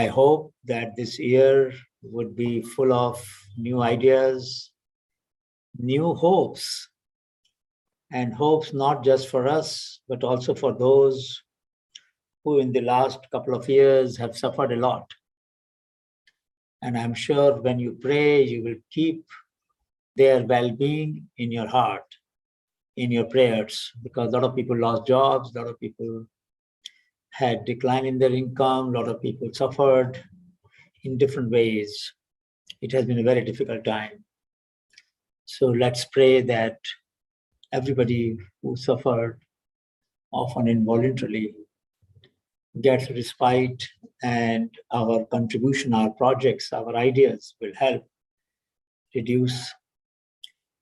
I hope that this year would be full of new ideas, new hopes, and hopes not just for us, but also for those who in the last couple of years have suffered a lot. And I'm sure when you pray, you will keep their well-being in your heart, in your prayers, because a lot of people lost jobs, a lot of people had decline in their income, a lot of people suffered in different ways. It has been a very difficult time. So let's pray that everybody who suffered, often involuntarily, gets respite, and our contribution, our projects, our ideas will help reduce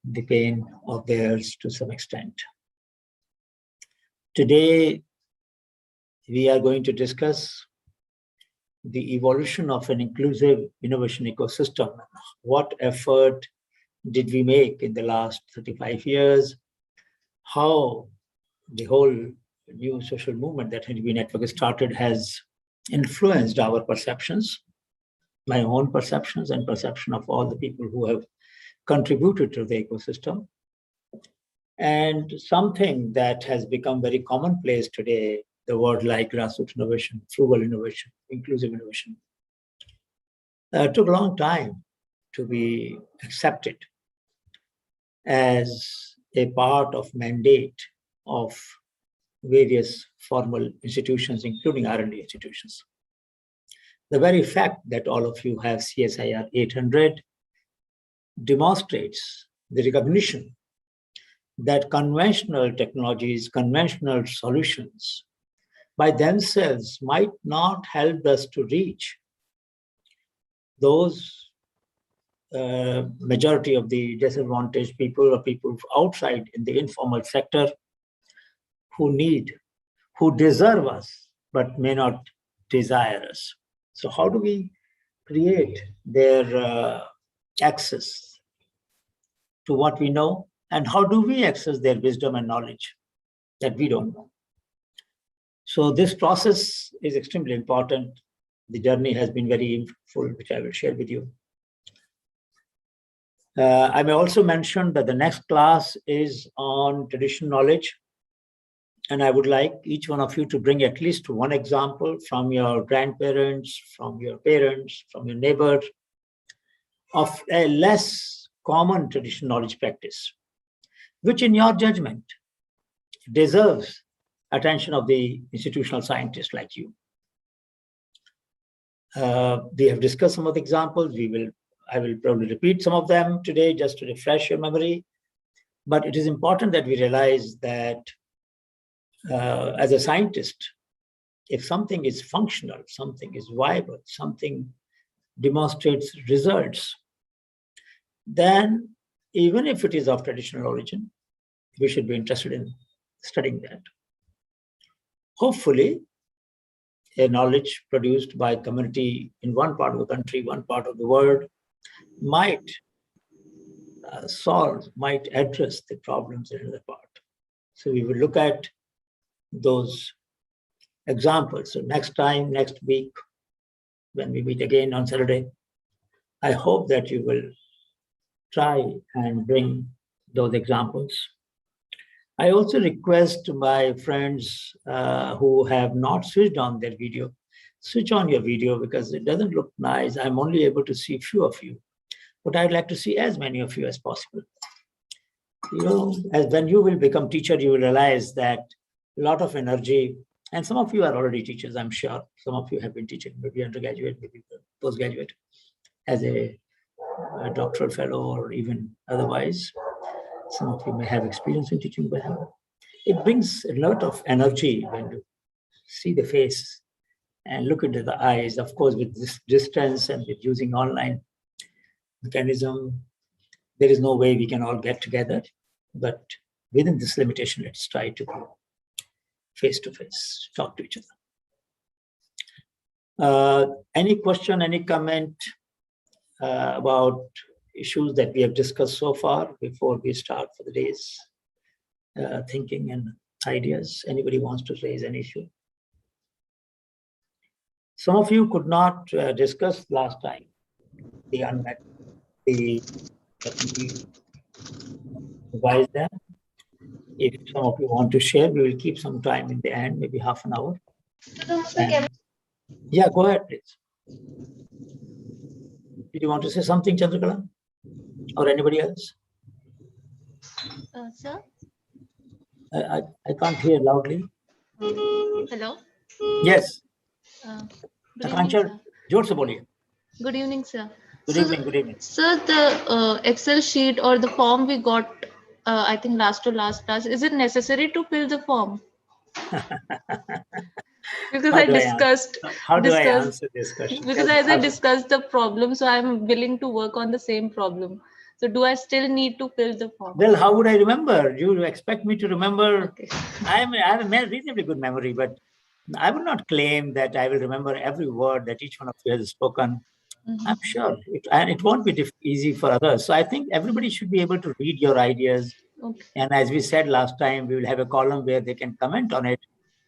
the pain of theirs to some extent. Today, we are going to discuss the evolution of an inclusive innovation ecosystem. What effort did we make in the last 35 years? How the whole new social movement that NDB Network started has influenced our perceptions, my own perceptions and perception of all the people who have contributed to the ecosystem. And something that has become very commonplace today, the word like grassroots innovation, frugal innovation, inclusive innovation, took a long time to be accepted as a part of mandate of various formal institutions, including R&D institutions. The very fact that all of you have CSIR 800 demonstrates the recognition that conventional technologies, conventional solutions by themselves might not help us to reach those majority of the disadvantaged people or people outside in the informal sector who deserve us, but may not desire us. So how do we create their access to what we know? And how do we access their wisdom and knowledge that we don't know? So this process is extremely important. The journey has been very full, which I will share with you. I may also mention that the next class is on traditional knowledge. And I would like each one of you to bring at least one example from your grandparents, from your parents, from your neighbors, of a less common traditional knowledge practice, which in your judgment deserves attention of the institutional scientists like you. We have discussed some of the examples. I will probably repeat some of them today just to refresh your memory. But it is important that we realize that as a scientist, if something is functional, something is viable, something demonstrates results, then even if it is of traditional origin, we should be interested in studying that. Hopefully, a knowledge produced by community in one part of the country, one part of the world, might might address the problems in another part. So we will look at those examples. So next week, when we meet again on Saturday, I hope that you will try and bring those examples. I also request my friends who have not switched on their video, switch on your video because it doesn't look nice. I'm only able to see few of you, but I'd like to see as many of you as possible. You know, as when you will become teacher, you will realize that a lot of energy, and some of you are already teachers, I'm sure. Some of you have been teaching, maybe undergraduate, maybe postgraduate, as a doctoral fellow or even otherwise. Some of you may have experience in teaching, but it brings a lot of energy when you see the face and look into the eyes. Of course, with this distance and with using online mechanism, there is no way we can all get together. But within this limitation, let's try to go face-to-face, talk to each other. Any question, any comment about issues that we have discussed so far before we start for the day's thinking and ideas? Anybody wants to raise an issue? Some of you could not discuss last time the unmet, the revise them. If some of you want to share, we will keep some time in the end, maybe half an hour. And, yeah, go ahead, please. Did you want to say something, Chandrakala? Or anybody else? Sir? I can't hear loudly. Hello? Yes. Good evening, sir. जोर से बोलिए. Good evening, sir. Good evening, good evening. Sir, the Excel sheet or the form we got, I think last to last class, is it necessary to fill the form? Because How do I answer this question? Because as I discussed the problem, so I'm willing to work on the same problem. So do I still need to fill the form? Well, how would I remember? You expect me to remember? Okay. I have a reasonably good memory, but I would not claim that I will remember every word that each one of you has spoken. I'm sure it won't be easy for others. So I think everybody should be able to read your ideas. Okay. And as we said last time, we will have a column where they can comment on it.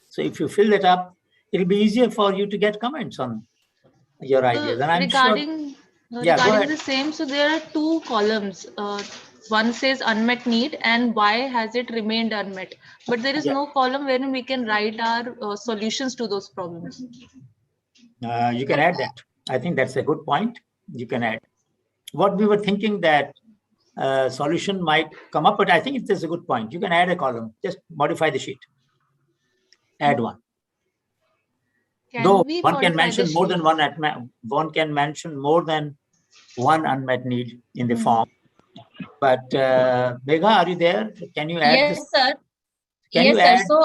So if you fill that up, it'll be easier for you to get comments on your ideas. And I'm regarding the same, so there are two columns. One says unmet need and why has it remained unmet. But there is no column wherein we can write our solutions to those problems. You can add that. I think that's a good point. You can add. What we were thinking that solution might come up, but I think it's a good point. You can add a column. Just modify the sheet. Add one. Though one can mention more than one can mention more than one unmet need in the form. But Megha, are you there? Can you add? Yes, sir. Yes, sir. So,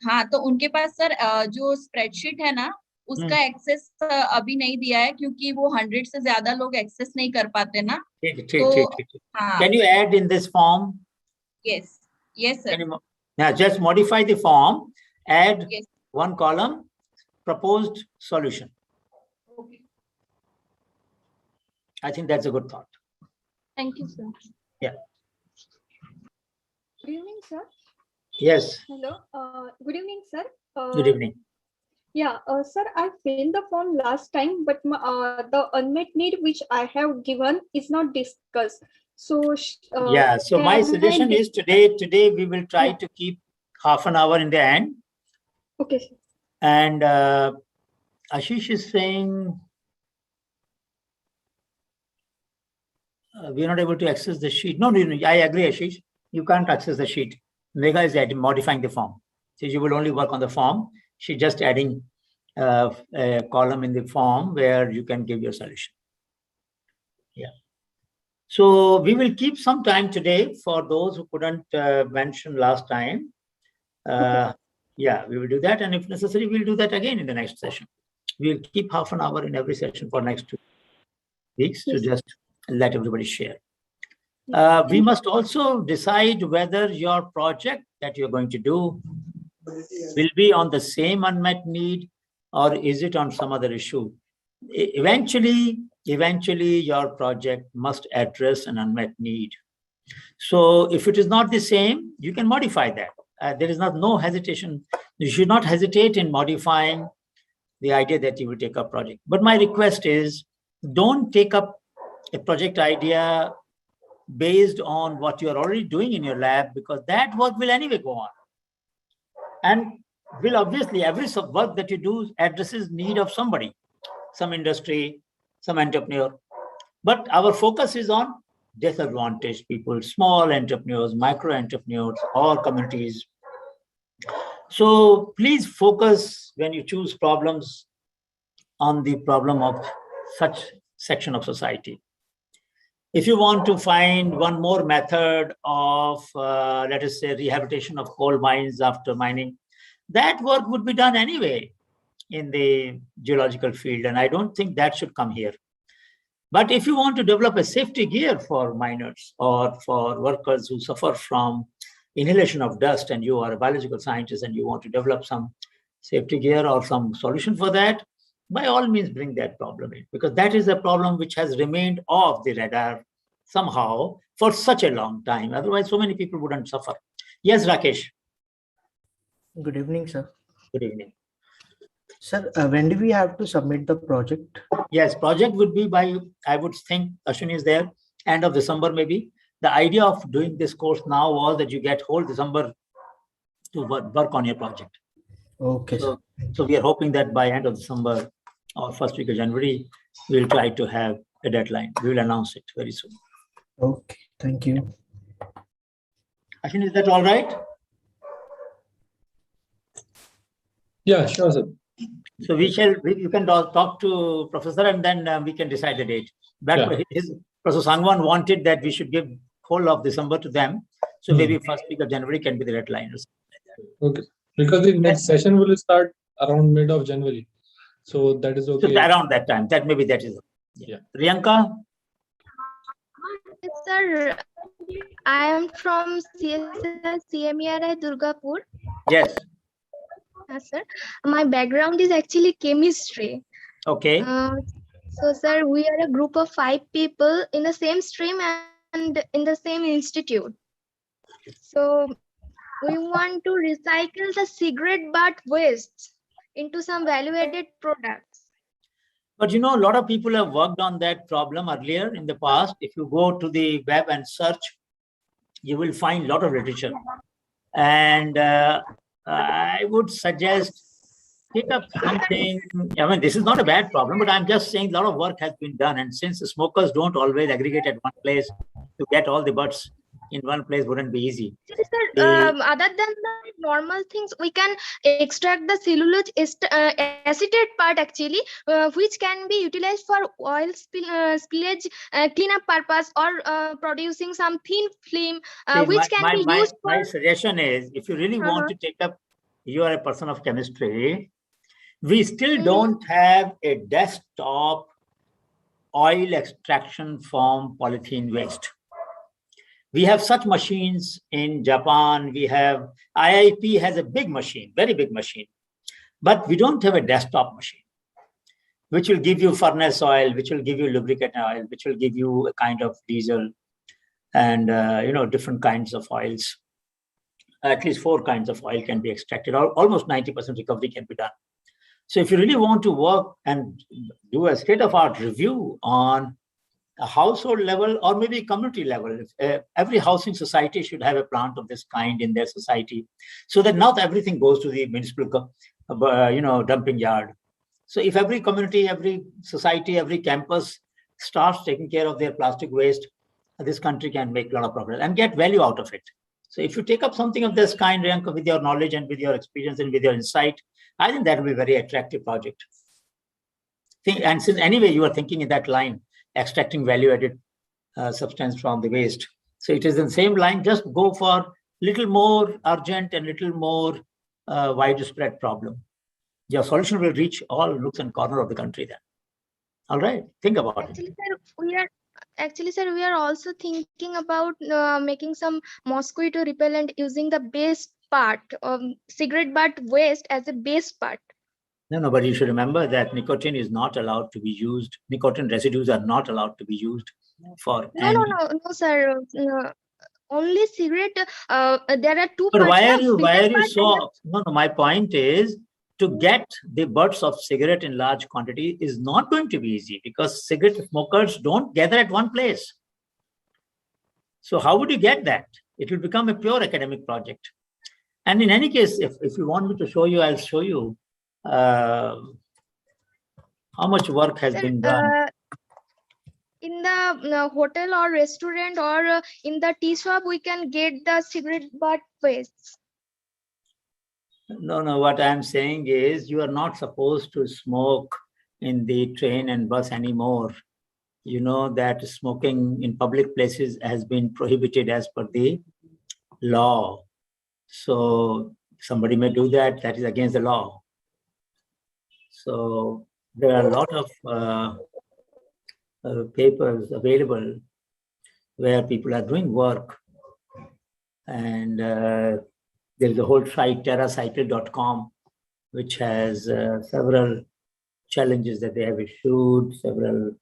हाँ, तो उनके पास sir जो spreadsheet है ना, उसका access अभी नहीं दिया है क्योंकि वो 100 से ज्यादा लोग एक्सेस नहीं कर पाते ना. ठीक. Can you add in this form? Yes, sir. Now just modify the form. Add one column. Proposed solution. Okay. I think that's a good thought. Thank you, sir. Yeah. Good evening, sir. Yes. Hello. Good evening, sir. Good evening. Yeah, sir, I filled the form last time, but the unmet need which I have given is not discussed. So so my suggestion is today we will try to keep half an hour in the end. Okay, sir. And Ashish is saying we are not able to access the sheet. No, I agree, Ashish. You can't access the sheet. Megha is modifying the form. So you will only work on the form. She's just adding a column in the form where you can give your solution. Yeah. So we will keep some time today for those who couldn't mention last time. Yeah, we will do that. And if necessary, we'll do that again in the next session. We'll keep half an hour in every session for next 2 weeks to just let everybody share. We must also decide whether your project that you're going to do will be on the same unmet need or is it on some other issue. Eventually, your project must address an unmet need. So if it is not the same, you can modify that. There is no hesitation. You should not hesitate in modifying the idea that you will take up project. But my request is don't take up a project idea based on what you're already doing in your lab, because that work will anyway go on. And will obviously every work that you do addresses need of somebody, some industry, some entrepreneur. But our focus is on disadvantaged people, small entrepreneurs, micro entrepreneurs, all communities. So please focus when you choose problems on the problem of such section of society. If you want to find one more method of, let us say, rehabilitation of coal mines after mining, that work would be done anyway in the geological field, and I don't think that should come here. But if you want to develop a safety gear for miners or for workers who suffer from inhalation of dust, and you are a biological scientist and you want to develop some safety gear or some solution for that, by all means bring that problem in, because that is a problem which has remained off the radar somehow for such a long time. Otherwise, so many people wouldn't suffer. Yes, Rakesh. Good evening, sir. Good evening. Sir, when do we have to submit the project? Yes, project would be by, I would think, Ashwini is there, end of December maybe. The idea of doing this course now was that you get whole December to work on your project. Okay. So we are hoping that by end of December or first week of January, we'll try to have a deadline. We will announce it very soon. Okay, thank you. Ashwini, is that all right? Yeah, sure, sir. So you can talk to Professor and then we can decide the date. Professor Sangwan wanted that we should give whole of December to them. So maybe first week of January can be the deadline. Okay, because the next session will start around mid of January. So that is okay. So around that time, that is. Yeah. Priyanka? Yes, sir. I am from CSL CMERI Durgapur. Yes. Yes, sir. My background is actually chemistry. Okay. So, sir, we are a group of 5 people in the same stream and in the same institute. So, we want to recycle the cigarette butt waste into some value-added products. But you know, a lot of people have worked on that problem earlier in the past. If you go to the web and search, you will find a lot of literature. And I would suggest pick up something. I mean, this is not a bad problem, but I'm just saying a lot of work has been done. And since the smokers don't always aggregate at one place, to get all the butts in one place wouldn't be easy. Sir, other than the normal things, we can extract the cellulose acetate part actually, which can be utilized for oil spillage cleanup purpose or producing some thin film, which can be used for... My suggestion is, if you really want to take up, you are a person of chemistry, we still don't have a desktop oil extraction from polythene waste. We have such machines in Japan. We have, IIP has a big machine, very big machine, but we don't have a desktop machine, which will give you furnace oil, which will give you lubricant oil, which will give you a kind of diesel and, different kinds of oils. At least 4 kinds of oil can be extracted, or almost 90% recovery can be done. So if you really want to work and do a state-of-art review on a household level or maybe community level, every housing society should have a plant of this kind in their society, so that not everything goes to the municipal, dumping yard. So if every community, every society, every campus starts taking care of their plastic waste, this country can make a lot of progress and get value out of it. So if you take up something of this kind, Riyanka, with your knowledge and with your experience and with your insight, I think that will be a very attractive project. And since anyway you are thinking in that line, extracting value-added substance from the waste, so it is in the same line. Just go for little more urgent and little more widespread problem. Your solution will reach all nooks and corners of the country then. All right, think about it. Actually, sir, we are also thinking about making some mosquito repellent using the base part of cigarette butt waste as a base part. No, but you should remember that nicotine is not allowed to be used. Nicotine residues are not allowed to be used for. No, sir. Only cigarette. There are 2 but parts. Why are you so? No, my point is, to get the butts of cigarette in large quantity is not going to be easy, because cigarette smokers don't gather at one place. So how would you get that? It will become a pure academic project. And in any case, if you want me to show you, I'll show you how much work has been done. In the hotel or restaurant or in the tea shop, we can get the cigarette butt waste. No, what I'm saying is, you are not supposed to smoke in the train and bus anymore. You know that smoking in public places has been prohibited as per the law. So somebody may do that. That is against the law. So there are a lot of papers available where people are doing work, and there's a whole site, terracycle.com, which has several challenges that they have issued, several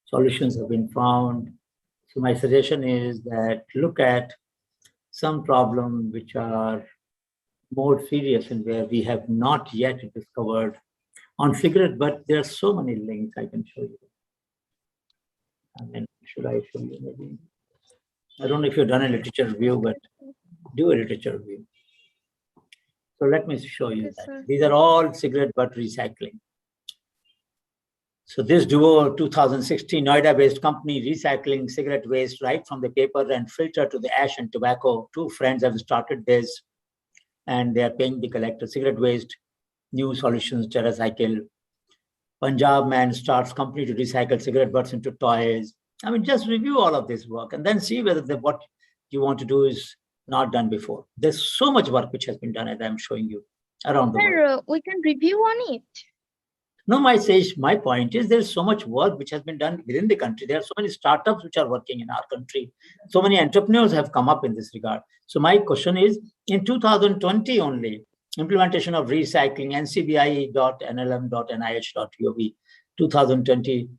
solutions have been found. So my suggestion is that look at some problems which are more serious and where we have not yet discovered on cigarette, but there are so many links I can show you. I mean, should I show you maybe? I don't know if you've done a literature review, but do a literature review. So let me show you that. Sir. These are all cigarette butt recycling. So this duo 2016 Noida-based company recycling cigarette waste right from the paper and filter to the ash and tobacco. Two friends have started this and they are paying the collector cigarette waste. New solutions to recycle. Punjab man starts company to recycle cigarette butts into toys. I mean, just review all of this work and then see whether what you want to do is not done before. There's so much work which has been done as I'm showing you around the world. We can review on it. No, my point is there's so much work which has been done within the country. There are so many startups which are working in our country. So many entrepreneurs have come up in this regard. So my question is, in 2020 only, implementation of recycling, ncbi.nlm.nih.gov, 2020,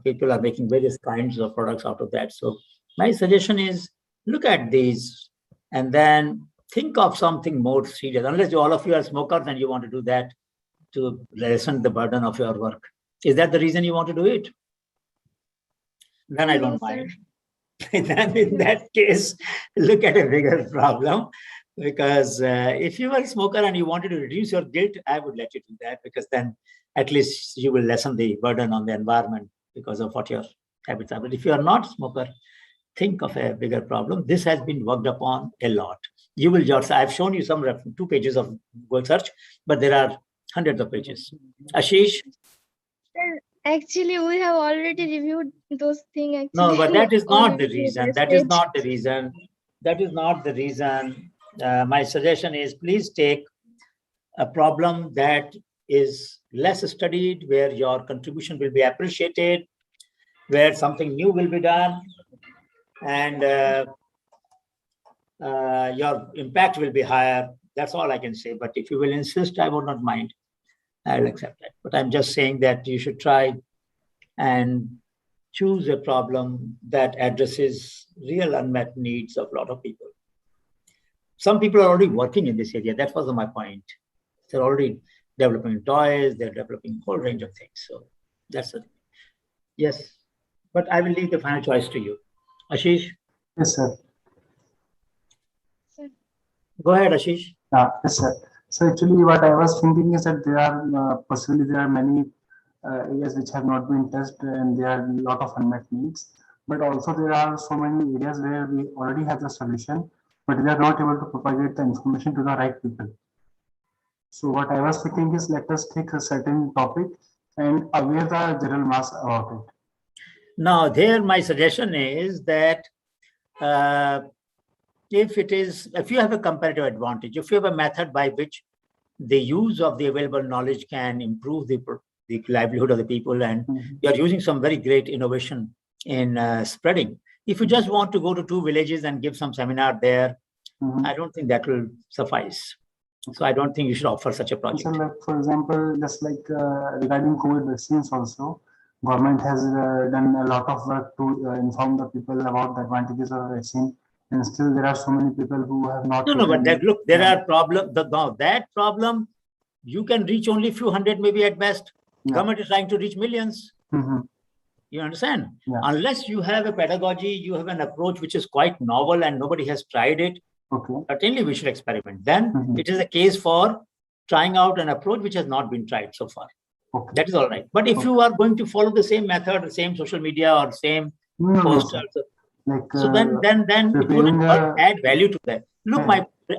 people are making various kinds of products out of that. So my suggestion is look at these and then think of something more serious. Unless all of you are smokers and you want to do that to lessen the burden of your work. Is that the reason you want to do it? Then I don't mind. Then in that case, look at a bigger problem. Because if you were a smoker and you wanted to reduce your guilt, I would let you do that, because then at least you will lessen the burden on the environment because of what your habits are. But if you are not a smoker, think of a bigger problem. This has been worked upon a lot. You will just, I've shown you some 2 pages of Google search, but there are hundreds of pages. Ashish? Sir, actually, we have already reviewed those things. Actually. No, but that is not the reason. That is not the reason. That is not the reason. My suggestion is please take a problem that is less studied, where your contribution will be appreciated, where something new will be done, and your impact will be higher. That's all I can say. But if you will insist, I would not mind. I'll accept that. But I'm just saying that you should try and choose a problem that addresses real unmet needs of a lot of people. Some people are already working in this area. That was my point. They're already developing toys. They're developing a whole range of things. So that's it. Yes. But I will leave the final choice to you. Ashish? Yes, sir. Go ahead, Ashish. Yes, sir. So actually what I was thinking is that there are possibly there are many areas which have not been touched and there are a lot of unmet needs. But also there are so many areas where we already have the solution, but we are not able to propagate the information to the right people. So what I was thinking is let us take a certain topic and aware the general mass about it. Now, there my suggestion is that if you have a comparative advantage, if you have a method by which the use of the available knowledge can improve the livelihood of the people, and you are using some very great innovation in spreading. If you just want to go to 2 villages and give some seminar there, I don't think that will suffice. So I don't think you should offer such a project. So like, for example, just like regarding COVID vaccines also, government has done a lot of work to inform the people about the advantages of the vaccine. And still there are so many people who have not. No, but look, there are problems. That problem, you can reach only a few hundred, maybe at best. Yeah. Government is trying to reach millions. You understand? Yeah. Unless you have a pedagogy, you have an approach which is quite novel and nobody has tried it. Certainly we should experiment. Then it is a case for trying out an approach which has not been tried so far. That is all right. But if you are going to follow the same method, the same social media or same posters, so then it wouldn't add value to that. Look,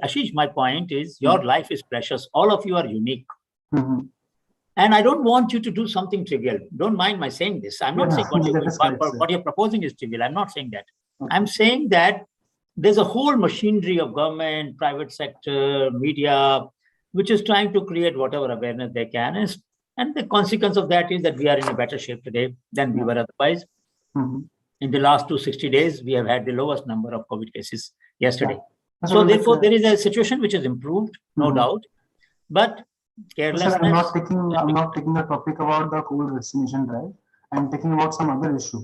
Ashish, my point is your life is precious. All of you are unique. And I don't want you to do something trivial. Don't mind my saying this. I'm not saying what you're proposing is trivial. I'm not saying that. I'm saying that there's a whole machinery of government, private sector, media, which is trying to create whatever awareness they can. And the consequence of that is that we are in a better shape today than we were otherwise. In the last 260 days, we have had the lowest number of COVID cases yesterday. So therefore, there is a situation which has improved, no doubt. But carelessness. Sir, I'm not taking the topic about the COVID vaccination drive. I'm talking about some other issue,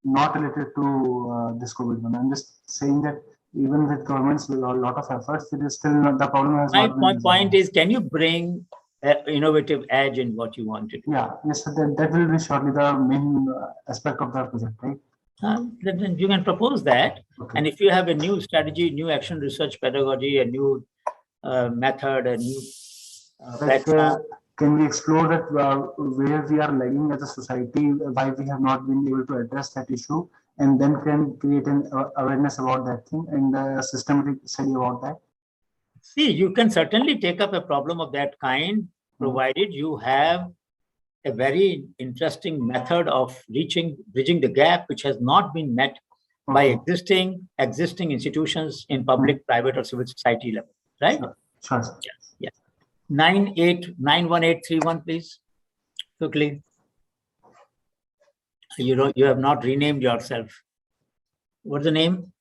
not related to this COVID one. I'm just saying that even with governments with a lot of efforts, it is still not, the problem has not been My resolved. point is, can you bring an innovative edge in what you want to do? Yeah, yes, so that will be surely the main aspect of the project, right? Then you can propose that. Okay. And if you have a new strategy, new action research pedagogy, a new method, a new platform. Can we explore that where we are lagging as a society, why we have not been able to address that issue, and then can create an awareness about that thing and a systematic study about that? See, you can certainly take up a problem of that kind, provided you have a very interesting method of bridging the gap which has not been met by existing institutions in public, private, or civil society level, right? Sure. Yes. 91831, please, quickly. You have not renamed yourself. What's the name?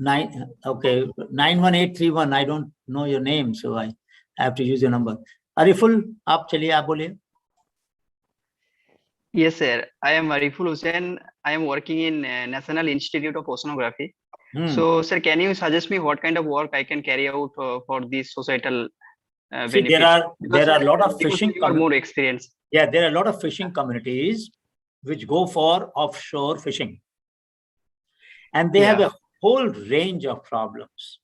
Okay, 91831. I don't know your name, so I have to use your number. Ariful, aap chaliye, aap boliye. Yes, sir. I am Ariful Hussain. I am working in National Institute of Oceanography. So, sir, can you suggest me what kind of work I can carry out for these societal benefits? There are a lot of fishing. You are more experienced. Yeah, there are a lot of fishing communities which go for offshore fishing, and they have a whole range of problems.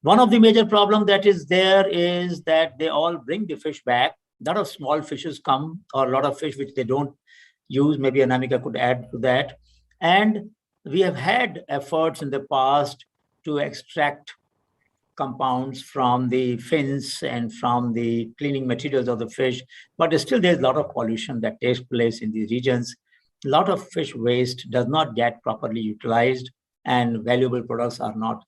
One of the major problems that is there is that they all bring the fish back. A lot of small fishes come, or a lot of fish which they don't use. Maybe Anamika could add to that. And we have had efforts in the past to extract compounds from the fins and from the cleaning materials of the fish, but still there's a lot of pollution that takes place in these regions. A lot of fish waste does not get properly utilized, and valuable products are not.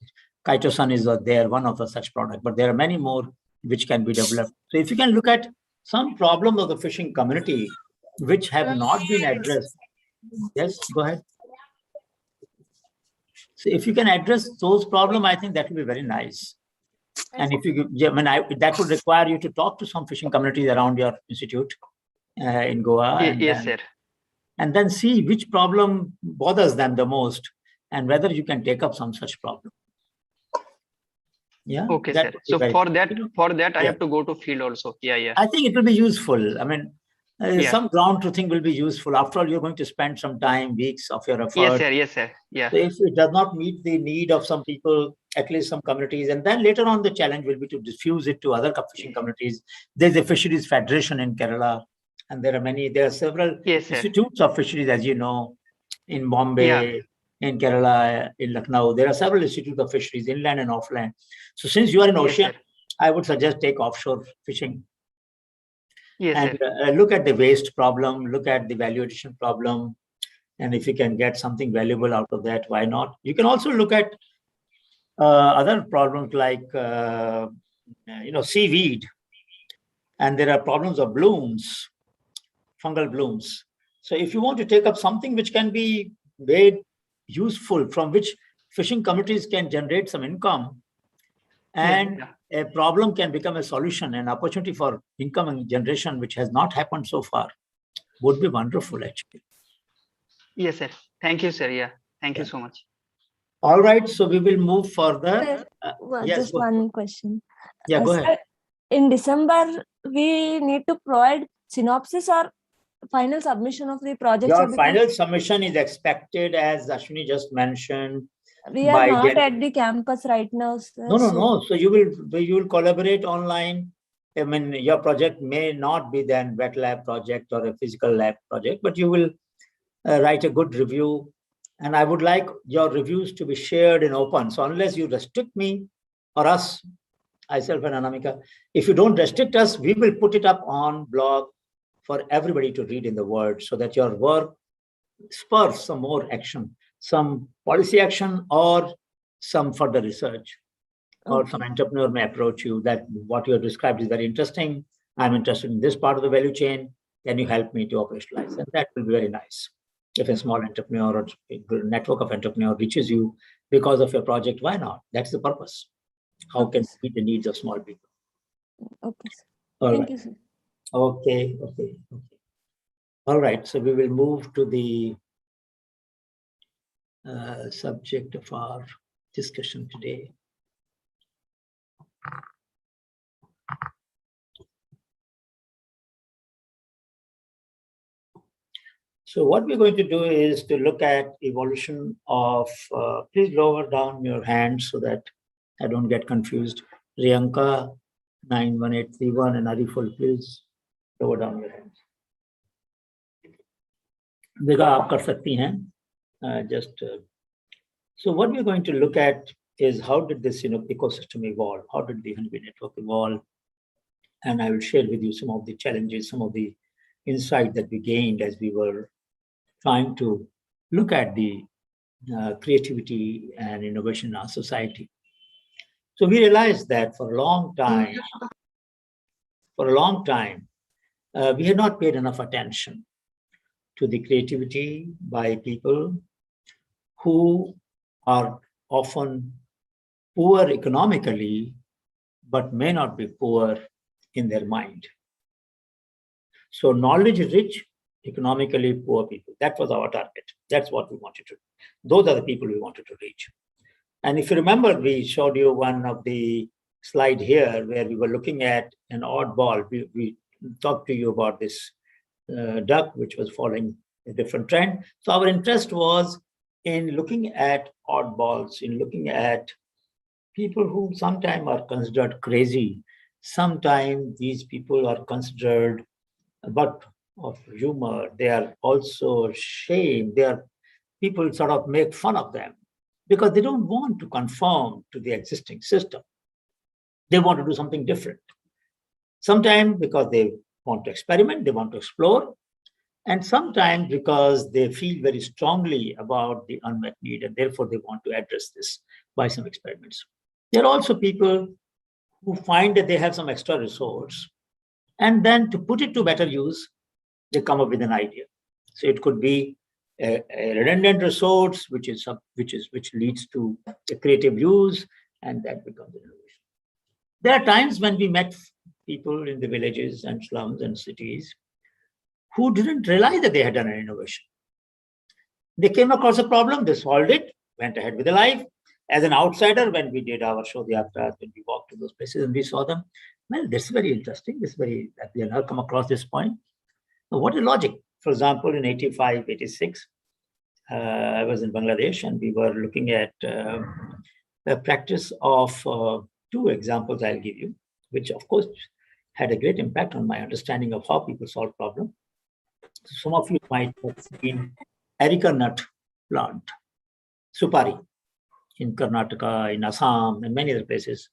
Chitosan is there, one of the such products, but there are many more which can be developed. So if you can look at some problem of the fishing community which have not been addressed. Yes, go ahead. So if you can address those problems, I think that will be very nice. And if you, that would require you to talk to some fishing communities around your institute in Goa. Yes, sir. And then see which problem bothers them the most, and whether you can take up some such problem. Yeah. Okay, sir. So for that, I have to go to field also. Yeah. I think it will be useful. I mean, some ground truthing will be useful. After all, you're going to spend some time, weeks of your effort. Yes, sir. Yeah. So if it does not meet the need of some people, at least some communities, and then later on the challenge will be to diffuse it to other fishing communities. There's a fisheries federation in Kerala, and there are several institutes of fisheries, as you know, in Bombay, in Kerala, in Lucknow. There are several institutes of fisheries, inland and offland. So since you are in ocean, I would suggest take offshore fishing. And look at the waste problem, look at the value addition problem. And if you can get something valuable out of that, why not? You can also look at other problems like, seaweed. And there are problems of blooms, fungal blooms. So if you want to take up something which can be made useful, from which fishing communities can generate some income, and a problem can become a solution, an opportunity for income generation, which has not happened so far, would be wonderful, actually. Yes, sir. Thank you, sir. Yeah. Thank you so much. All right. So we will move further. Just one question. Yeah, go ahead. In December, we need to provide synopsis or final submission of the project. Your final submission is expected, as Ashwini just mentioned. We are not at the campus right now, sir. No. So you will collaborate online. I mean, your project may not be then wet lab project or a physical lab project, but you will write a good review. And I would like your reviews to be shared in open. So unless you restrict me or us, myself and Anamika, if you don't restrict us, we will put it up on blog for everybody to read in the world, so that your work spurs some more action, some policy action, or some further research, or some entrepreneur may approach you that what you have described is very interesting. I'm interested in this part of the value chain. Can you help me to operationalize? And that will be very nice. If a small entrepreneur or a network of entrepreneurs reaches you because of your project, why not? That's the purpose. How can we meet the needs of small people? Okay, sir. Thank you, sir. Okay. All right. So we will move to the subject of our discussion today. So what we're going to do is to look at evolution of, please lower down your hands so that I don't get confused. Riyanka 91831 and Ariful, please lower down your hands. Vega, aap kar sakti hain. So what we're going to look at is how did this ecosystem evolve? How did the honeybee network evolve? And I will share with you some of the challenges, some of the insight that we gained as we were trying to look at the creativity and innovation in our society. So we realized that for a long time, we had not paid enough attention to the creativity by people who are often poor economically, but may not be poor in their mind. So knowledge rich, economically poor people. That was our target. That's what we wanted to do. Those are the people we wanted to reach. And if you remember, we showed you one of the slide here where we were looking at an oddball. We talked to you about this duck, which was following a different trend. So our interest was in looking at oddballs, in looking at people who sometimes are considered crazy. Sometimes these people are considered but of humor. They are also shamed. They are people sort of make fun of them because they don't want to conform to the existing system. They want to do something different. Sometimes because they want to experiment, they want to explore, and sometimes because they feel very strongly about the unmet need and therefore they want to address this by some experiments. There are also people who find that they have some extra resource and then to put it to better use, they come up with an idea. So it could be a redundant resource, which leads to a creative use, and that becomes innovation. There are times when we met people in the villages and slums and cities who didn't realize that they had done an innovation. They came across a problem, they solved it, went ahead with their life. As an outsider, when we did our show, the Yatras, when we walked to those places and we saw them, well, this is very interesting. We have not come across this point. Now, what is logic? For example, in 85, 86, I was in Bangladesh and we were looking at the practice of two examples I'll give you, which of course had a great impact on my understanding of how people solve problems. Some of you might have seen Erica nut plant, Supari, in Karnataka, in Assam, and many other places.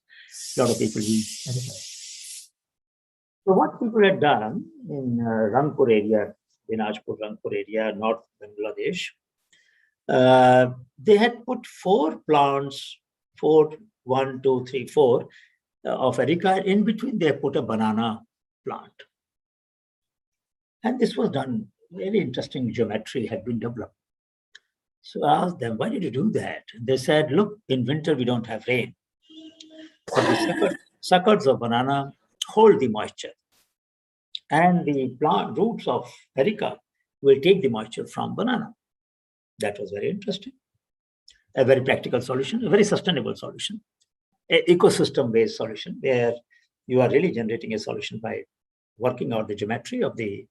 A lot of people use Erica. So what people had done in Rangpur area, Dinajpur, Rangpur area, North Bangladesh, they had put 4 plants, 4, 1, 2, 3, 4 of Erica. In between, they put a banana plant. And this was done, very interesting geometry had been developed. So I asked them, why did you do that? They said, look, in winter, we don't have rain. But the suckers of banana hold the moisture. And the plant roots of Erica will take the moisture from banana. That was very interesting. A very practical solution, a very sustainable solution, an ecosystem-based solution where you are really generating a solution by working out the geometry of the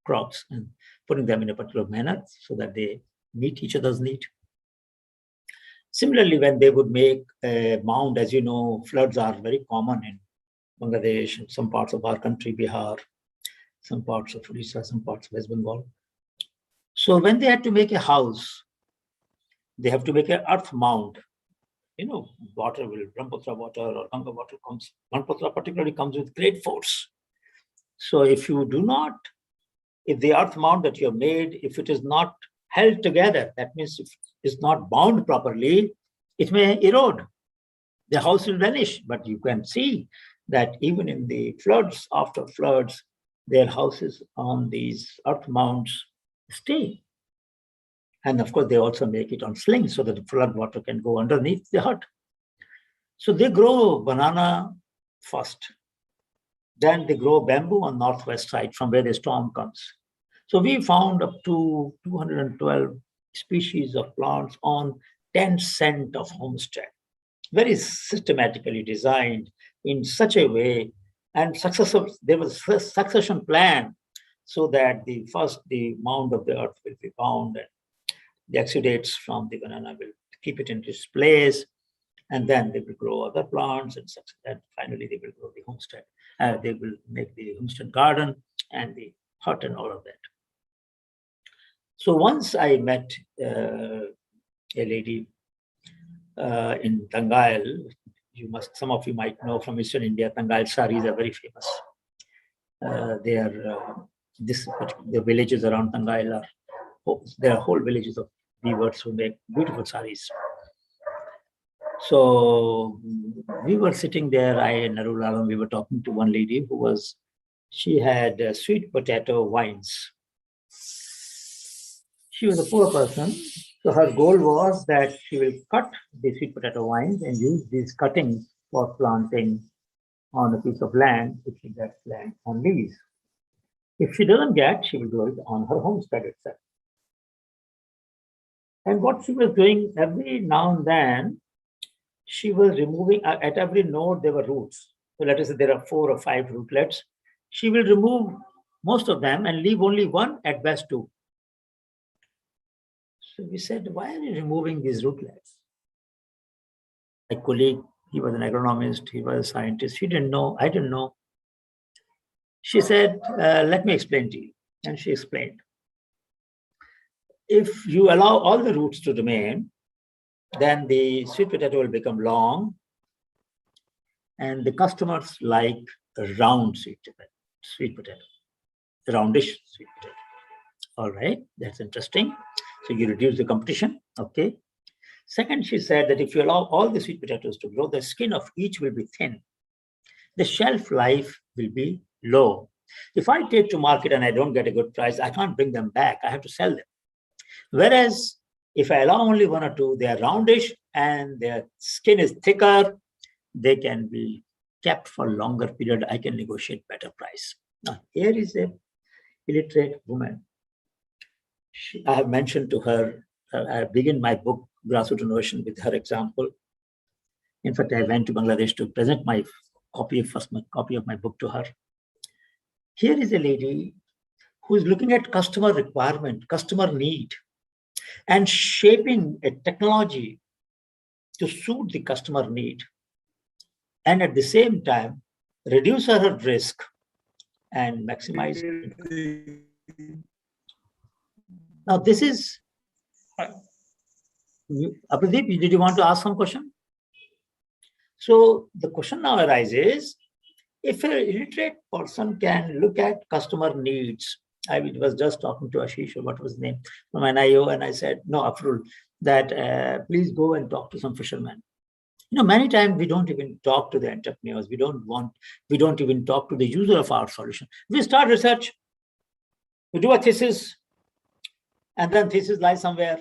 crops and putting them in a particular manner so that they meet each other's need. Similarly, when they would make a mound, as you know, floods are very common in Bangladesh and some parts of our country, Bihar, some parts of Odisha, some parts of West Bengal. So when they had to make a house, they have to make an earth mound. You know, water will, Brahmaputra water or Ganga water comes, Brahmaputra particularly comes with great force. So if the earth mound that you have made, if it is not held together, that means if it's not bound properly, it may erode. The house will vanish, but you can see that even in the floods, after floods, their houses on these earth mounds stay. And of course, they also make it on slings so that the flood water can go underneath the hut. So they grow banana first. Then they grow bamboo on northwest side from where the storm comes. So we found up to 212 species of plants on 10 cent of homestead. Very systematically designed in such a way, and there was a succession plan so that the mound of the earth will be found, and the exudates from the banana will keep it in its place, and then they will grow other plants, and finally they will grow the homestead. They will make the homestead garden and the hut and all of that. So once I met a lady in Tangail. Some of you might know from Eastern India, Tangail saris are very famous. The villages around Tangail there are whole villages of weavers who make beautiful saris. So we were sitting there, I and Narul Alam, we were talking to one lady she had sweet potato wines. She was a poor person. So her goal was that she will cut the sweet potato vines and use these cuttings for planting on a piece of land, if she gets land on lease. If she doesn't get, she will do it on her homestead itself. And what she was doing every now and then, she was removing, at every node there were roots. So let us say there are 4 or 5 rootlets. She will remove most of them and leave only one, at best 2. So we said, why are you removing these rootlets? My colleague, he was an agronomist, he was a scientist. She didn't know, I didn't know. She said, let me explain to you. And she explained. If you allow all the roots to remain, then the sweet potato will become long, and the customers like a round sweet potato, roundish sweet potato. All right, that's interesting. So you reduce the competition, okay. Second, she said that if you allow all the sweet potatoes to grow, the skin of each will be thin. The shelf life will be low. If I take to market and I don't get a good price, I can't bring them back. I have to sell them. Whereas if I allow only 1 or 2, they are roundish and their skin is thicker, they can be kept for a longer period. I can negotiate better price. Now, here is a illiterate woman. I have mentioned to her, I begin my book, Grassroots Innovation, with her example. In fact, I went to Bangladesh to present my copy of my book to her. Here is a lady who is looking at customer requirement, customer need, and shaping a technology to suit the customer need, and at the same time, reduce her risk and maximize. Now, this is, Apradeep, did you want to ask some question? So the question now arises, if an illiterate person can look at customer needs, I was just talking to Ashish, or what was his name, from NIO, and I said, no, Afrul, that please go and talk to some fishermen. Many times we don't even talk to the entrepreneurs. We don't even talk to the user of our solution. We start research, we do a thesis, and then thesis lies somewhere,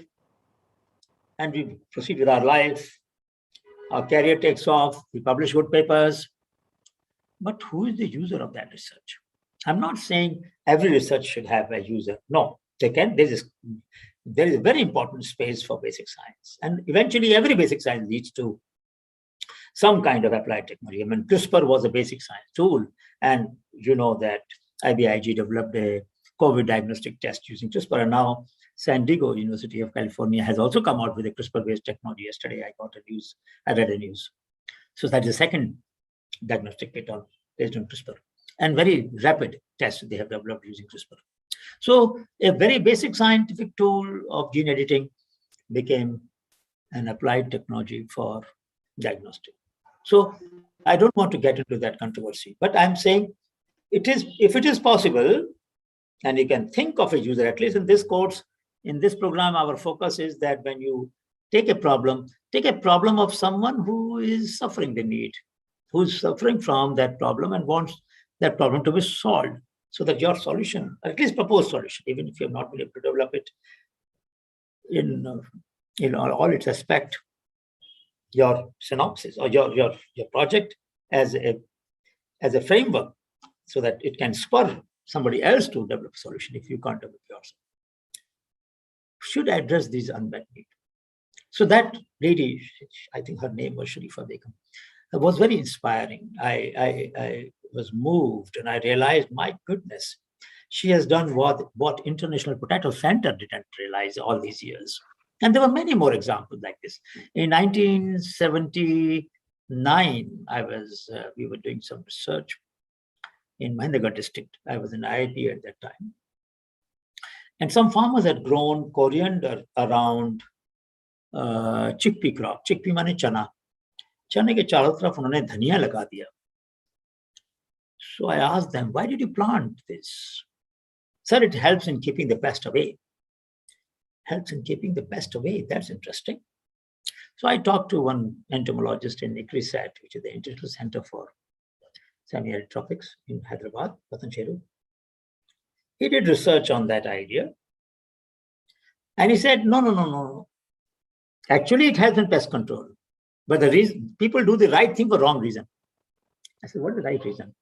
and we proceed with our life. Our career takes off, we publish good papers. But who is the user of that research? I'm not saying every research should have a user. No, there is a very important space for basic science. And eventually every basic science leads to some kind of applied technology. I mean, CRISPR was a basic science tool. And you know that IBIG developed a COVID diagnostic test using CRISPR. And now San Diego University of California has also come out with a CRISPR-based technology. Yesterday, I read a news. So that's the second diagnostic kit based on CRISPR, and very rapid tests they have developed using CRISPR. So a very basic scientific tool of gene editing became an applied technology for diagnostic. So I don't want to get into that controversy, but I'm saying if it is possible, and you can think of a user, at least in this course, in this program, our focus is that when you take a problem of someone who is suffering the need, who's suffering from that problem and wants that problem to be solved, so that your solution, at least proposed solution, even if you have not been able to develop it in all its aspect, your synopsis or your project as a framework, so that it can spur somebody else to develop a solution if you can't develop yours. should address these unmet needs. So that lady, I think her name was Sharifa Begum, was very inspiring. I was moved and I realized, my goodness, she has done what International Potato Center didn't realize all these years. And there were many more examples like this. In 1979, we were doing some research in Mahendragarh district. I was in IIT at that time. And some farmers had grown coriander around chickpea crop. Chickpea माने चना. चने के चारों तरफ उन्होंने धनिया लगा दिया. So I asked them, why did you plant this? Sir, it helps in keeping the pest away. Helps in keeping the pest away. That's interesting. So I talked to one entomologist in ICRISAT, which is the International Center for Semi-Arid Tropics in Hyderabad, Ratan Cheru. He did research on that idea. And he said, no. Actually, it helps in pest control. But the reason people do the right thing for wrong reason. I said, what is the right reason?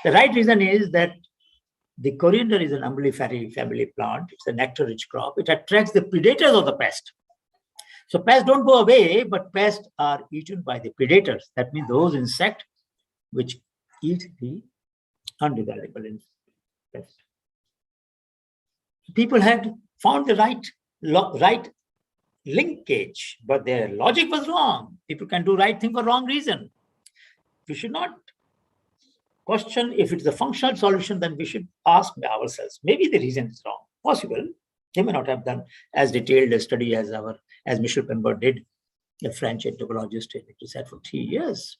The right reason is that the coriander is an umbelliferae family plant. It's a nectar-rich crop. It attracts the predators of the pest. So pests don't go away, but pests are eaten by the predators. That means those insects which eat the undesirable pests. People had found the right linkage, but their logic was wrong. People can do right thing for wrong reason. We should not question if it's a functional solution, then we should ask ourselves, maybe the reason is wrong. Possible. They may not have done as detailed a study as Michel Pember did, a French entomologist who sat for 3 years.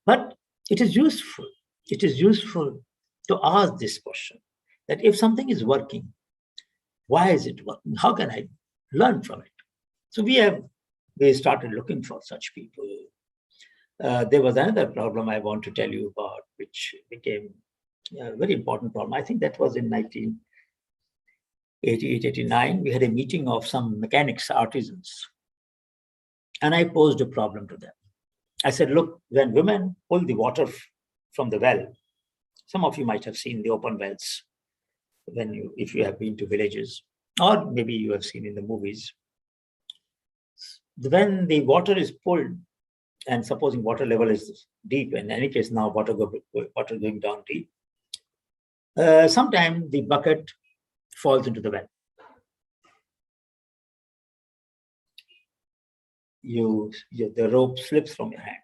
But it is useful. It is useful to ask this question, that if something is working, why is it working? How can I learn from it? So we started looking for such people. There was another problem I want to tell you about, which became a very important problem. I think that was in 1988, 89. We had a meeting of some mechanics artisans. And I posed a problem to them. I said, look, when women pull the water from the well, some of you might have seen the open wells if you have been to villages, or maybe you have seen in the movies. When the water is pulled, and supposing water level is deep, in any case now water going down deep, sometimes the bucket falls into the well. The rope slips from your hand.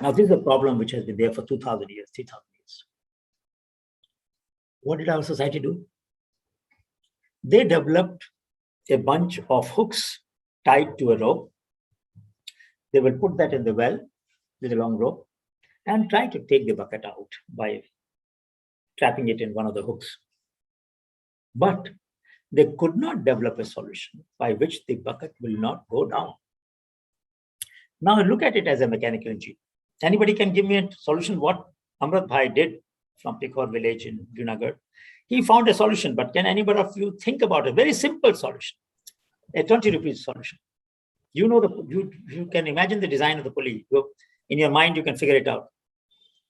Now this is a problem which has been there for 2,000 years, 3,000 years. What did our society do? They developed a bunch of hooks tied to a rope. They will put that in the well with a long rope and try to take the bucket out by trapping it in one of the hooks. But they could not develop a solution by which the bucket will not go down. Now look at it as a mechanical engineer. Anybody can give me a solution what Amrit Bhai did from Pikor village in Junagadh. He found a solution, but can anybody of you think about a very simple solution? A 20 rupees solution. You know, you can imagine the design of the pulley. In your mind, you can figure it out.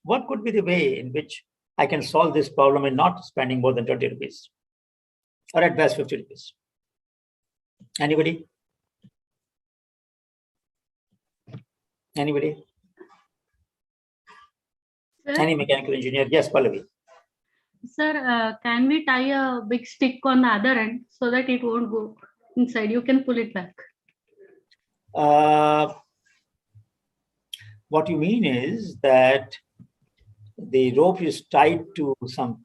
What could be the way in which I can solve this problem and not spending more than 20 rupees? Or at best 50 rupees. Anybody? Anybody? Sir? Any mechanical engineer? Yes, Pallavi. Sir, can we tie a big stick on the other end so that it won't go inside? You can pull it back. What you mean is that the rope is tied to some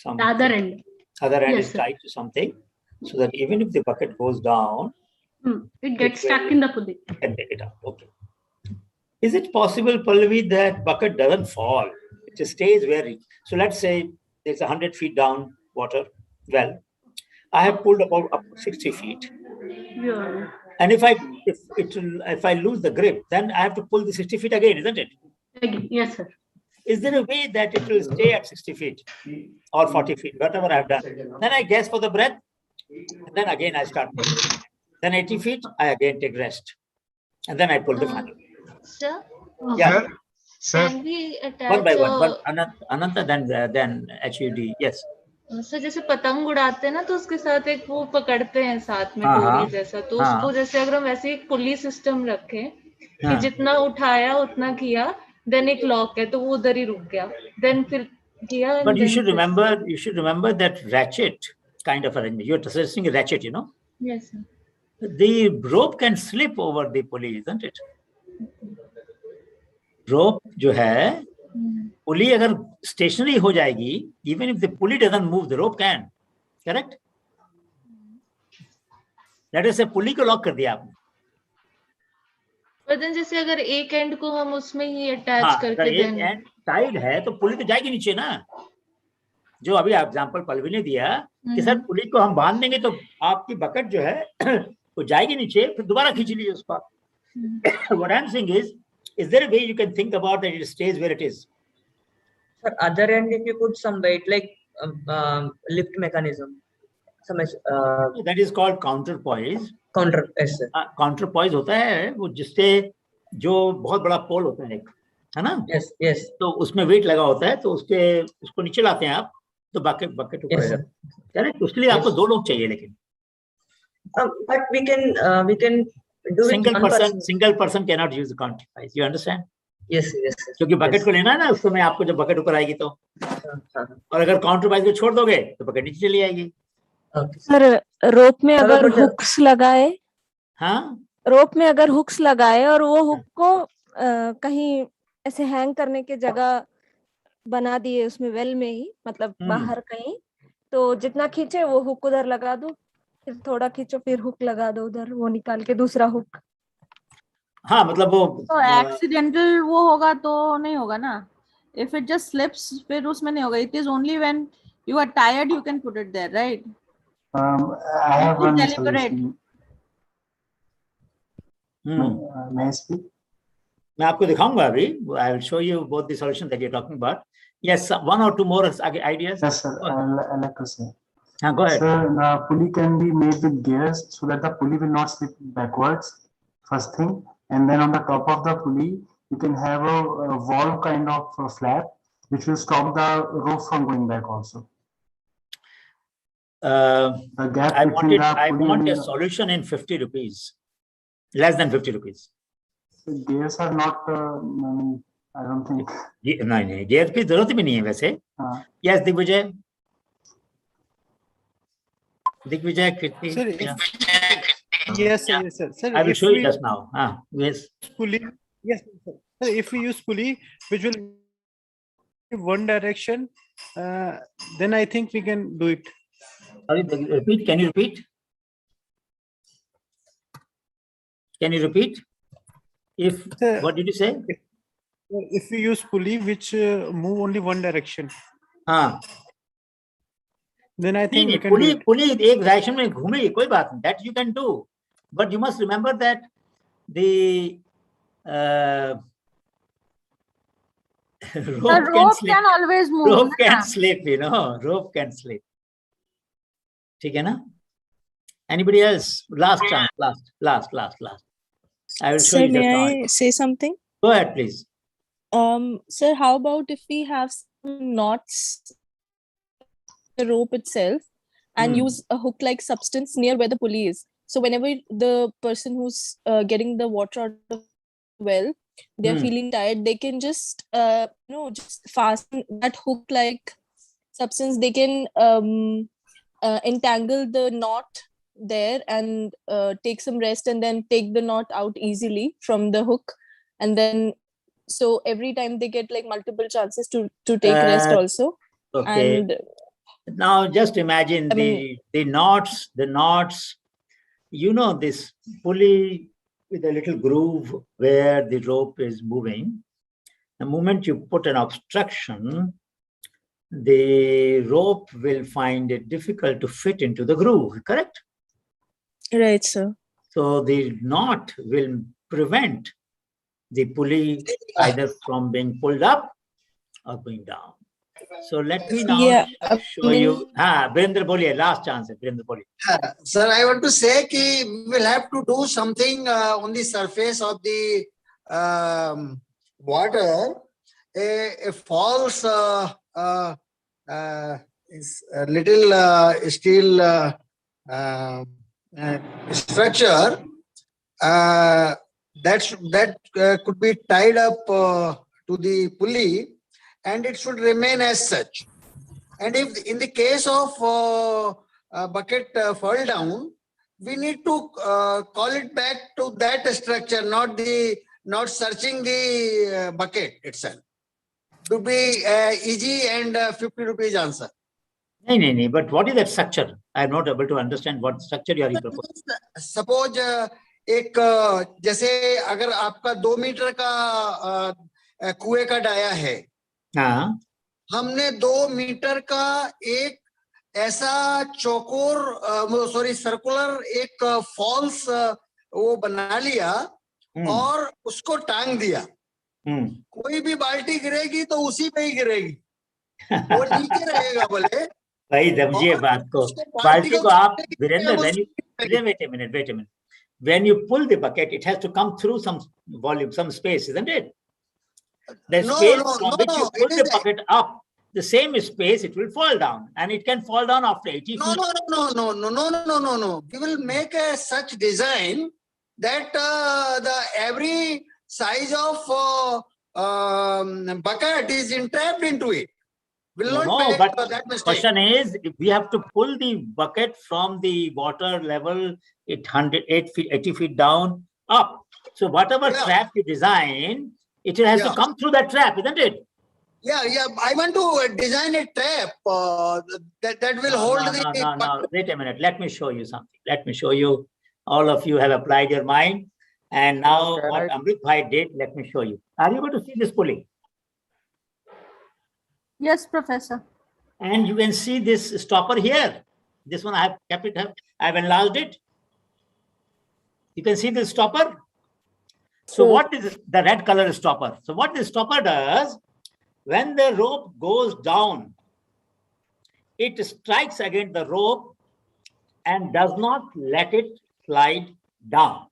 The other end. Other end Yes, is sir. tied to something, so that even if the bucket goes down, It gets stuck in the pulley. you can take it out. Okay. Is it possible, Pallavi, that bucket doesn't fall? It just stays where it. So let's say there's 100 feet down water well. I have pulled about up to 60 feet. Yeah. And if I lose the grip, then I have to pull the 60 feet again, isn't it? Again. Yes, sir. Is there a way that it will stay at 60 feet or 40 feet, whatever I've done? Then I guess for the breath, and then again I start pulling. Then 80 feet, I again take rest. And then I pull the final. Sir, Yeah. can we attach One by one. But Ananta, then HUD. Yes. Sir जैसे पतंग उड़ाते हैं ना तो उसके साथ एक वो पकड़ते हैं साथ में हाँ, डोरी हाँ, जैसा, तो हाँ, उसको जैसे अगर हम वैसे एक पुली सिस्टम रखें कि हाँ. जितना उठाया उतना किया, देन एक लॉक है तो वो उधर ही रुक गया, देन फिर किया But you then should remember that ratchet kind of arrangement. You're suggesting a ratchet, yes sir. The rope can slip over the pulley, isn't it? Rope जो है, pulley अगर stationary हो जाएगी, even if the pulley doesn't move, the rope can. Correct? Let us say pulley को lock कर दिया आपने. But then जैसे अगर एक एंड को हम उसमें ही अटैच करके अगर एक एंड टाइड है तो पुली तो जाएगी नीचे ना. जो अभी एग्जांपल पल्लवी ने दिया कि सर पुली को हम बांध देंगे तो आपकी बकेट जो है वो जाएगी नीचे, फिर दोबारा खींच लीजिए उसको. What I'm saying is there a way you can think about that it stays where it is? Sir, other end if you put some weight like lift mechanism. That is called counterpoise. Yes sir. Counterpoise होता है वो जिससे जो बहुत बड़ा पोल होता है, है ना? Yes. तो उसमें वेट लगा होता है, तो उसको नीचे लाते हैं आप, तो बकेट ऊपर जाता है. करेक्ट? उसके लिए आपको 2 लोग चाहिए, लेकिन but we can do single person cannot use the counterpoise. You understand? Yes. क्योंकि बकेट को लेना है ना, उस समय आपको जब बकेट ऊपर आएगी तो, और अगर काउंटरपाइज को छोड़ दोगे तो बकेट नीचे चली आएगी. सर रोप में अगर हुक्स लगाए, हाँ, रोप में अगर हुक्स लगाए और वो हुक को कहीं ऐसे हैंग करने के जगह बना दिए उसमें वेल में ही, मतलब बाहर कहीं, तो जितना खींचे वो हुक उधर लगा दो, फिर थोड़ा खींचो फिर हुक लगा दो उधर, वो निकाल के दूसरा हुक. हाँ, मतलब वो तो एक्सीडेंटल वो होगा तो नहीं होगा ना. If it just slips, फिर उसमें नहीं होगा. It is only when you are tired you can put it there, right? I have one solution. May I speak? मैं आपको दिखाऊंगा अभी. I will show you both the solutions that you're talking about. Yes, 1 or 2 more ideas. Yes, sir. I like to say. Go ahead. Sir, pulley can be made with gears so that the pulley will not slip backwards. First thing, and then on the top of the pulley, you can have a valve kind of flap, which will stop the rope from going back also. The gap I want a solution in 50 rupees, less than 50 rupees. Gears are not, I don't think. नहीं, gears की जरूरत भी नहीं है वैसे. Yes, Digvijay. Yes, sir. Sir, I will show you just now. Yes. Pulley. Yes, sir. Sir, if we use pulley, which will one direction, then I think we can do it. Repeat. Can you repeat? If sir, what did you say? If we use pulley which move only one direction, then I think we can pulley एक direction में घूमेगी, कोई बात नहीं. That you can do, but you must remember that the rope can always move. Rope can slip, rope can slip. ठीक है ना? Anybody else? Last chance. Last. I will show you. Sir, may I say something? Go ahead, please. Sir, how about if we have some knots the rope itself and use a hook-like substance near where the pulley is? So whenever the person who's getting the water out of the well, they're feeling tired, they can just just fasten that hook-like substance. They can entangle the knot there and take some rest, and then take the knot out easily from the hook, and then so every time they get like multiple chances to take rest also. Okay. And now just imagine the knots, this pulley with a little groove where the rope is moving. The moment you put an obstruction, the rope will find it difficult to fit into the groove, correct? Right, sir. So the knot will prevent the pulley either from being pulled up or going down. So let me now show you. Virendra boliye, last chance. Virendra boliye. Sir, I want to say that we will have to do something on the surface of the water, a false little steel structure that could be tied up to the pulley, and it should remain as such. And if in the case of a bucket fall down, we need to call it back to that structure, not searching the bucket itself. To be easy and 50 rupees answer. No, but what is that structure? I'm not able to understand what structure you are proposing. Suppose एक जैसे अगर आपका 2 metre का कुएं का dia है, हाँ, हमने 2 मीटर का एक ऐसा चौकोर सर्कुलर एक फॉल्स वो बना लिया और उसको टांग दिया. कोई भी बाल्टी गिरेगी तो उसी पे ही गिरेगी, वो नीचे रहेगा बोले. भाई समझिए बात को. बाल्टी को आप Virendra, wait a minute. When you pull the bucket, it has to come through some volume, some space, isn't it? The space from which you pull the bucket up, the same space, it will fall down, and it can fall down after 80 feet. No. We will make a such design that the every size of bucket is entrapped into it. Will not make but that mistake. Question is, if we have to pull the bucket from the water level 80 feet down up. So whatever trap you design, it has to come through that trap, isn't it? Yeah. I want to design a trap that will hold the. No. Wait a minute. Let me show you something. Let me show you. All of you have applied your mind, and now what Amrit Bhai did, let me show you. Are you going to see this pulley? Yes, Professor. And you can see this stopper here. This one I have kept it. I have enlarged it. You can see this stopper. So what is the red color stopper? So what the stopper does, when the rope goes down, it strikes against the rope and does not let it slide down.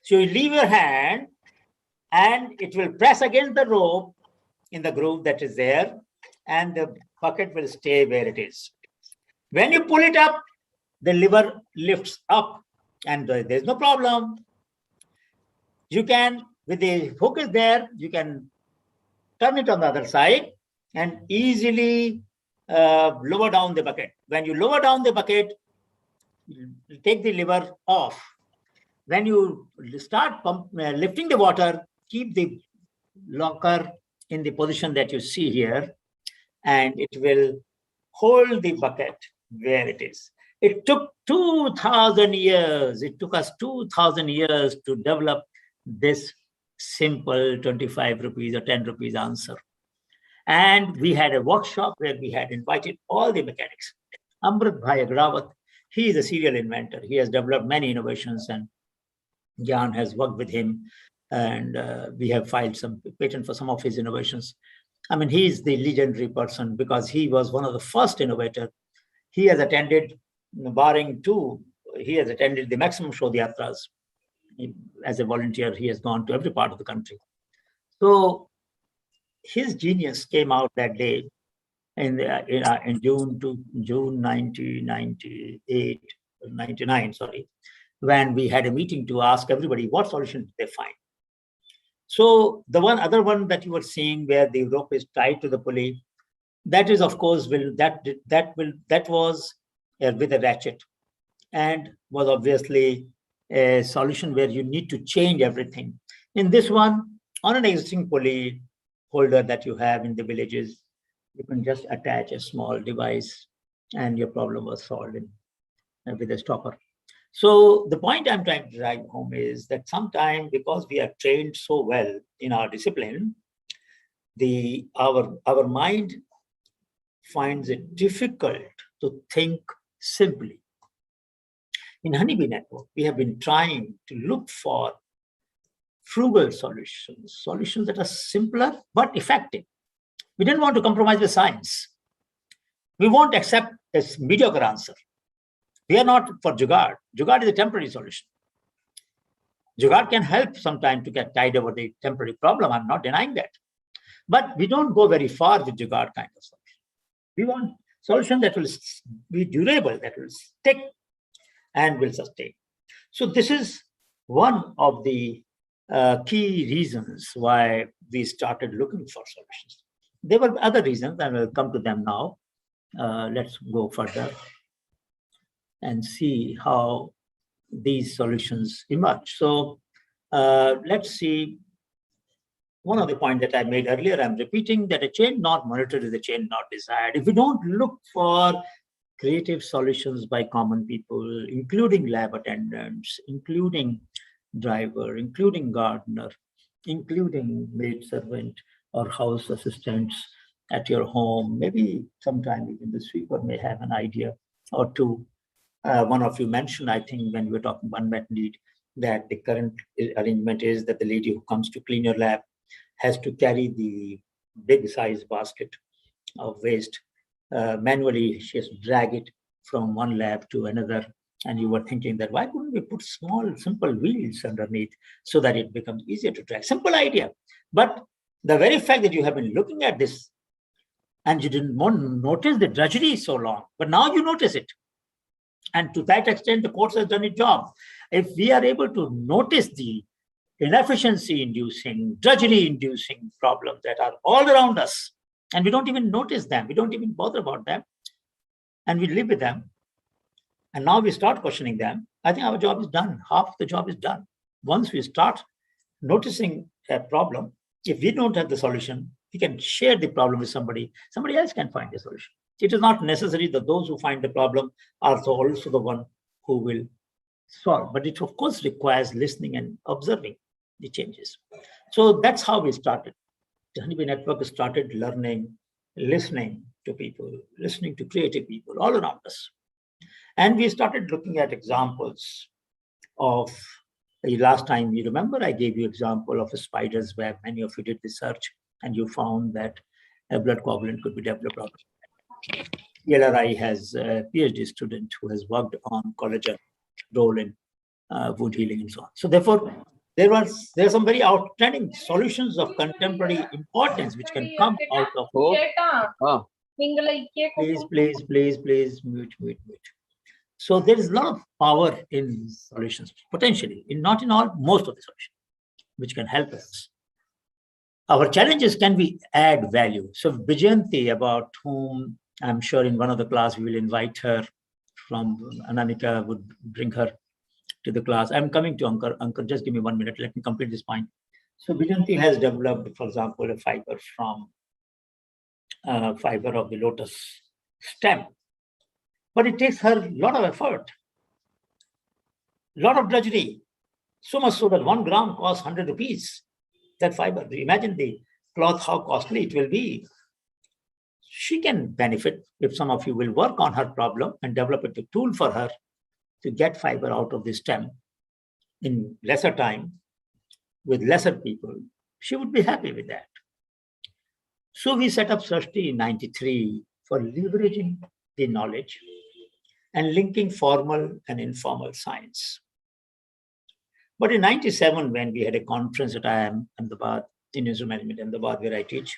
So you leave your hand and it will press against the rope in the groove that is there, and the bucket will stay where it is. When you pull it up, the lever lifts up and there's no problem. You can, with the hook is there, you can turn it on the other side and easily lower down the bucket. When you lower down the bucket, you take the lever off. When you start lifting the water, keep the locker in the position that you see here, and it will hold the bucket where it is. It took 2,000 years. It took us 2,000 years to develop this simple 25 rupees or 10 rupees answer. And we had a workshop where we had invited all the mechanics. Amrit Bhai Agrawat, he is a serial inventor. He has developed many innovations, and Jan has worked with him, and we have filed some patent for some of his innovations. I mean, he is the legendary person because he was one of the first innovators. He has attended, barring two, he has attended the maximum Shodhyatras. As a volunteer, he has gone to every part of the country. So his genius came out that day in June 1998, 99, sorry, when we had a meeting to ask everybody what solution did they find. So the other one that you were seeing where the rope is tied to the pulley, that is, of course, that was with a ratchet, and was obviously a solution where you need to change everything. In this one, on an existing pulley holder that you have in the villages, you can just attach a small device and your problem was solved with a stopper. So the point I'm trying to drive home is that sometimes, because we are trained so well in our discipline, our mind finds it difficult to think simply. In Honeybee Network, we have been trying to look for frugal solutions that are simpler but effective. We didn't want to compromise with science. We won't accept a mediocre answer. We are not for Jugaad. Jugaad is a temporary solution. Jugaad can help sometimes to get tied over the temporary problem. I'm not denying that. But we don't go very far with Jugaad kind of solution. We want solution that will be durable, that will stick and will sustain. So this is one of the key reasons why we started looking for solutions. There were other reasons, and we'll come to them now. Let's go further and see how these solutions emerge. So let's see. One of the points that I made earlier, I'm repeating that a change not monitored is a change not desired. If we don't look for creative solutions by common people, including lab attendants, including driver, including gardener, including maid servant or house assistants at your home, maybe sometime even the sweeper may have an idea or two. One of you mentioned, I think, when we were talking about unmet need, that the current arrangement is that the lady who comes to clean your lab has to carry the big size basket of waste. Manually, she has to drag it from one lab to another. And you were thinking that why couldn't we put small, simple wheels underneath so that it becomes easier to drag? Simple idea. But the very fact that you have been looking at this and you didn't notice the drudgery so long, but now you notice it. And to that extent, the course has done its job. If we are able to notice the inefficiency-inducing, drudgery-inducing problems that are all around us, and we don't even notice them, we don't even bother about them, and we live with them, and now we start questioning them, I think our job is done. Half of the job is done. Once we start noticing a problem, if we don't have the solution, we can share the problem with somebody. Somebody else can find the solution. It is not necessary that those who find the problem are also the one who will solve, but it of course requires listening and observing the changes. So that's how we started. The Honeybee Network started learning, listening to people, listening to creative people all around us. And we started looking at examples of the last time, you remember I gave you example of a spider's web. Many of you did research and you found that a blood coagulant could be developed out of it. LRI has a PhD student who has worked on collagen role in wound healing and so on. So therefore, there are some very outstanding solutions of contemporary importance which can come out of. Please, mute. So there is a lot of power in solutions, potentially, not in all, most of the solutions, which can help us. Our challenges can we add value. So Vijayanti, about whom I'm sure in one of the class we will invite her from Anamika, would bring her to the class. I'm coming to Ankar, just give me 1 minute, let me complete this point. So Vijayanti has developed, for example, a fiber from fiber of the lotus stem. But it takes her a lot of effort, a lot of drudgery, so much so that 1 gram costs 100 rupees, that fiber. Imagine the cloth, how costly it will be. She can benefit if some of you will work on her problem and develop a tool for her to get fiber out of the stem in lesser time with lesser people. She would be happy with that. So we set up Srishti in 93 for leveraging the knowledge and linking formal and informal science. But in 97, when we had a conference at IIM Ahmedabad, in Institute of Management Ahmedabad, where I teach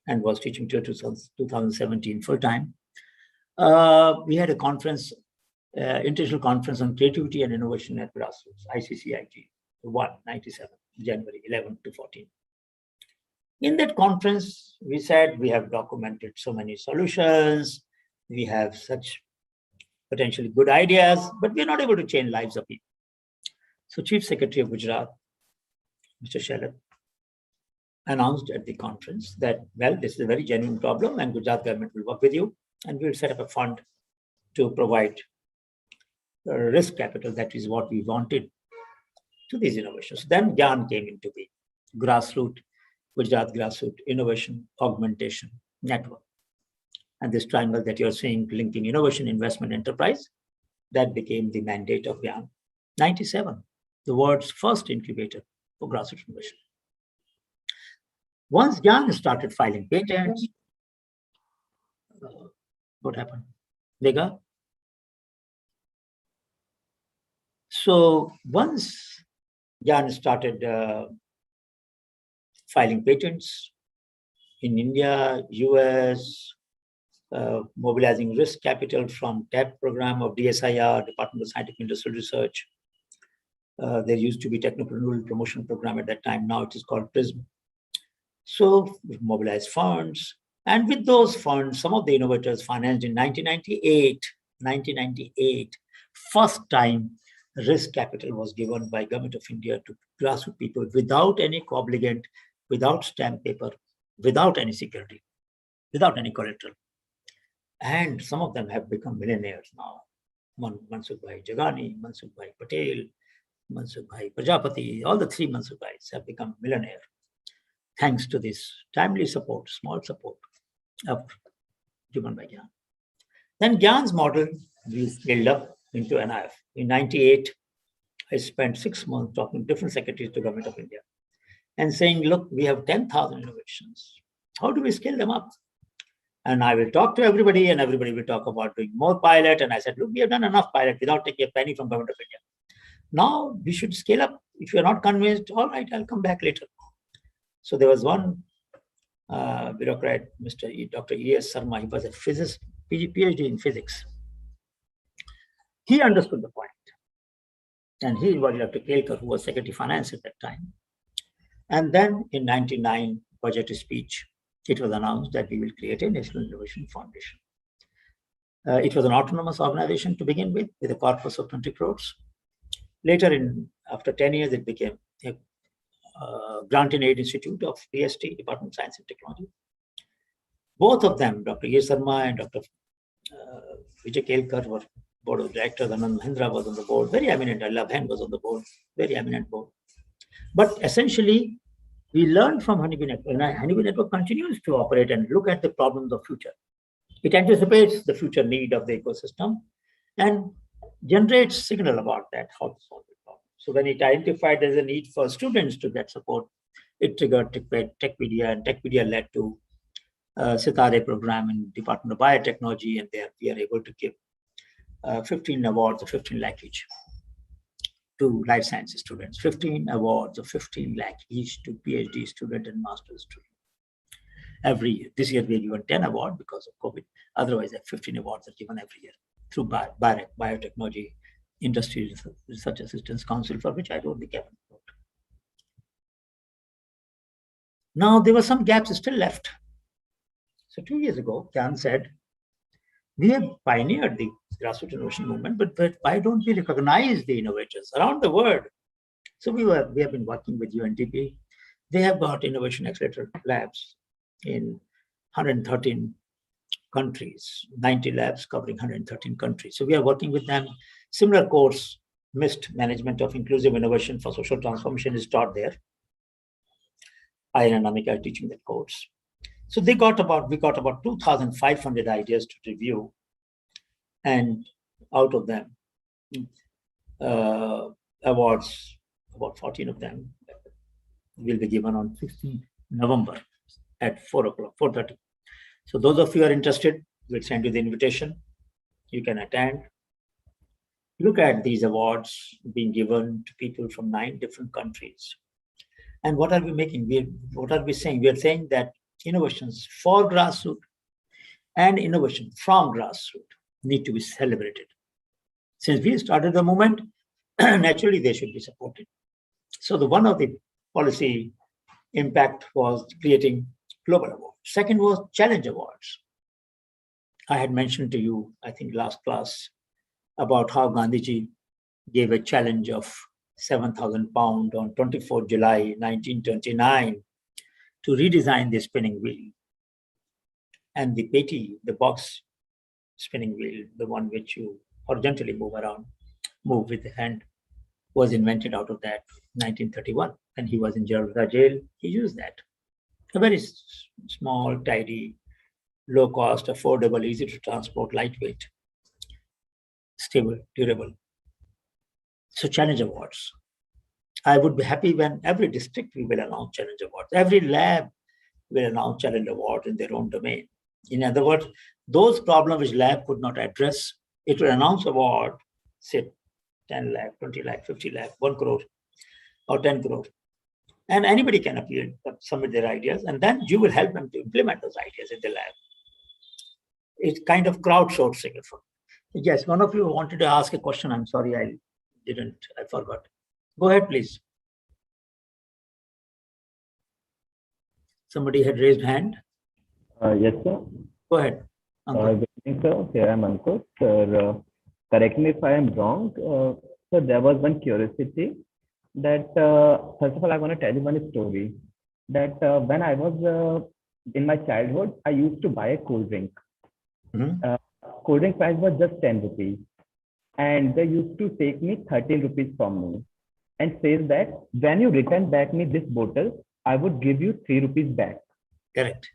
and was teaching till 2017 full time, we had a conference, international conference on creativity and innovation at grassroots, ICCIG, 97, January 11 to 14. In that conference, we said we have documented so many solutions, we have such potentially good ideas, but we're not able to change lives of people. So Chief Secretary of Gujarat, Mr. Shelat, announced at the conference that, well, this is a very genuine problem and Gujarat government will work with you and we will set up a fund to provide risk capital. That is what we wanted to these innovations. Then GYAN came into being, Gujarat Grassroots Innovation Augmentation Network. And this triangle that you're seeing linking innovation, investment, enterprise, that became the mandate of GYAN. 97, the world's first incubator for grassroots innovation. Once GYAN started filing patents, what happened? Vega? So once GYAN started filing patents in India, US, mobilizing risk capital from TAP program of DSIR, Department of Scientific Industrial Research. There used to be Technopreneur Promotion Program at that time. Now it is called PRISM. So we mobilized funds. And with those funds, some of the innovators financed in 1998, first time risk capital was given by Government of India to grassroots people without any obligant, without stamp paper, without any security, without any collateral. And some of them have become millionaires now. Mansukh Bhai Jagani, Mansukh Bhai Patel, Mansukh Bhai Prajapati, all the three Mansukh Bhais have become millionaire thanks to this timely support, small support of given by Gyan. Then Gyan's model we scaled up into NIF. In 98, I spent 6 months talking to different secretaries to Government of India and saying, look, we have 10,000 innovations. How do we scale them up? And I will talk to everybody and everybody will talk about doing more pilot. And I said, look, we have done enough pilot without taking a penny from Government of India. Now we should scale up. If you're not convinced, all right, I'll come back later. So there was one bureaucrat, Dr. E.S. Sarma, he was a physicist, PhD in physics. He understood the point. And he invited Dr. Kelkar, who was Secretary of Finance at that time. And then in 99 budget speech, it was announced that we will create a National Innovation Foundation. It was an autonomous organization to begin with a corpus of 20 crores. Later, after 10 years, it became a grant and aid institute of DST, Department of Science and Technology. Both of them, Dr. E. Sarma and Dr. Vijay Kelkar, were board of directors. Anand Mahindra was on the board, very eminent. Allah Bhen was on the board, very eminent board. But essentially, we learned from Honeybee Network, and Honeybee Network continues to operate and look at the problems of future. It anticipates the future need of the ecosystem and generates signal about that, how to solve the problem. So when it identified there's a need for students to get support, it triggered Techpedia, and Techpedia led to Sitare program in Department of Biotechnology, and there we are able to give 15 awards of 15 lakh each to life sciences students, 15 awards of 15 lakh each to PhD student and master's student. Every year. This year we are given 10 awards because of COVID. Otherwise, 15 awards are given every year through Biotechnology Industry Research Assistance Council, for which I wrote the Kevin report. Now, there were some gaps still left. So 2 years ago, Gyan said, we have pioneered the grassroots innovation movement, but why don't we recognize the innovators around the world? So we have been working with UNDP. They have got innovation accelerator labs in 113 countries, 90 labs covering 113 countries. So we are working with them. Similar course, MIST, Management of Inclusive Innovation for Social Transformation, is taught there. I and Anamika are teaching that course. So we got about 2,500 ideas to review, and out of them, awards, about 14 of them will be given on 16th November at 4:30. So those of you who are interested, we'll send you the invitation. You can attend. Look at these awards being given to people from 9 different countries. And what are we making? What are we saying? We are saying that innovations for grassroots and innovation from grassroots need to be celebrated. Since we started the movement, naturally they should be supported. So one of the policy impact was creating global awards. Second was challenge awards. I had mentioned to you, I think last class, about how Gandhiji gave a challenge of 7,000 pounds on 24 July 1929 to redesign the spinning wheel. And the peti, the box spinning wheel, the one which you horizontally move with the hand, was invented out of that 1931. And he was in Jalda jail, he used that. A very small, tidy, low cost, affordable, easy to transport, lightweight, stable, durable. So challenge awards. I would be happy when every district we will announce challenge awards. Every lab will announce challenge awards in their own domain. In other words, those problems which lab could not address, it will announce award, say 10 lakh, 20 lakh, 50 lakh, 1 crore or 10 crore. And anybody can appear, submit their ideas, and then you will help them to implement those ideas in the lab. it's kind of crowdsourcing it. Yes, one of you wanted to ask a question. I'm sorry, I forgot. Go ahead, please. Somebody had raised hand. Yes, sir. Go ahead. Good evening, sir. Here I'm Ankur. Sir, correct me if I am wrong. So there was one curiosity that, first of all, I want to tell you one story that when I was in my childhood, I used to buy a cold drink. Cold drink price was just 10 rupees. And they used to take me 13 rupees from me and says that when you return back me this bottle, I would give you 3 rupees back. Correct.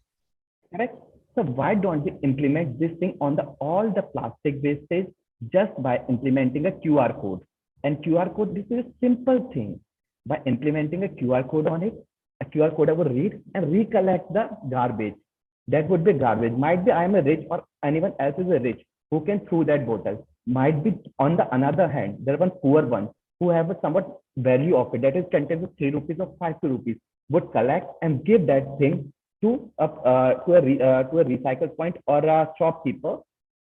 Correct. So why don't we implement this thing on all the plastic wastage just by implementing a QR code? And QR code, this is a simple thing. By implementing a QR code on it, a QR code I would read and recollect the garbage. That would be garbage. Might be I am a rich or anyone else is a rich who can throw that bottle. Might be on the another hand, there are one poor one who have a somewhat value of it that is contained with 3 rupees or 5 rupees would collect and give that thing to a recycle point or a shopkeeper,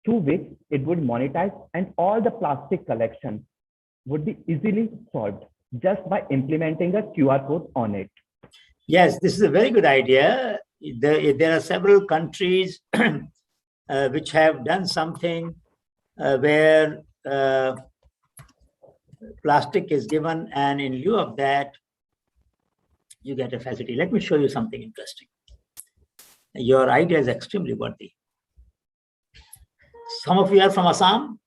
to which it would monetize, and all the plastic collection would be easily solved just by implementing a QR code on it. Yes, this is a very good idea. There are several countries which have done something where plastic is given, and in lieu of that, you get a facility. Let me show you something interesting. Your idea is extremely worthy. Some of you are from Assam.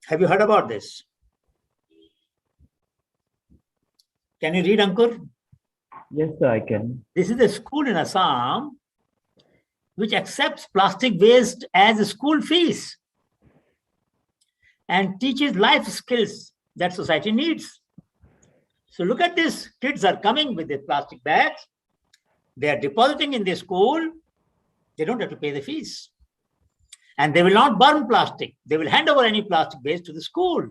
Have you heard about this? Can you read, Ankur? Yes, sir, I can. This is a school in Assam which accepts plastic waste as a school fees and teaches life skills that society needs. So look at this. Kids are coming with their plastic bags. They are depositing in the school. They don't have to pay the fees. And they will not burn plastic. They will hand over any plastic waste to the school.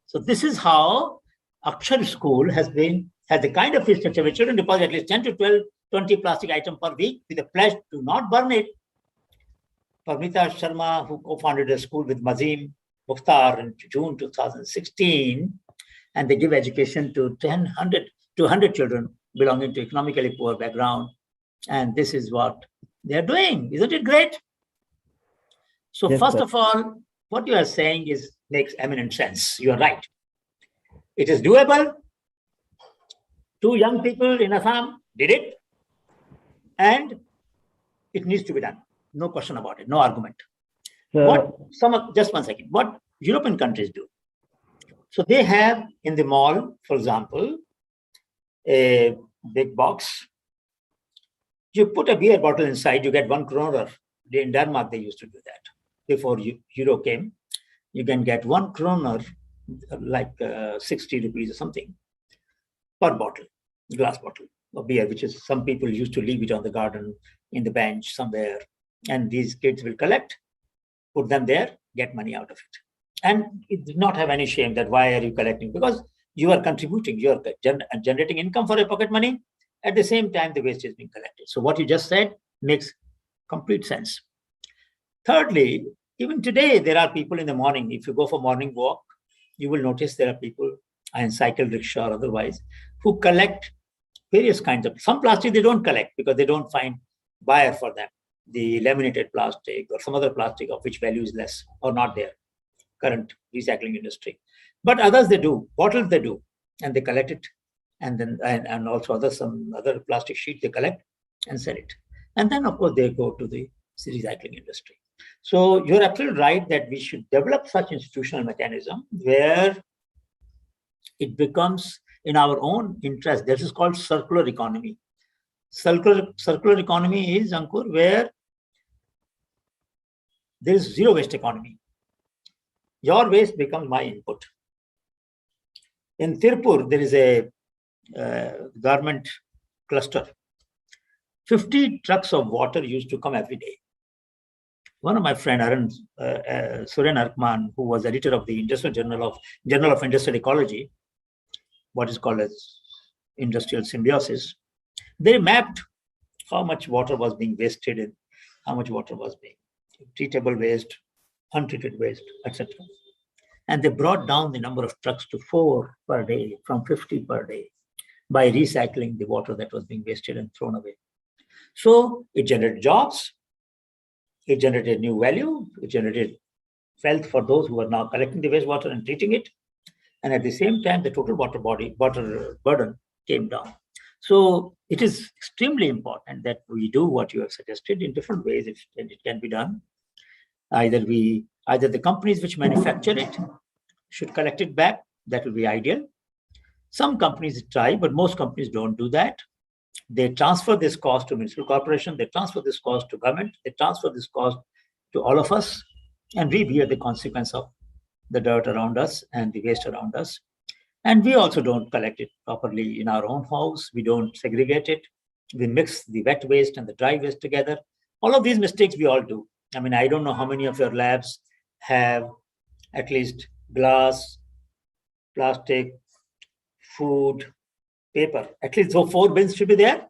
So this is how Akshar School has the kind of fee structure where children deposit at least 10 to 12, 20 plastic items per week with a pledge to not burn it. Pavnita Sharma, who co-founded a school with Mazim Mukhtar in June 2016, and they give education to 100 children belonging to economically poor background. And this is what they're doing. Isn't it great? So yes, first of all, what you are saying makes eminent sense. You are right. It is doable. 2 young people in Assam did it. And it needs to be done. No question about it. No argument. Just one second. What European countries do. So they have in the mall, for example, a big box. You put a beer bottle inside, you get 1 kroner. In Denmark, they used to do that. Before Euro came, you can get 1 kroner, like 60 rupees or something, per bottle, glass bottle of beer, which is some people used to leave it on the garden, in the bench somewhere. And these kids will collect, put them there, get money out of it. And it did not have any shame that why are you collecting? Because you are contributing, you are generating income for your pocket money. At the same time, the waste is being collected. So what you just said makes complete sense. Thirdly, even today, there are people in the morning. If you go for morning walk, you will notice there are people in cycle, rickshaw or otherwise who collect various kinds of, some plastic they don't collect because they don't find buyer for them. The laminated plastic or some other plastic of which value is less or not there, current recycling industry. But others they do, bottles they do, and they collect it. And then, and also some other plastic sheet they collect and sell it. And then of course they go to the recycling industry. So you're absolutely right that we should develop such institutional mechanism where it becomes in our own interest. This is called circular economy. Circular economy is, Ankur, where there is zero waste economy. Your waste becomes my input. In Tirupur, there is a garment cluster. 50 trucks of water used to come every day. One of my friends, Suren Arkman, who was editor of the Journal of Industrial Ecology, what is called as industrial symbiosis, they mapped how much water was being wasted and how much water was being treatable waste, untreated waste, etc. And they brought down the number of trucks to 4 per day from 50 per day by recycling the water that was being wasted and thrown away. So it generated jobs, it generated new value, it generated wealth for those who are now collecting the wastewater and treating it. And at the same time, the total water burden came down. So it is extremely important that we do what you have suggested in different ways. It can be done. Either the companies which manufacture it should collect it back. That will be ideal. Some companies try, but most companies don't do that. They transfer this cost to municipal corporation. They transfer this cost to government. They transfer this cost to all of us, and we bear the consequence of the dirt around us and the waste around us. And we also don't collect it properly in our own house. We don't segregate it. We mix the wet waste and the dry waste together. All of these mistakes we all do. I mean, I don't know how many of your labs have at least glass, plastic, food, paper. At least those 4 bins should be there.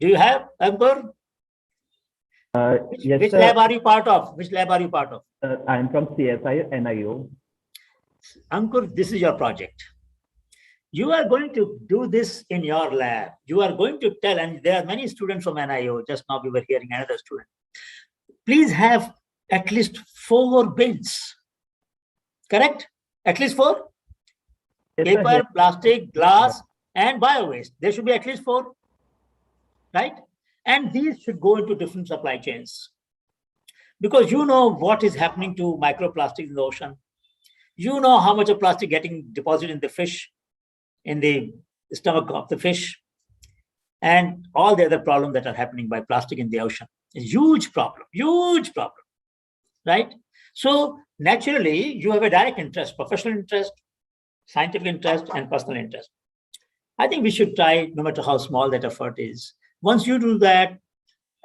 Do you have, Akbar? Yes, Which lab are you part of? Which lab are you part of? I'm from CSI NIO. Ankur, this is your project. You are going to do this in your lab. You are going to tell, and there are many students from NIO. Just now we were hearing another student. Please have at least 4 bins. Correct? At least 4? Yes, Paper, sir, yes. plastic, glass, and bio-waste. There should be at least 4. Right? And these should go into different supply chains. Because you know what is happening to microplastics in the ocean. You know how much of plastic getting deposited in the fish, in the stomach of the fish, and all the other problems that are happening by plastic in the ocean. A huge problem, right? So naturally, you have a direct interest, professional interest, scientific interest, and personal interest. I think we should try, no matter how small that effort is. Once you do that,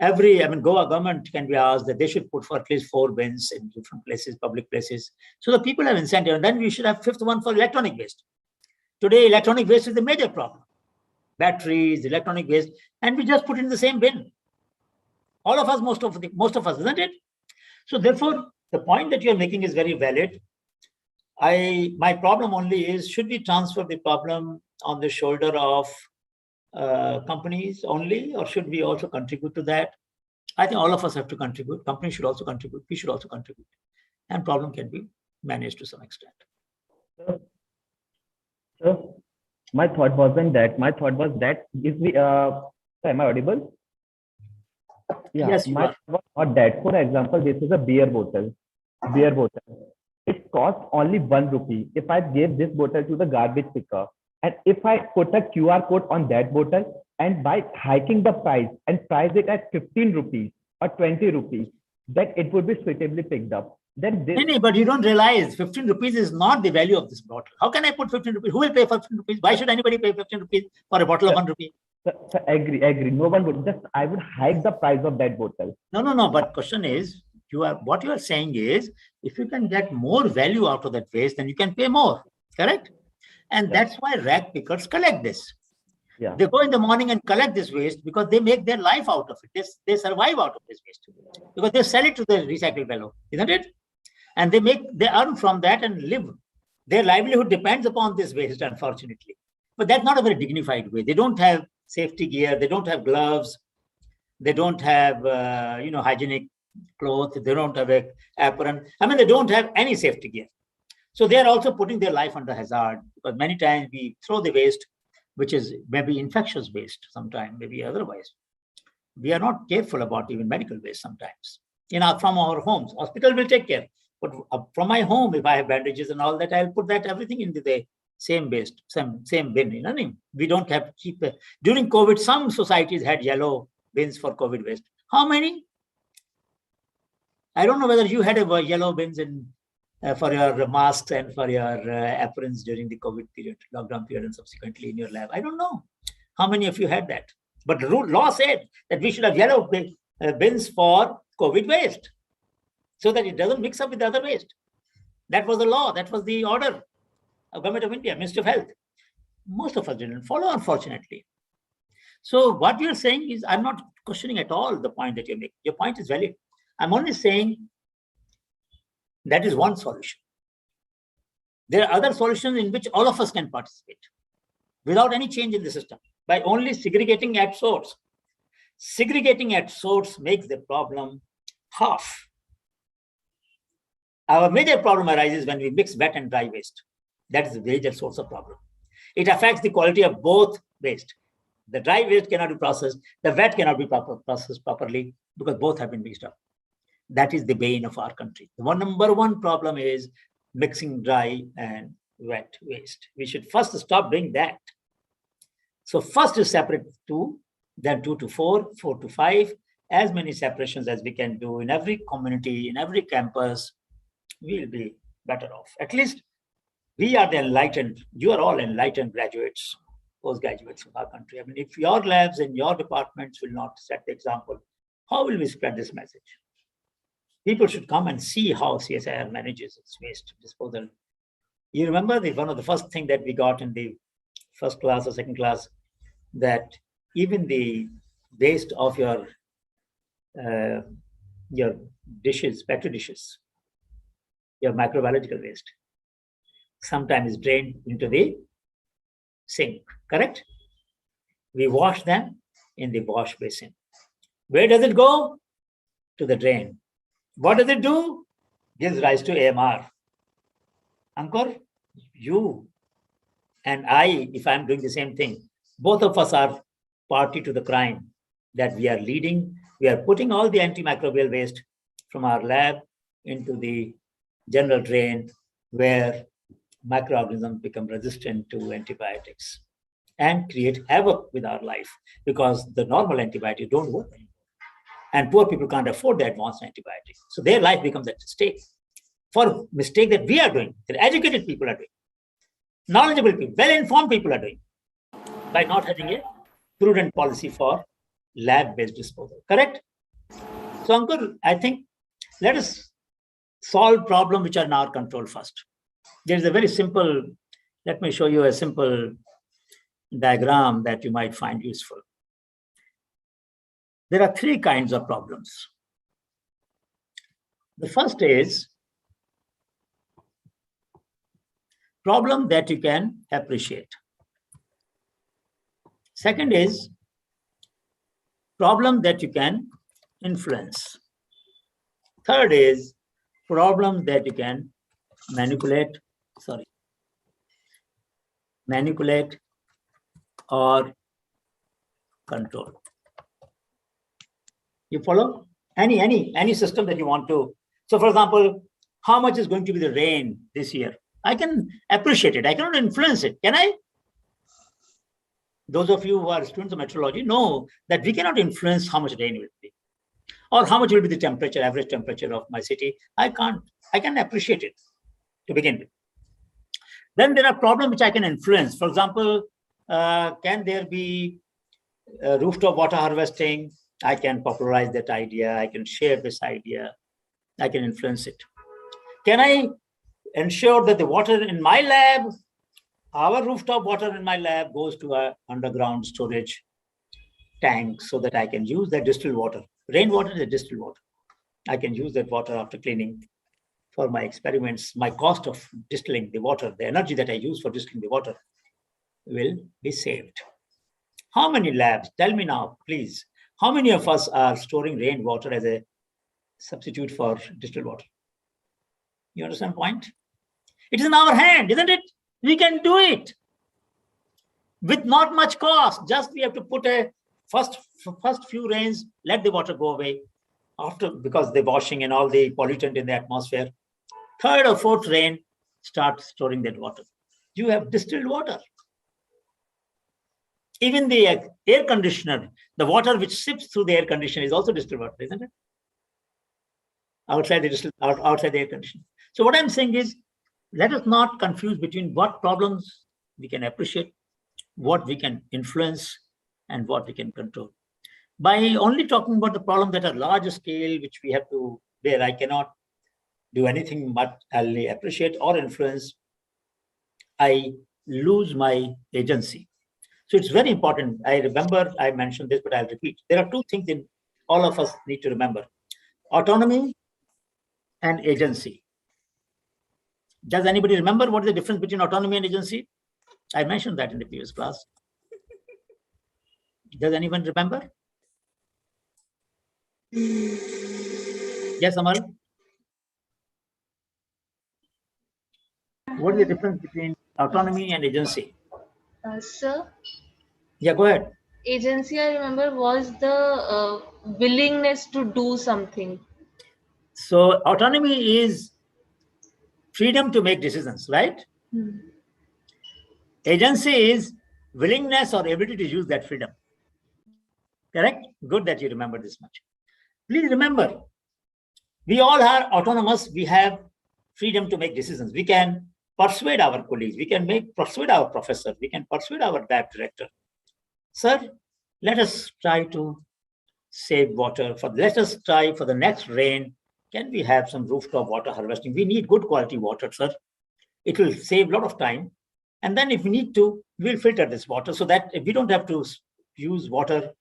Goa government can be asked that they should put for at least 4 bins in different places, public places, so the people have incentive. And then we should have 5th one for electronic waste. Today, electronic waste is a major problem. Batteries, electronic waste, and we just put it in the same bin. All of us, most of us, isn't it? So therefore, the point that you're making is very valid. My problem only is, should we transfer the problem on the shoulder of companies only, or should we also contribute to that? I think all of us have to contribute. Companies should also contribute. We should also contribute. And problem can be managed to some extent. So my thought wasn't that. My thought was that if we, am I audible? Yeah, yes, you my are. thought was not that. For example, this is a beer bottle. It costs only 1 rupee. If I gave this bottle to the garbage picker, and if I put a QR code on that bottle, and by hiking the price and price it at 15 rupees or 20 rupees, then it would be suitably picked up. Then this. But you don't realize 15 rupees is not the value of this bottle. How can I put 15 rupees? Who will pay for 15 rupees? Why should anybody pay 15 rupees for a bottle of 1 rupee? So agree. No one would. Just I would hike the price of that bottle. No. But question is, what you are saying is, if you can get more value out of that waste, then you can pay more. Correct? And that's why rag pickers collect this. Yeah. They go in the morning and collect this waste because they make their life out of it. They survive out of this waste because they sell it to the recycle fellow, isn't it? And they earn from that and live. Their livelihood depends upon this waste, unfortunately. But that's not a very dignified way. They don't have safety gear. They don't have gloves. They don't have hygienic clothes. They don't have an apron. They don't have any safety gear. So they are also putting their life under hazard, because many times we throw the waste, which is maybe infectious waste sometimes, maybe otherwise. We are not careful about even medical waste sometimes. From our homes, hospital will take care. But from my home, if I have bandages and all that, I'll put that everything into the same waste, same bin. We don't have to keep. During COVID, some societies had yellow bins for COVID waste. How many? I don't know whether you had a yellow bins for your masks and for your aprons during the COVID period, lockdown period, and subsequently in your lab. I don't know how many of you had that. But the law said that we should have yellow bins for COVID waste so that it doesn't mix up with the other waste. That was the law. That was the order of Government of India, Ministry of Health. Most of us didn't follow, unfortunately. So what you're saying is, I'm not questioning at all the point that you're making. Your point is valid. I'm only saying that is one solution. There are other solutions in which all of us can participate without any change in the system, by only segregating at source. Segregating at source makes the problem half. Our major problem arises when we mix wet and dry waste. That is the major source of problem. It affects the quality of both waste. The dry waste cannot be processed. The wet cannot be processed properly because both have been mixed up. That is the bane of our country. The number one problem is mixing dry and wet waste. We should first stop doing that. So first is separate 2, then 2 to 4, 4 to 5, as many separations as we can do in every community, in every campus, we'll be better off. At least we are the enlightened, you are all enlightened graduates, postgraduates of our country. I mean, if your labs and your departments will not set the example, how will we spread this message? People should come and see how CSIR manages its waste disposal. You remember one of the first things that we got in the first class or second class, that even the waste of your dishes, petri dishes, your microbiological waste, sometimes is drained into the sink, correct? We wash them in the wash basin. Where does it go? To the drain. What does it do? Gives rise to AMR. Ankur, you and I, if I'm doing the same thing, both of us are party to the crime that we are leading. We are putting all the antimicrobial waste from our lab into the general drain, where microorganisms become resistant to antibiotics and create havoc with our life, because the normal antibiotics don't work anymore. And poor people can't afford the advanced antibiotics. So their life becomes at stake for mistake that we are doing, that educated people are doing, knowledgeable people, well-informed people are doing, by not having a prudent policy for lab-based disposal, correct? So Ankur, I think let us solve problems which are in our control first. There is a very simple, let me show you a simple diagram that you might find useful. There are 3 kinds of problems. The first is problem that you can appreciate. Second is problem that you can influence. Third is problem that you can manipulate or control. You follow? Any system that you want to. So for example, how much is going to be the rain this year? I can appreciate it. I cannot influence it. Can I? Those of you who are students of meteorology know that we cannot influence how much rain will be, or how much will be the temperature, average temperature of my city. I can appreciate it to begin with. Then there are problems which I can influence. For example, can there be rooftop water harvesting? I can popularize that idea. I can share this idea. I can influence it. Can I ensure that the water in my lab, our rooftop water in my lab, goes to an underground storage tank so that I can use that distilled water? Rainwater is a distilled water. I can use that water after cleaning for my experiments. My cost of distilling the water, the energy that I use for distilling the water, will be saved. How many labs, tell me now, please, how many of us are storing rainwater as a substitute for distilled water? You understand the point? It is in our hand, isn't it? We can do it with not much cost. Just we have to put a first few rains, let the water go away after, because the washing and all the pollutant in the atmosphere. Third or fourth rain, start storing that water. You have distilled water. Even the air conditioner, the water which sips through the air conditioner is also distilled water, isn't it? Outside the air conditioner. So what I'm saying is, let us not confuse between what problems we can appreciate, what we can influence, and what we can control. By only talking about the problems that are larger scale, which we have to, where I cannot do anything but only appreciate or influence, I lose my agency. So it's very important. I remember I mentioned this, but I'll repeat. There are two things in all of us need to remember: autonomy and agency. Does anybody remember what is the difference between autonomy and agency? I mentioned that in the previous class. Does anyone remember? Yes, Amal? What is the difference between autonomy and agency? Sir, Yeah, go ahead. agency, I remember, was the willingness to do something. So autonomy is freedom to make decisions, right? Agency is willingness or ability to use that freedom. Correct? Good that you remember this much. Please remember, we all are autonomous. We have freedom to make decisions. We can persuade our colleagues. We can persuade our professor. We can persuade our lab director. Sir, let us try to save water. Let us try for the next rain. Can we have some rooftop water harvesting? We need good quality water, sir. It will save a lot of time. And then if we need to, we'll filter this water so that we don't have to use water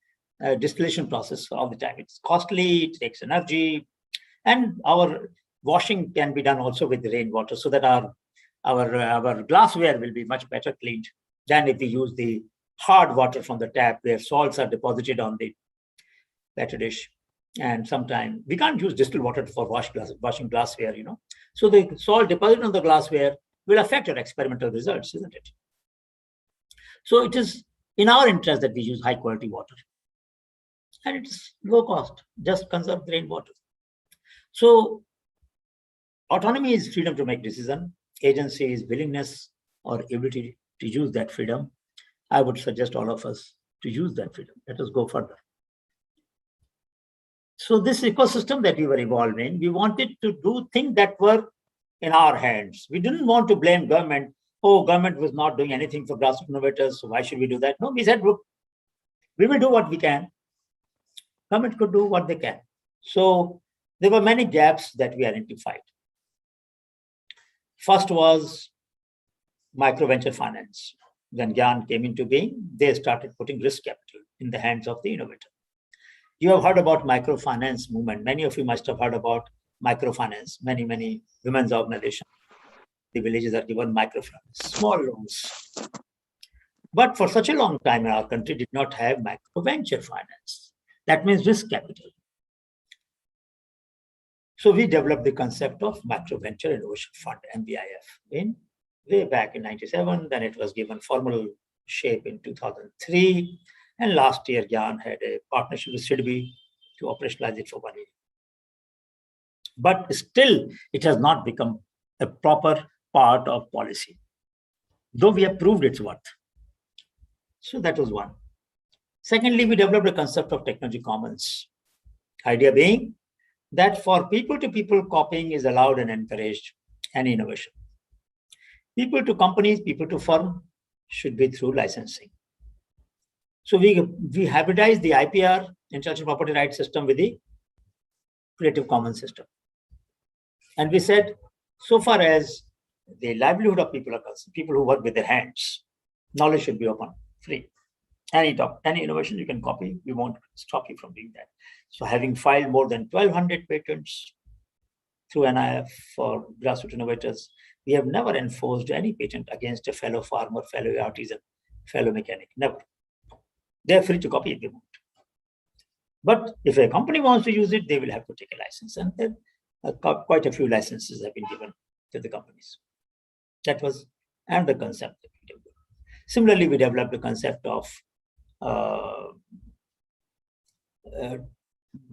distillation process all the time. It's costly, it takes energy, and our washing can be done also with the rainwater so that our glassware will be much better cleaned than if we use the hard water from the tap where salts are deposited on the petri dish. And sometimes we can't use distilled water for washing glassware, you know. So the salt deposited on the glassware will affect your experimental results, isn't it? So it is in our interest that we use high quality water. And it's low cost, just conserve the rainwater. So autonomy is freedom to make decision. Agency is willingness or ability to use that freedom. I would suggest all of us to use that freedom. Let us go further. So this ecosystem that we were evolving, we wanted to do things that were in our hands. We didn't want to blame government. Oh, government was not doing anything for grassroots innovators, so why should we do that? No, we said, look, we will do what we can. Government could do what they can. So there were many gaps that we identified. First was micro venture finance. When GYAN came into being, they started putting risk capital in the hands of the innovator. You have heard about microfinance movement. Many of you must have heard about microfinance. Many women's organizations, the villages are given microfinance, small loans. But for such a long time, our country did not have micro venture finance. That means risk capital. So we developed the concept of Micro Venture Innovation Fund, MVIF, way back in 97. Then it was given formal shape in 2003. And last year, GYAN had a partnership with SIDBI to operationalize it for 1 year. But still, it has not become a proper part of policy, though we have proved its worth. So that was one. Secondly, we developed a concept of technology commons. Idea being that for people-to-people copying is allowed and encouraged, and innovation. People to companies, people to firm should be through licensing. So we hybridized the IPR, intellectual property rights system, with the Creative Commons system. And we said, so far as the livelihood of people are concerned, people who work with their hands, knowledge should be open, free. Any innovation you can copy, we won't stop you from doing that. So having filed more than 1,200 patents through NIF for grassroots innovators, we have never enforced any patent against a fellow farmer, fellow artisan, fellow mechanic, never. They are free to copy if they want. But if a company wants to use it, they will have to take a license. And then quite a few licenses have been given to the companies. That was another concept that we developed. Similarly, we developed the concept of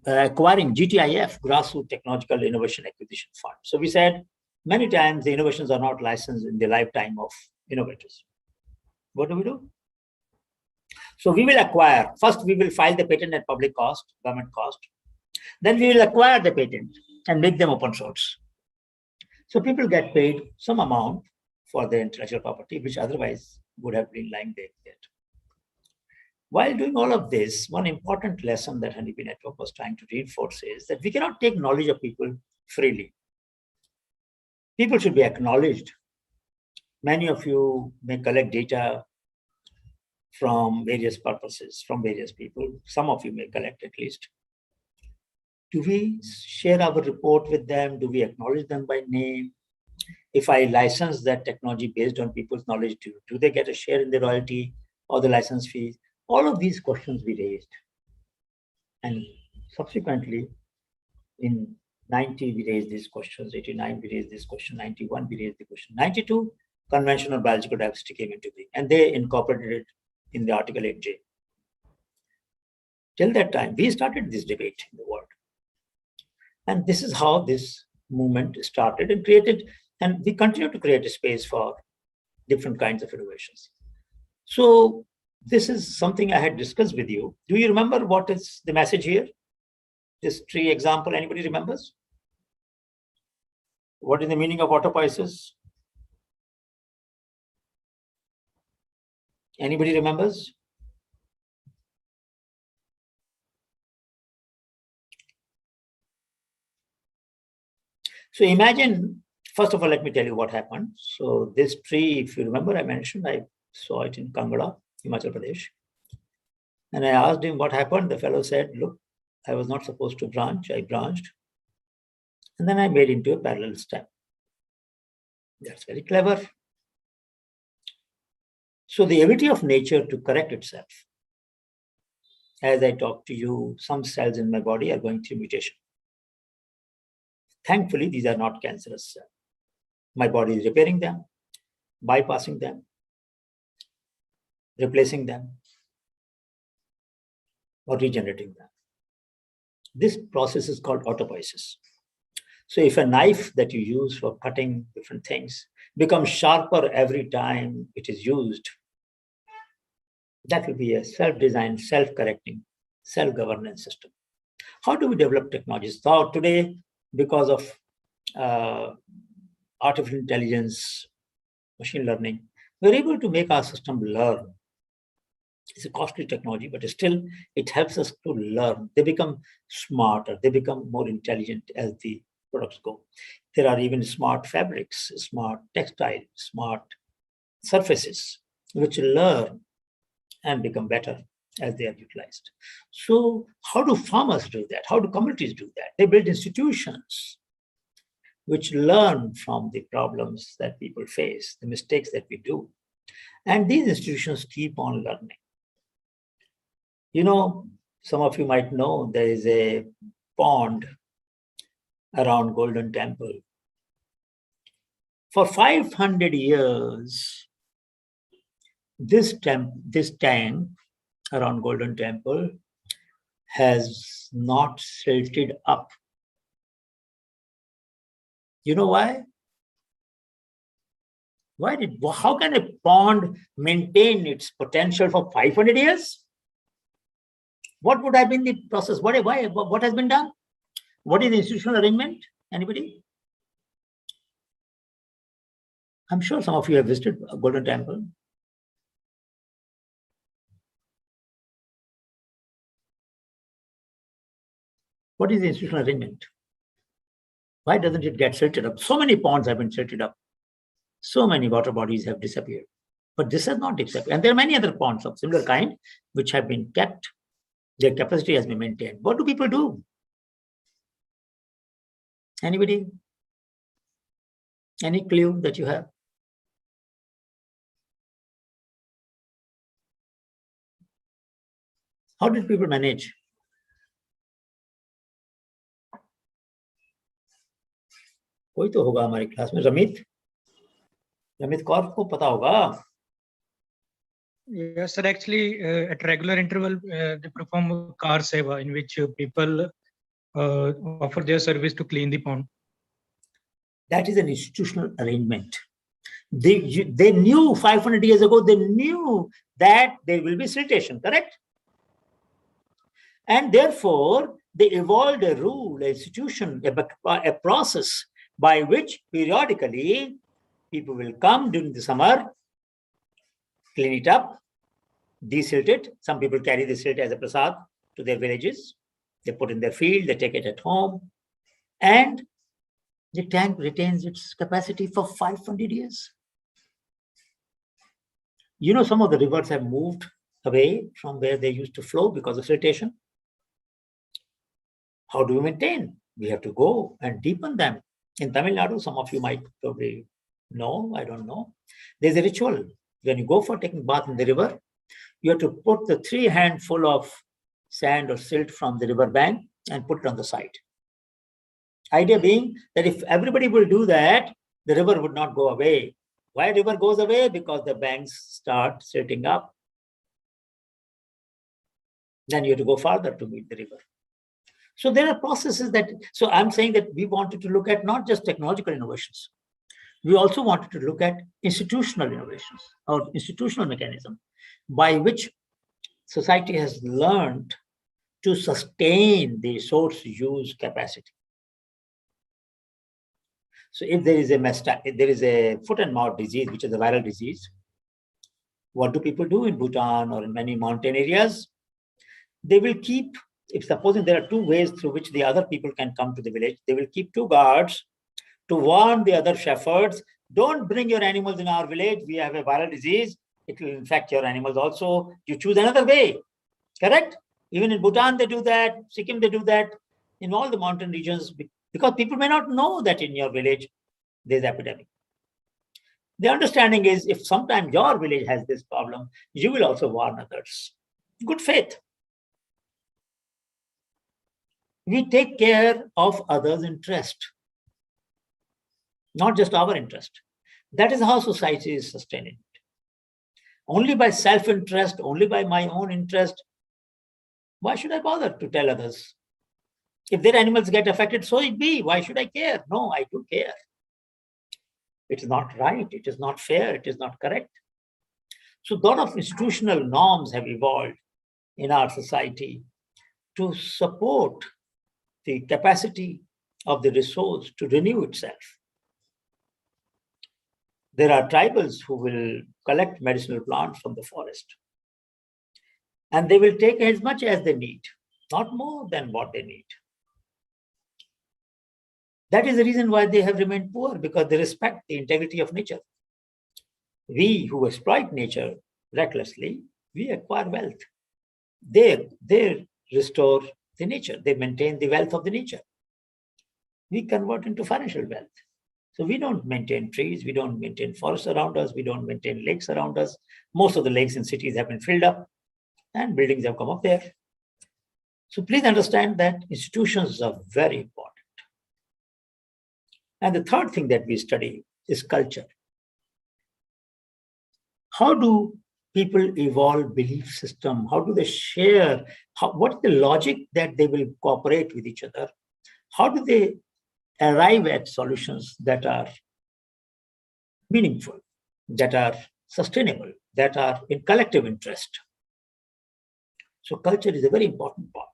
acquiring GTIF, Grassroots Technological Innovation Acquisition Fund. So we said many times the innovations are not licensed in the lifetime of innovators. What do? So we will acquire, first we will file the patent at public cost, government cost. Then we will acquire the patent and make them open source. So people get paid some amount for their intellectual property, which otherwise would have been lying there. While doing all of this, one important lesson that Honeybee Network was trying to reinforce is that we cannot take knowledge of people freely. People should be acknowledged. Many of you may collect data from various purposes, from various people. Some of you may collect at least. Do we share our report with them? Do we acknowledge them by name? If I license that technology based on people's knowledge, do they get a share in the royalty or the license fees? All of these questions we raised. And subsequently, in 90, we raised these questions. 89, we raised this question. 91, we raised the question. 92, conventional biological diversity came into being, and they incorporated it in the Article 8J. Till that time, we started this debate in the world. And this is how this movement started and created, and we continue to create a space for different kinds of innovations. So this is something I had discussed with you. Do you remember what is the message here? This tree example, anybody remembers? What is the meaning of autopoiesis? Anybody remembers? So imagine, first of all, let me tell you what happened. So this tree, if you remember, I mentioned, I saw it in Kangra, Himachal Pradesh. And I asked him what happened. The fellow said, look, I was not supposed to branch. I branched. And then I made into a parallel stem. That's very clever. So the ability of nature to correct itself. As I talk to you, some cells in my body are going through mutation. Thankfully, these are not cancerous cells. My body is repairing them, bypassing them, replacing them, or regenerating them. This process is called autopoiesis. So if a knife that you use for cutting different things becomes sharper every time it is used, that will be a self-designed, self-correcting, self-governance system. How do we develop technologies? So today, because of artificial intelligence, machine learning, we're able to make our system learn. It's a costly technology, but still it helps us to learn. They become smarter, they become more intelligent as the products go. There are even smart fabrics, smart textiles, smart surfaces, which learn and become better as they are utilized. So how do farmers do that? How do communities do that? They build institutions which learn from the problems that people face, the mistakes that we do. And these institutions keep on learning. You know, some of you might know there is a pond around Golden Temple. For 500 years, this tank around Golden Temple has not silted up. You know why? How can a pond maintain its potential for 500 years? What would have been the process? What has been done? What is the institutional arrangement? Anybody? I'm sure some of you have visited Golden Temple. What is the institutional arrangement? Why doesn't it get silted up? So many ponds have been silted up. So many water bodies have disappeared. But this has not disappeared. And there are many other ponds of similar kind which have been kept. Their capacity has been maintained. What do people do? Anybody? Any clue that you have? How did people manage? कोई तो होगा हमारी class में, रमित कौर को पता होगा. Yes, sir. Actually, at regular interval, they perform car seva, in which people offer their service to clean the pond. That is an institutional arrangement. They knew 500 years ago, they knew that there will be siltation, correct? And therefore, they evolved a rule, an institution, a process by which periodically people will come during the summer, clean it up, desilt it. Some people carry the silt as a prasad to their villages. They put in their field, they take it at home, and the tank retains its capacity for 500 years. You know, some of the rivers have moved away from where they used to flow because of siltation. How do we maintain? We have to go and deepen them. In Tamil Nadu, some of you might probably know, I don't know. There's a ritual. When you go for taking bath in the river, you have to put the 3 handful of sand or silt from the river bank and put it on the side. Idea being that if everybody will do that, the river would not go away. Why river goes away? Because the banks start silting up. Then you have to go farther to meet the river. So there are processes that, so I'm saying that we wanted to look at not just technological innovations. We also wanted to look at institutional innovations or institutional mechanism by which society has learned to sustain the resource use capacity. So if there is a foot and mouth disease, which is a viral disease, what do people do in Bhutan or in many mountain areas? They will keep, if supposing there are 2 ways through which the other people can come to the village, they will keep 2 guards to warn the other shepherds, don't bring your animals in our village, we have a viral disease, it will infect your animals also, you choose another way, correct? Even in Bhutan they do that, Sikkim they do that, in all the mountain regions, because people may not know that in your village there's epidemic. The understanding is if sometime your village has this problem, you will also warn others. Good faith. We take care of others' interest, not just our interest. That is how society is sustaining. Only by self-interest, only by my own interest, why should I bother to tell others? If their animals get affected, so it be. Why should I care? No, I do care. It is not right. It is not fair. It is not correct. So a lot of institutional norms have evolved in our society to support the capacity of the resource to renew itself. There are tribals who will collect medicinal plants from the forest. And they will take as much as they need, not more than what they need. That is the reason why they have remained poor, because they respect the integrity of nature. We who exploit nature recklessly, we acquire wealth. They restore the nature. They maintain the wealth of the nature. We convert into financial wealth. So we don't maintain trees, we don't maintain forests around us, we don't maintain lakes around us. Most of the lakes in cities have been filled up and buildings have come up there. So please understand that institutions are very important. And the third thing that we study is culture. How do people evolve belief system? How do they share? What is the logic that they will cooperate with each other? How do they arrive at solutions that are meaningful, that are sustainable, that are in collective interest? So culture is a very important part.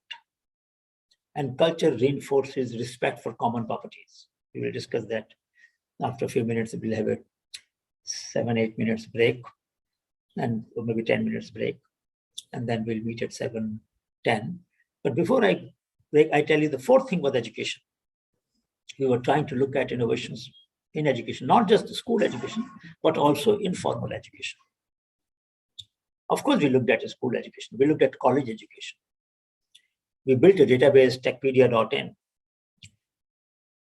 And culture reinforces respect for common properties. We will discuss that after a few minutes. We'll have a 7-8 minutes break, and or maybe 10 minutes break, and then we'll meet at 7:10. But before I break, I tell you the fourth thing was education. We were trying to look at innovations in education, not just school education, but also informal education. Of course, we looked at school education. We looked at college education. We built a database, techpedia.in.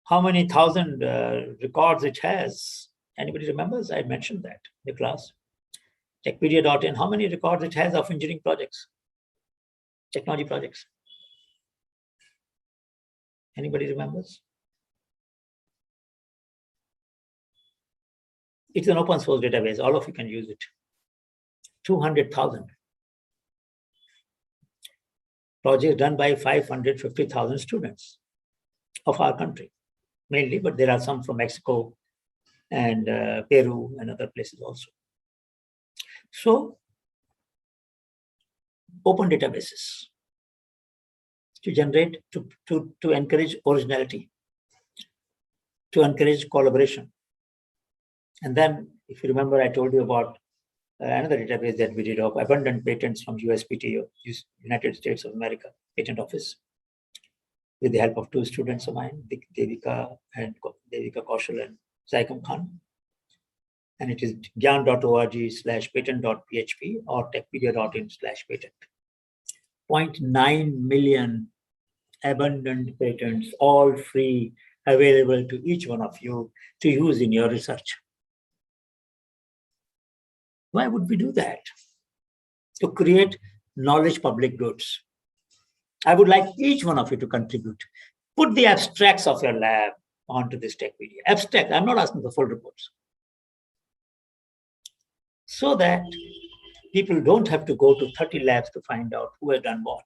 How many thousand records it has? Anybody remembers? I mentioned that in the class. Techpedia.in, how many records it has of engineering projects, technology projects? Anybody remembers? It's an open source database. All of you can use it. 200,000 projects done by 550,000 students of our country, mainly, but there are some from Mexico and Peru and other places also. So, open databases to generate, to encourage originality, to encourage collaboration. And then, if you remember, I told you about another database that we did of abundant patents from USPTO, United States of America Patent Office, with the help of 2 students of mine, Devika Kaushal and Saikam Khan. and it is gyan.org/patent.php or techpedia.in/patent. 0.9 million abundant patents, all free, available to each one of you to use in your research. Why would we do that? To create knowledge public goods. I would like each one of you to contribute. Put the abstracts of your lab onto this Techpedia. Abstract, I'm not asking for full reports. So that people don't have to go to 30 labs to find out who has done what.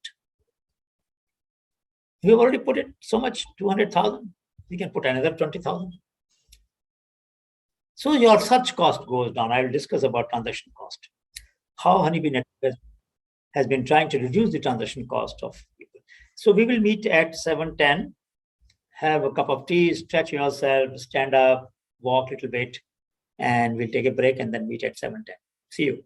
We've already put it so much, 200,000. We can put another 20,000. So your search cost goes down. I will discuss about transaction cost. How Honeybee Network has been trying to reduce the transaction cost of people. So we will meet at 7:10, have a cup of tea, stretch yourself, stand up, walk a little bit, and we'll take a break and then meet at 7:10. See you.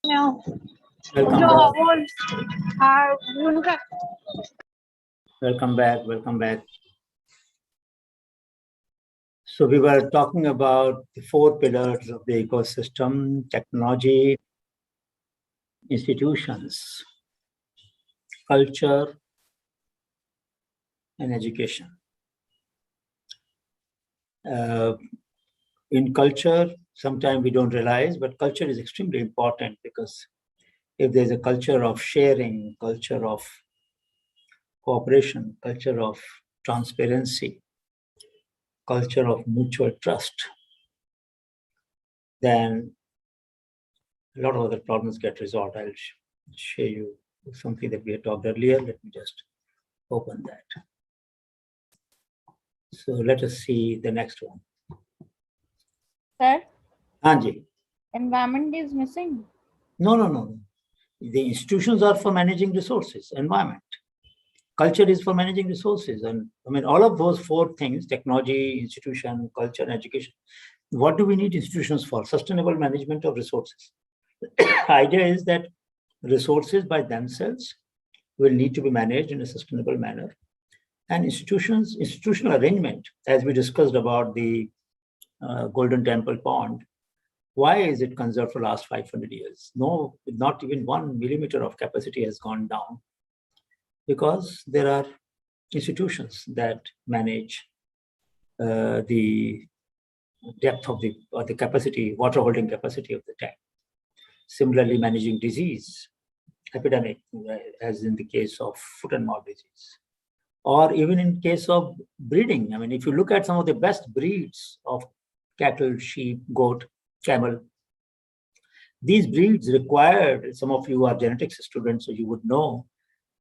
Welcome back. Welcome back. So we were talking about the 4 pillars of the ecosystem: technology, institutions, culture, and education. In culture, sometimes we don't realize, but culture is extremely important, because if there's a culture of sharing, culture of cooperation, culture of transparency, culture of mutual trust, then a lot of other problems get resolved. I'll share you something that we had talked earlier. Let me just open that. So let us see the next one. Sir, Anji. environment is missing. No. The institutions are for managing resources, environment. Culture is for managing resources. And I mean, all of those 4 things: technology, institution, culture, and education. What do we need institutions for? Sustainable management of resources. The idea is that resources by themselves will need to be managed in a sustainable manner. And institutional arrangement, as we discussed about the Golden Temple Pond, why is it conserved for the last 500 years? No, not even 1 millimeter of capacity has gone down, because there are institutions that manage the depth of the capacity, water holding capacity of the tank. Similarly, managing disease, epidemic, as in the case of foot and mouth disease, or even in case of breeding. I mean, if you look at some of the best breeds of cattle, sheep, goat, camel, these breeds required, some of you are genetics students, so you would know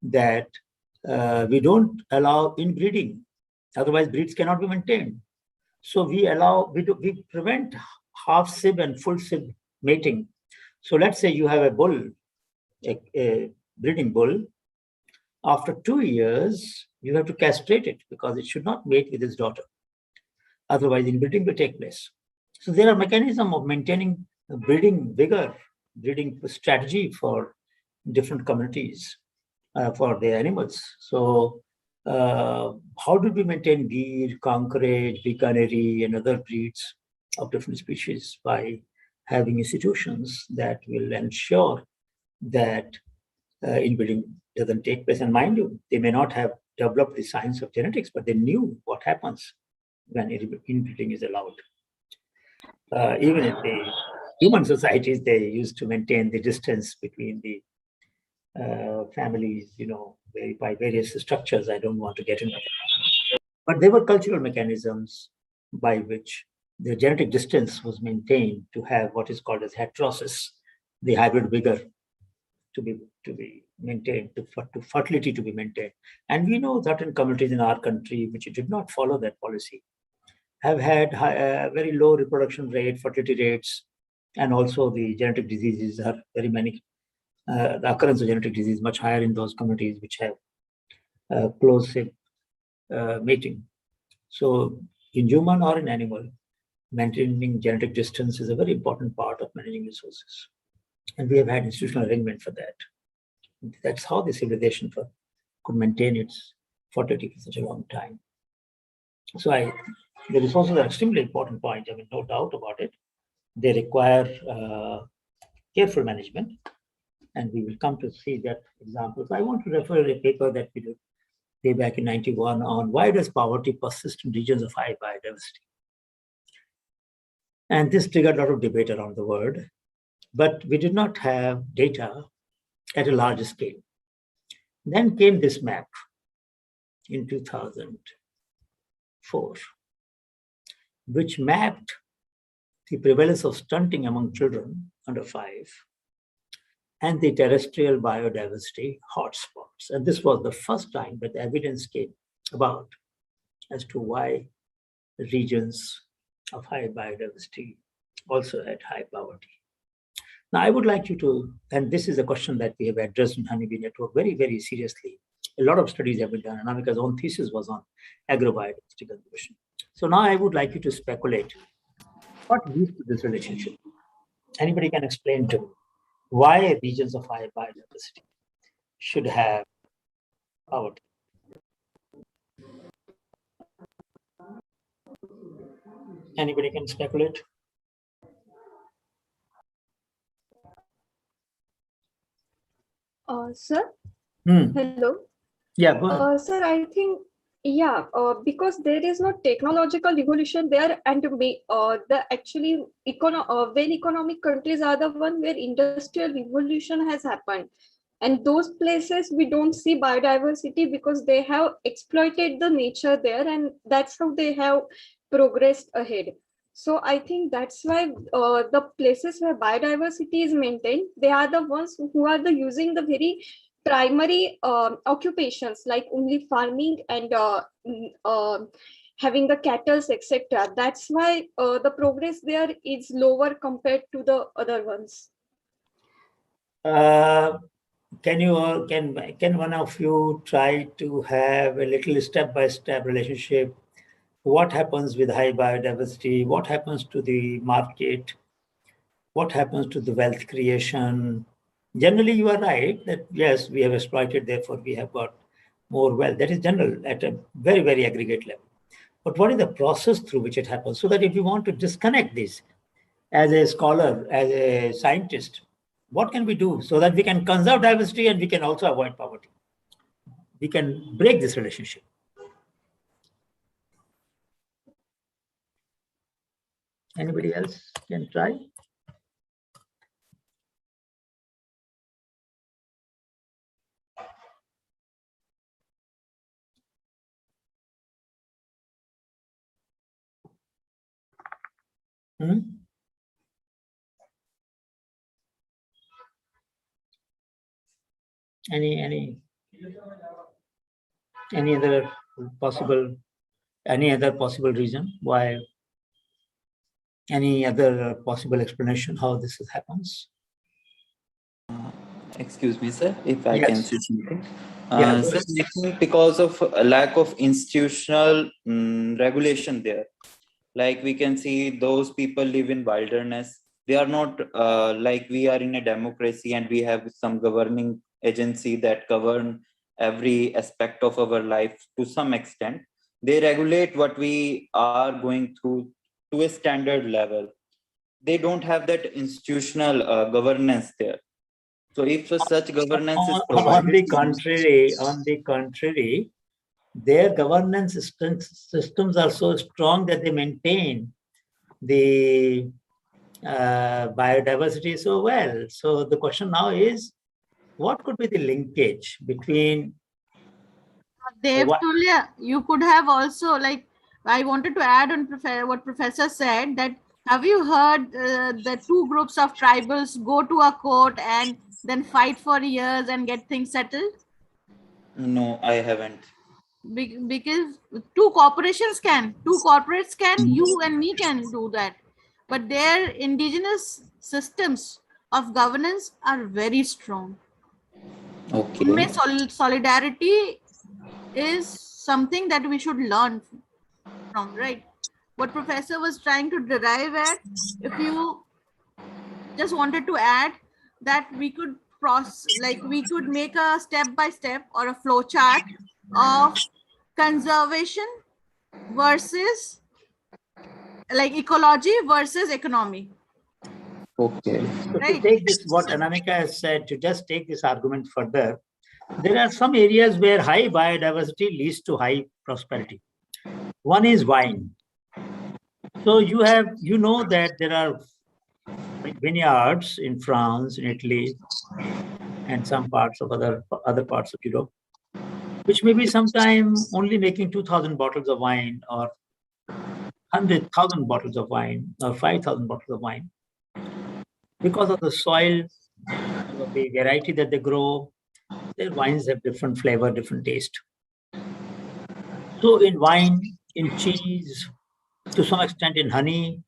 that we don't allow inbreeding, otherwise breeds cannot be maintained. So we prevent half sib and full sib mating. So let's say you have a bull, a breeding bull. After 2 years, you have to castrate it, because it should not mate with its daughter. Otherwise, inbreeding will take place. So there are mechanisms of maintaining breeding vigor, breeding strategy for different communities, for the animals. So how do we maintain deer, conkerage, Bikaneri, and other breeds of different species? By having institutions that will ensure that inbreeding doesn't take place. And mind you, they may not have developed the science of genetics, but they knew what happens when inbreeding is allowed. Even in the human societies, they used to maintain the distance between the families, by various structures. I don't want to get into that. But there were cultural mechanisms by which the genetic distance was maintained to have what is called as heterosis, the hybrid vigor to be maintained, to fertility to be maintained. And we know certain communities in our country which did not follow that policy have had very low reproduction rate, fertility rates, and also the genetic diseases are very many. The occurrence of genetic disease much higher in those communities which have close mating. So in human or in animal, maintaining genetic distance is a very important part of managing resources. And we have had institutional arrangement for that. That's how the civilization could maintain its fertility for such a long time. So the resources are extremely important point. I mean, no doubt about it. They require careful management. And we will come to see that example. So I want to refer to a paper that we did way back in 91 on why does poverty persist in regions of high biodiversity. And this triggered a lot of debate around the world, but we did not have data at a large scale. Then came this map in 2004, which mapped the prevalence of stunting among children under 5 and the terrestrial biodiversity hotspots. And this was the first time that evidence came about as to why regions of high biodiversity also had high poverty. Now, I would like you to, and this is a question that we have addressed in Honeybee Network very, very seriously. A lot of studies have been done. Anamika's own thesis was on agrobiodiversity conservation. So now I would like you to speculate what leads to this relationship. Anybody can explain to me why regions of high biodiversity should have poverty. Anybody can speculate? Sir? Hmm. Hello? Yeah, go ahead. Sir, I think, yeah, because there is no technological revolution there, and the actually very economic countries are the one where industrial revolution has happened. And those places we don't see biodiversity because they have exploited the nature there, and that's how they have progressed ahead. So I think that's why the places where biodiversity is maintained, they are the ones who are using the very primary occupations like only farming and having the cattle, etc. That's why the progress there is lower compared to the other ones. Can one of you try to have a little step-by-step relationship? What happens with high biodiversity? What happens to the market? What happens to the wealth creation? Generally, you are right that yes, we have exploited, therefore we have got more wealth. That is general at a very, very aggregate level. But what is the process through which it happens? So that if you want to disconnect this as a scholar, as a scientist, what can we do so that we can conserve diversity and we can also avoid poverty? We can break this relationship. Anybody else can try? Hmm? Any other possible reason why? Any other possible explanation how this happens? Excuse me, sir, if I Yes. can say something. Yeah, Sir, I think because of a lack of institutional regulation there, like we can see those people live in wilderness. They are not like we are in a democracy and we have some governing agency that govern every aspect of our life to some extent. They regulate what we are going through to a standard level. They don't have that institutional governance there. So if such governance is on provided, the contrary, their governance systems are so strong that they maintain the biodiversity so well. So the question now is, what could be the linkage between Tulya, you could have also, like, I wanted to add on what Professor said, that have you heard the two groups of tribals go to a court and then fight for years and get things settled? No, I haven't. Because two corporates can, you and me can do that. But their indigenous systems of governance are very strong. Okay. Solidarity is something that we should learn from, right? What Professor was trying to derive at, if you just wanted to add that we could make a step-by-step or a flow chart of conservation versus like ecology versus economy. Okay. So to take this, what Anamika has said, to just take this argument further, there are some areas where high biodiversity leads to high prosperity. One is wine. So you know that there are vineyards in France, in Italy, and some parts of other parts of Europe, which may be sometime only making 2,000 bottles of wine or 100,000 bottles of wine or 5,000 bottles of wine. Because of the soil, because of the variety that they grow, their wines have different flavor, different taste. So in wine, in cheese, to some extent in honey,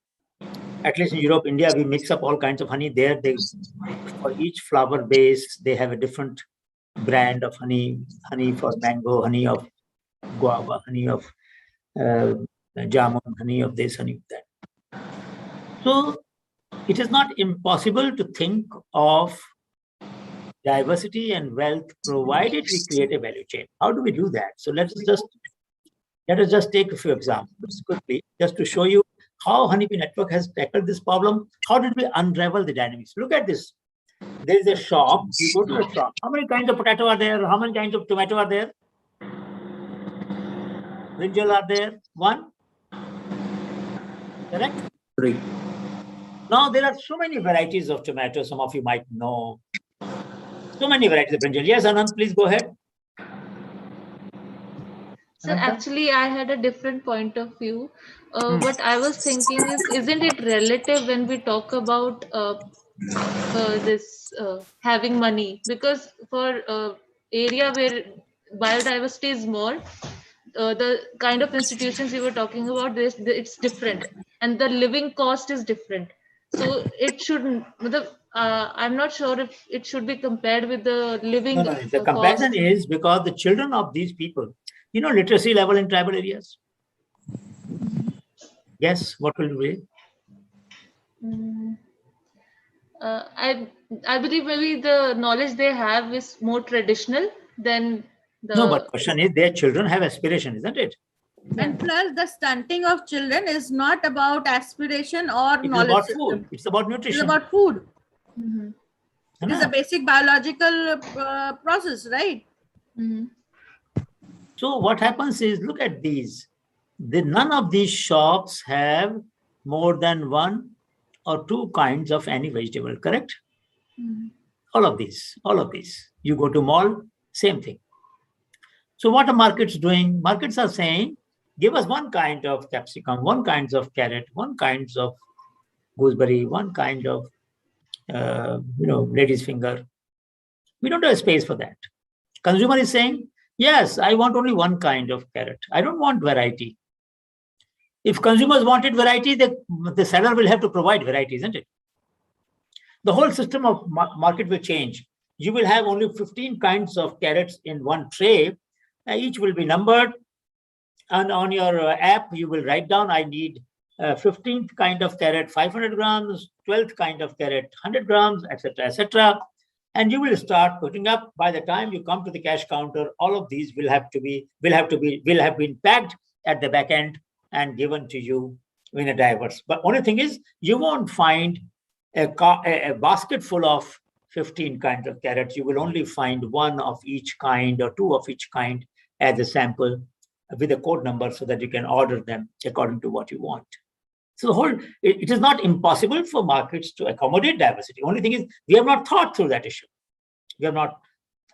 at least in Europe, India, we mix up all kinds of honey. There, for each flower base, they have a different brand of honey. Honey for mango, honey of guava, honey of jamun, honey of this, honey of that. So it is not impossible to think of diversity and wealth, provided we create a value chain. How do we do that? So let us just take a few examples quickly, just to show you how Honeybee Network has tackled this problem. How did we unravel the dynamics? Look at this. There is a shop. You go to a shop. How many kinds of potato are there? How many kinds of tomato are there? Brinjal are there? One. Correct? 3. Now there are so many varieties of tomato. Some of you might know. So many varieties of brinjal. Yes, Anand, please go ahead. So actually, I had a different point of view. What I was thinking is, isn't it relative when we talk about this having money? Because for area where biodiversity is more, the kind of institutions you were talking about, it's different, and the living cost is different. So it shouldn't. I'm not sure if it should be compared with the living. No, the comparison is because the children of these people, you know, literacy level in tribal areas. Guess what will be? I believe maybe the knowledge they have is more traditional than the. No, but question is, their children have aspiration, isn't it? And plus, the stunting of children is not about aspiration or It's knowledge about system. food. It's about nutrition. It's about food. Mm-hmm. It's a basic biological process, right? Mm-hmm. So what happens is, look at these. None of these shops have more than 1 or 2 kinds of any vegetable, correct? Mm-hmm. All of these. You go to mall, same thing. So what are markets doing? Markets are saying, give us 1 kind of capsicum, 1 kind of carrot, 1 kind of gooseberry, 1 kind of, lady's finger. We don't have space for that. Consumer is saying, yes, I want only 1 kind of carrot. I don't want variety. If consumers wanted variety, the seller will have to provide variety, isn't it? The whole system of market will change. You will have only 15 kinds of carrots in 1 tray. Each will be numbered. And on your app, you will write down, I need 15th kind of carrot, 500 grams, 12th kind of carrot, 100 grams, etc., etc. And you will start putting up. By the time you come to the cash counter, all of these will have been packed at the back end and given to you in a diverse. But only thing is, you won't find a basket full of 15 kinds of carrots. You will only find 1 of each kind or 2 of each kind as a sample with a code number, so that you can order them according to what you want. So it is not impossible for markets to accommodate diversity. Only thing is, we have not thought through that issue. We have not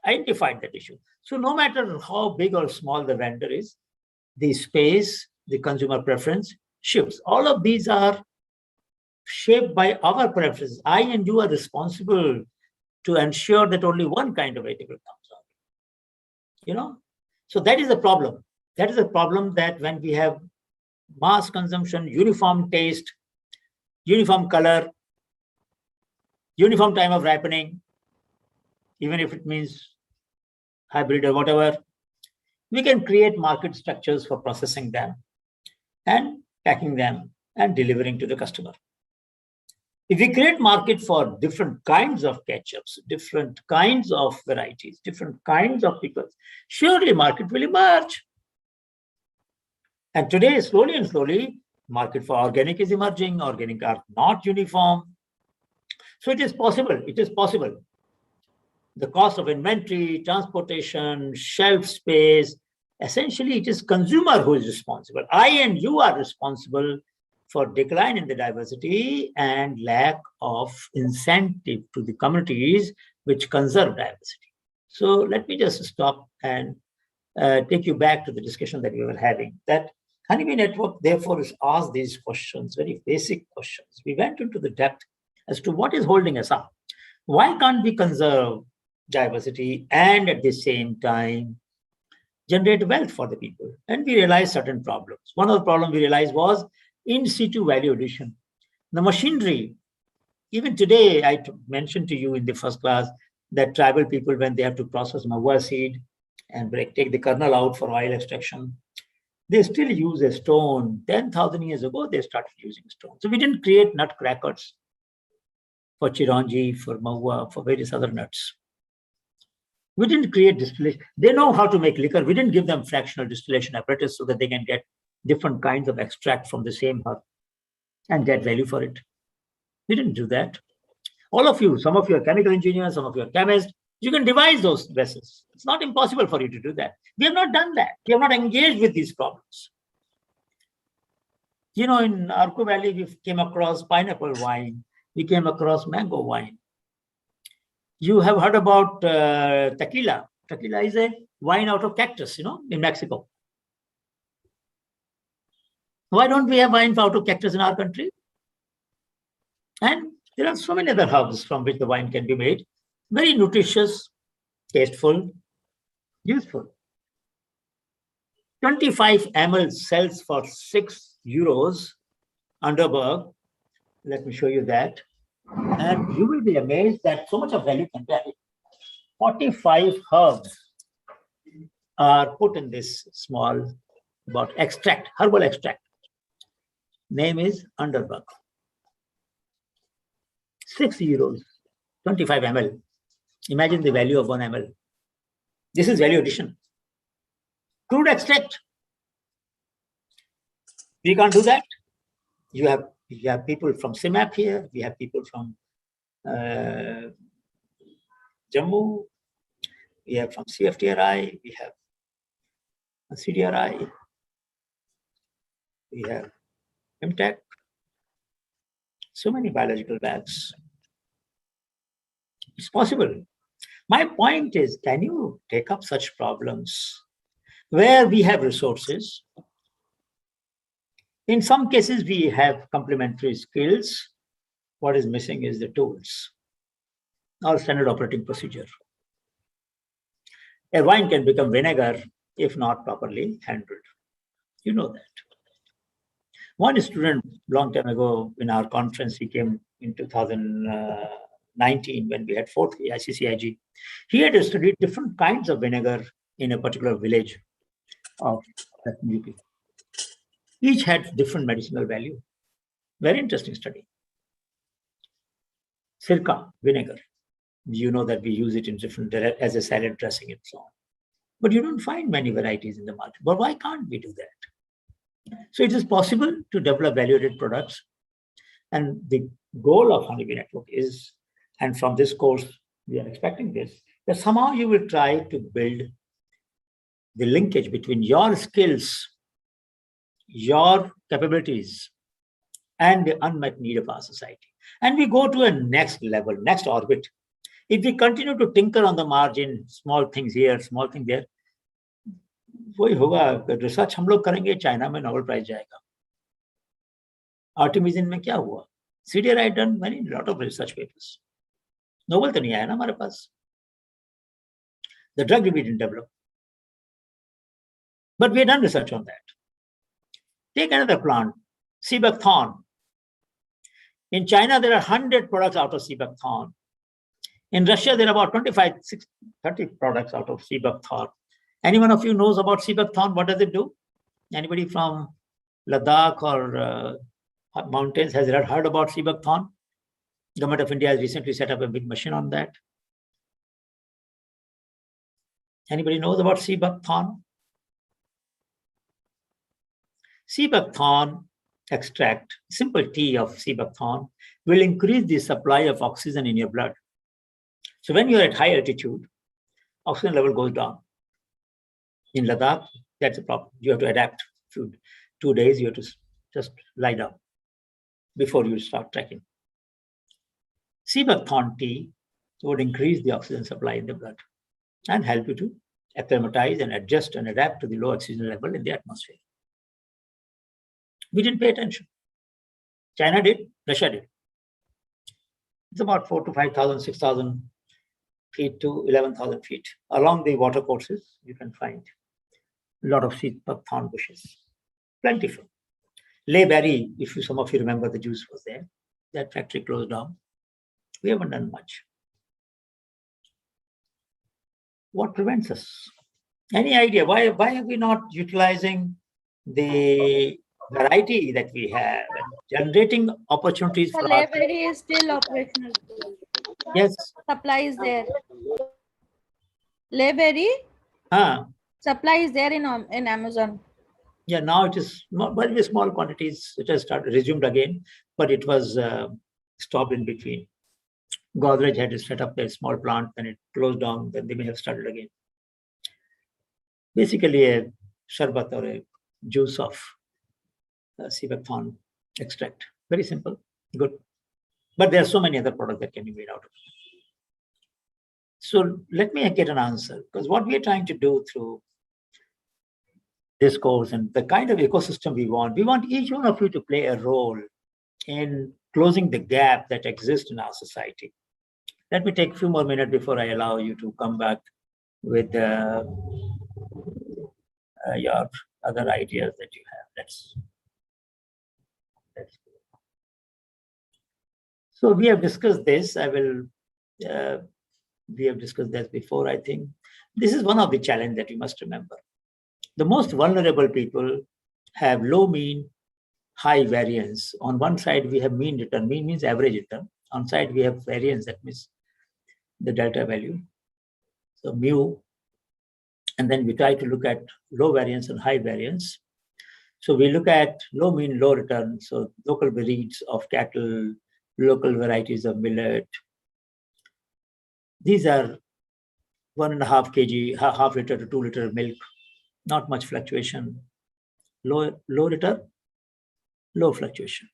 identified that issue. So no matter how big or small the vendor is, the space, the consumer preference shifts. All of these are shaped by our preferences. I and you are responsible to ensure that only 1 kind of vegetable comes out. So that is the problem. That is a problem, that when we have mass consumption, uniform taste, uniform color, uniform time of ripening, even if it means hybrid or whatever, we can create market structures for processing them and packing them and delivering to the customer. If we create market for different kinds of ketchups, different kinds of varieties, different kinds of pickles, surely market will emerge. And today, slowly and slowly, market for organic is emerging. Organic are not uniform. So it is possible. It is possible. The cost of inventory, transportation, shelf space, essentially it is consumer who is responsible. I and you are responsible for decline in the diversity and lack of incentive to the communities which conserve diversity. So let me just stop and take you back to the discussion that we were having, that Honeybee Network, therefore, is asked these questions, very basic questions. We went into the depth as to what is holding us up. Why can't we conserve diversity and at the same time generate wealth for the people? And we realized certain problems. One of the problems we realized was in situ value addition. The machinery, even today, I mentioned to you in the first class that tribal people, when they have to process mawar seed and take the kernel out for oil extraction, they still use a stone. 10,000 years ago, they started using stone. So we didn't create nut crackers for chiranji, for mawa, for various other nuts. We didn't create distillation. They know how to make liquor. We didn't give them fractional distillation apparatus so that they can get different kinds of extract from the same herb and get value for it. We didn't do that. All of you, some of you are chemical engineers, some of you are chemists, you can devise those vessels. It's not impossible for you to do that. We have not done that. We have not engaged with these problems. You know, in Arco Valley, we came across pineapple wine. We came across mango wine. You have heard about tequila. Tequila is a wine out of cactus, you know, in Mexico. Why don't we have wine out of cactus in our country? And there are so many other herbs from which the wine can be made. Very nutritious, tasteful, useful. 25 ml sells for €6 Underberg. Let me show you that. And you will be amazed that so much of value can be added. 45 herbs are put in this small about extract, herbal extract. Name is Underberg. €6, 25 ml. Imagine the value of 1 ml. This is value addition. Crude extract. We can't do that. You have people from CIMAP here. We have people from Jammu. We have from CFTRI. We have CDRI. We have MTech. So many biological bags. It's possible. My point is, can you take up such problems where we have resources? In some cases, we have complementary skills. What is missing is the tools or standard operating procedure. A wine can become vinegar if not properly handled. You know that. One student, long time ago in our conference, he came in 2019 when we had 4th ICCIG. He had studied different kinds of vinegar in a particular village of UP. Each had different medicinal value. Very interesting study. Sirka, vinegar. You know that we use it in different, as a salad dressing and so on. But you don't find many varieties in the market. But why can't we do that? So it is possible to develop value-added products. And the goal of Honeybee Network is, and from this course, we are expecting this, that somehow you will try to build the linkage between your skills, your capabilities, and the unmet need of our society. And we go to a next level, next orbit. If we continue to tinker on the margin, small things here, small thing there, वही होगा. Research हम लोग करेंगे, China में Nobel prize जाएगा. आर्टिमिजन में क्या हुआ? CDRI done many lot of research papers. Nobel तो नहीं आया ना हमारे पास. The drug we didn't develop. But we have done research on that. Take another plant, sea buckthorn. In China, there are 100 products out of sea buckthorn. In Russia, there are about 30 products out of sea buckthorn. Anyone of you knows about sea buckthorn? What does it do? Anybody from Ladakh or mountains has heard about sea buckthorn? Government of India has recently set up a big machine on that. Anybody knows about sea buckthorn? Sea buckthorn extract, simple tea of sea buckthorn, will increase the supply of oxygen in your blood. So when you're at high altitude, oxygen level goes down. In Ladakh, that's a problem. You have to adapt. 2 days, you have to just lie down before you start trekking. Sea buckthorn tea would increase the oxygen supply in the blood and help you to acclimatize and adjust and adapt to the low oxygen level in the atmosphere. We didn't pay attention. China did, Russia did. It's about 4,000 to 5,000, 6,000 feet to 11,000 feet. Along the water courses, you can find a lot of sea buckthorn bushes. Plentiful. Layberry, if some of you remember, the juice was there. That factory closed down. We haven't done much. What prevents us? Any idea? Why are we not utilizing the variety that we have and generating opportunities The for library is still operational. Yes. Supply is there. Layberry Huh. supply is there in Amazon. Yeah, now it is not very small quantities. It has started resumed again, but it was stopped in between. Godrej had to set up a small plant, then it closed down, then they may have started again. Basically a sharbat or a juice of Sebathon extract. Very simple, good. But there are so many other products that can be made out of it. So let me get an answer, because what we are trying to do through this course and the kind of ecosystem we want each one of you to play a role in closing the gap that exists in our society. Let me take a few more minutes before I allow you to come back with your other ideas that you have. Let's So we have discussed this. We have discussed this before, I think. This is one of the challenges that you must remember. The most vulnerable people have low mean, high variance. On one side, we have mean return. Mean means average return. On side, we have variance, that means the delta value. So mu. And then we try to look at low variance and high variance. So we look at low mean, low return. So local breeds of cattle, local varieties of millet. These are 1.5 kg, half liter to 2 liter milk, not much fluctuation. Low return, low fluctuation.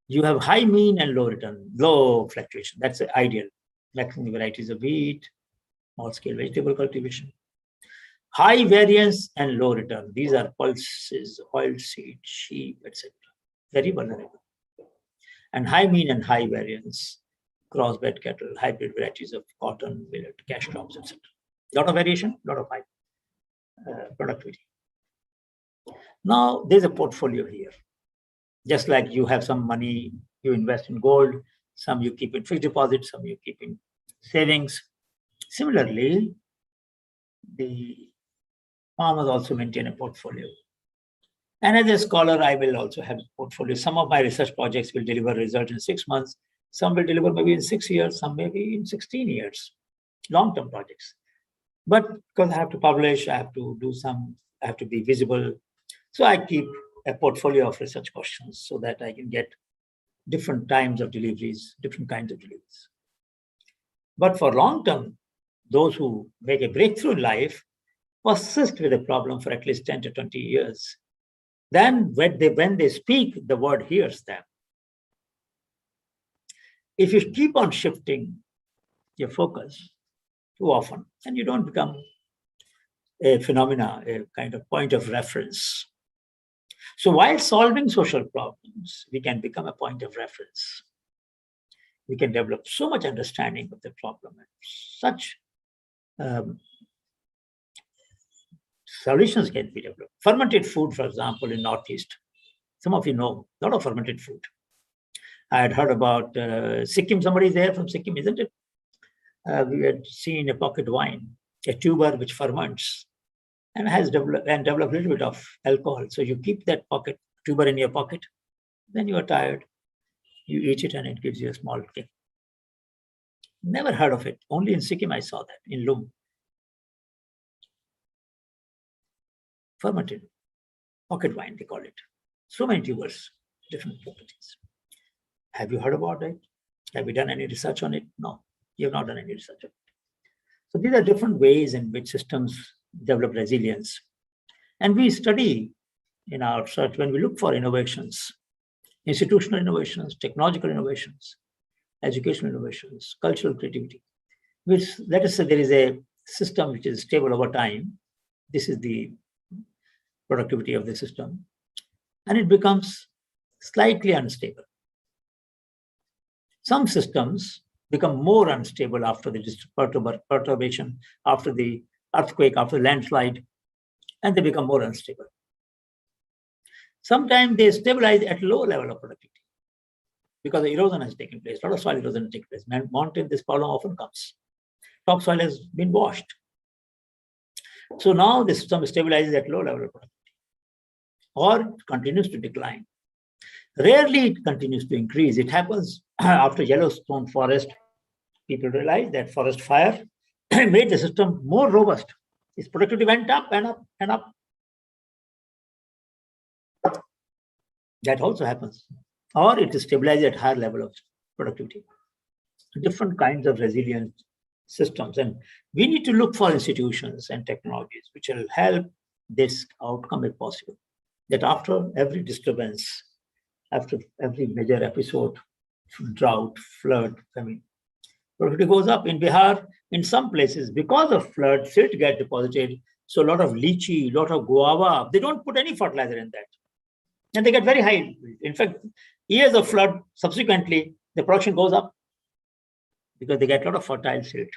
You have high mean and low return, low fluctuation. That's the ideal. Maximum varieties of wheat, small scale vegetable cultivation. High variance and low return. These are pulses, oilseed, sheep, etc. Very vulnerable. And high mean and high variance, crossbred cattle, hybrid varieties of cotton, millet, cash crops, etc. Lot of variation, lot of high productivity. Now there's a portfolio here. Just like you have some money, you invest in gold, some you keep in fixed deposits, some you keep in savings. Similarly, the farmers also maintain a portfolio. And as a scholar, I will also have a portfolio. Some of my research projects will deliver results in 6 months. Some will deliver maybe in 6 years, some maybe in 16 years, long-term projects. But because I have to publish, I have to do some, I have to be visible. So I keep a portfolio of research questions so that I can get different times of deliveries, different kinds of deliveries. But for long-term, those who make a breakthrough in life persist with a problem for at least 10 to 20 years. Then when they speak, the word hears them. If you keep on shifting your focus too often, then you don't become a phenomena, a kind of point of reference. So while solving social problems, we can become a point of reference. We can develop so much understanding of the problem and such solutions can be developed. Fermented food, for example, in Northeast. Some of you know a lot of fermented food. I had heard about Sikkim. Somebody there from Sikkim, isn't it? We had seen a pocket wine, a tuber which ferments and has developed a little bit of alcohol. So you keep that pocket tuber in your pocket. Then you are tired. You eat it and it gives you a small kick. Never heard of it. Only in Sikkim I saw that, in Lum. Fermented pocket wine, they call it. So many tubers, different properties. Have you heard about it? Have you done any research on it? No, you have not done any research on it. So these are different ways in which systems develop resilience. And we study in our research when we look for innovations, institutional innovations, technological innovations, educational innovations, cultural creativity, which let us say there is a system which is stable over time. This is the productivity of the system, and it becomes slightly unstable. Some systems become more unstable after the perturbation, after the earthquake, after the landslide, and they become more unstable. Sometimes they stabilize at low level of productivity because the erosion has taken place. A lot of soil erosion has taken place. Mountain, this problem often comes. Topsoil has been washed. So now the system stabilizes at low level of productivity or continues to decline. Rarely it continues to increase. It happens after Yellowstone forest. People realize that forest fire made the system more robust. Its productivity went up and up and up. That also happens. Or it is stabilized at higher level of productivity. Different kinds of resilient systems. And we need to look for institutions and technologies which will help this outcome if possible. That after every disturbance, after every major episode, drought, flood, famine, productivity goes up. In Bihar, in some places, because of flood, silt get deposited. So a lot of lychee, a lot of guava, they don't put any fertilizer in that. And they get very high. In fact, years of flood, subsequently, the production goes up because they get a lot of fertile silt.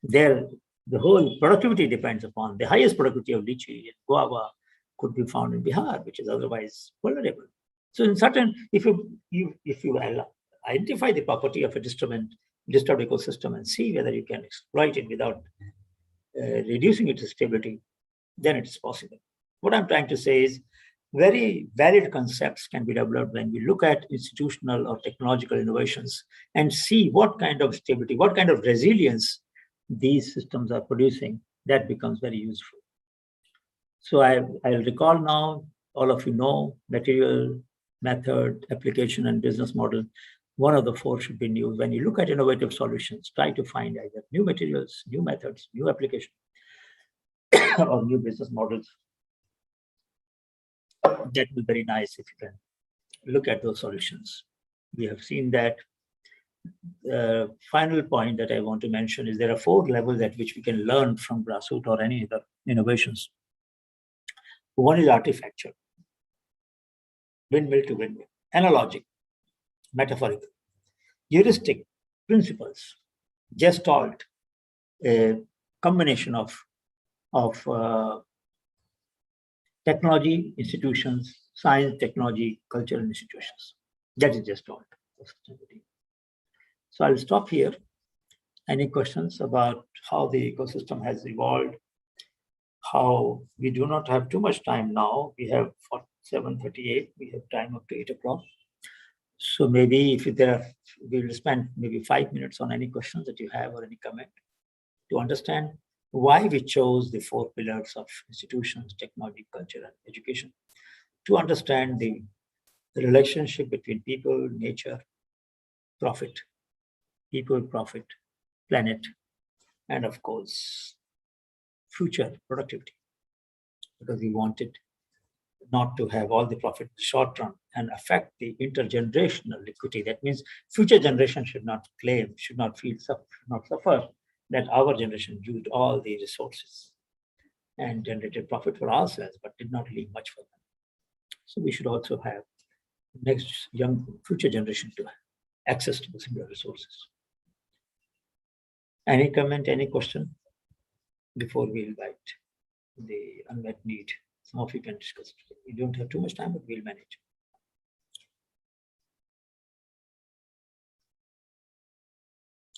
There, the whole productivity depends upon the highest productivity of lychee and guava could be found in Bihar, which is otherwise vulnerable. So in certain, if you identify the property of a disturbed ecosystem and see whether you can exploit it without reducing its stability, then it is possible. What I'm trying to say is very valid concepts can be developed when we look at institutional or technological innovations and see what kind of stability, what kind of resilience these systems are producing. That becomes very useful. So I'll recall now, all of you know, material, method, application, and business model. One of the four should be new. When you look at innovative solutions, try to find either new materials, new methods, new application, or new business models. That will be very nice if you can look at those solutions. We have seen that. Final point that I want to mention is there are 4 levels at which we can learn from grassroots or any other innovations. One is artifactual, windmill to windmill, analogic, metaphorical, heuristic, principles, gestalt, a combination of technology, institutions, science, technology, cultural institutions. That is gestalt. So I'll stop here. Any questions about how the ecosystem has evolved? How we do not have too much time now. We have 7:38. We have time up to 8 o'clock. So maybe if there are, we'll spend maybe 5 minutes on any questions that you have or any comment to understand why we chose the 4 pillars of institutions, technology, culture, and education. To understand the relationship between people, nature, profit, people, profit, planet, and of course, future productivity. Because we wanted not to have all the profit in the short run and affect the intergenerational equity. That means future generations should not claim, should not suffer that our generation used all the resources and generated profit for ourselves, but did not leave much for them. So we should also have next young future generation to have access to the similar resources. Any comment, any question before we invite the unmet need? Some of you can discuss it. We don't have too much time, but we'll manage.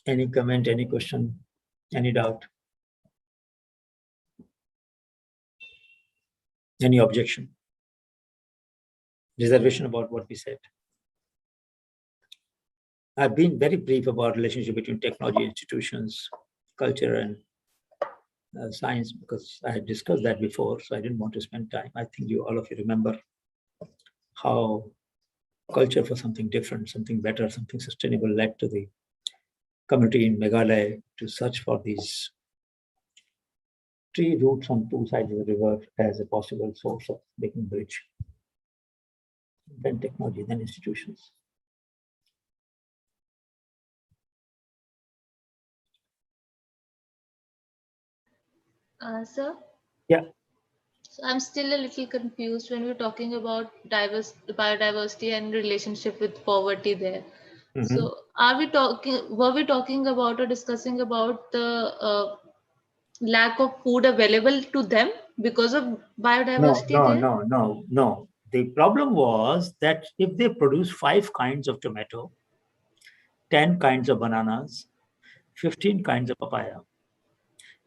Any comment, any question, any doubt? Any objection? Reservation about what we said? I've been very brief about relationship between technology institutions, culture, and science, because I had discussed that before, so I didn't want to spend time. I think all of you remember how culture for something different, something better, something sustainable led to the community in Meghalaya to search for these tree roots on 2 sides of the river as a possible source of making bridge. Then technology, then institutions. Sir? Yeah. So I'm still a little confused when we're talking about biodiversity and relationship with poverty there. Mm-hmm. So were we talking about or discussing about the lack of food available to them because of biodiversity there? No. The problem was that if they produce 5 kinds of tomato, 10 kinds of bananas, 15 kinds of papaya,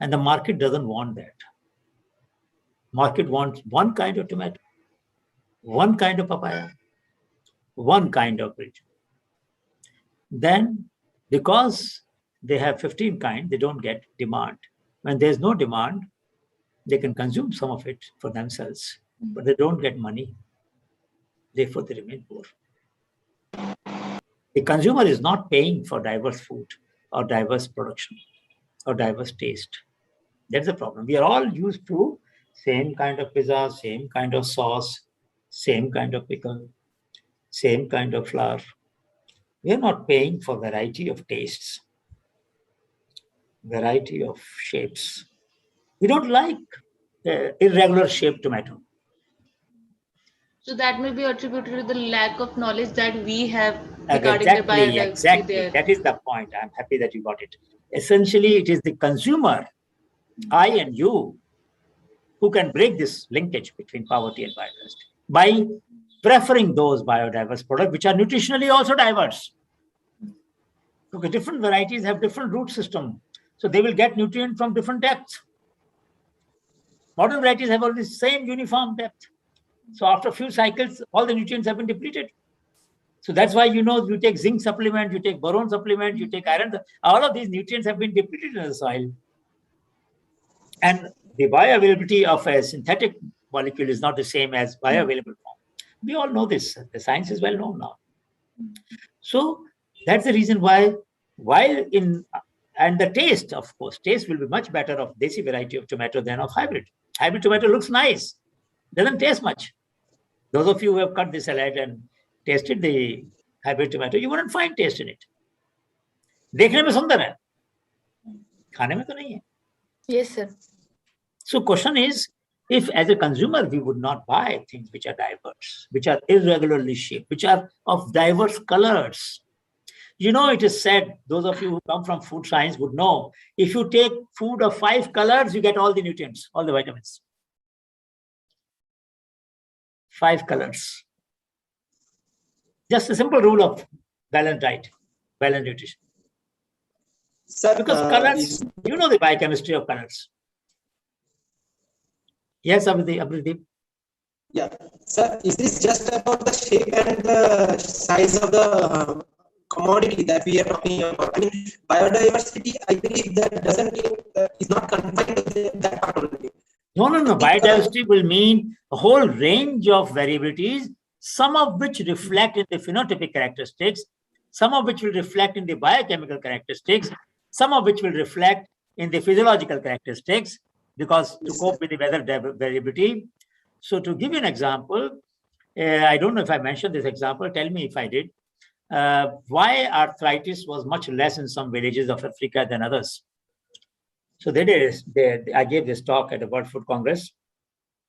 and the market doesn't want that. Market wants 1 kind of tomato, 1 kind of papaya, 1 kind of bridge. Then, because they have 15 kinds, they don't get demand. When there's no demand, they can consume some of it for themselves, but they don't get money. Therefore, they remain poor. The consumer is not paying for diverse food or diverse production or diverse taste. That's the problem. We are all used to same kind of pizza, same kind of sauce, same kind of pickle, same kind of flour. We are not paying for variety of tastes, variety of shapes. We don't like irregular shaped tomato. So that may be attributed to the lack of knowledge that we have regarding the biodiversity. Exactly. There. That is the point. I'm happy that you got it. Essentially, it is the consumer, I and you, who can break this linkage between poverty and biodiversity by preferring those biodiverse products which are nutritionally also diverse. Because different varieties have different root system, so they will get nutrient from different depths. Modern varieties have all the same uniform depth. So after a few cycles, all the nutrients have been depleted. So that's why, you know, you take zinc supplement, you take boron supplement, you take iron, all of these nutrients have been depleted in the soil. And the bioavailability of a synthetic molecule is not the same as bioavailable form. We all know this. The science is well known now. So that's the reason why, and the taste, of course, taste will be much better of desi variety of tomato than of hybrid. Hybrid tomato looks nice, doesn't taste much. Those of you who have cut the salad and tasted the hybrid tomato, you wouldn't find taste in it. देखने में सुंदर है, खाने में तो नहीं है. Yes, sir. So question is, if as a consumer we would not buy things which are diverse, which are irregularly shaped, which are of diverse colors. You know, it is said, those of you who come from food science would know, if you take food of 5 colors, you get all the nutrients, all the vitamins. 5 colors. Just a simple rule of balanced diet, balanced nutrition. Sir, because colors, you know the biochemistry of colors. Yes, Abhideep. Yeah, sir, is this just about the shape and the size of the commodity that we are talking about? I mean, biodiversity, I believe that doesn't is not confined to that part only. No. Biodiversity will mean a whole range of variabilities, some of which reflect in the phenotypic characteristics, some of which will reflect in the biochemical characteristics, some of which will reflect in the physiological characteristics, because to cope with the weather variability. So to give you an example, I don't know if I mentioned this example, tell me if I did. Why arthritis was much less in some villages of Africa than others. So I gave this talk at the World Food Congress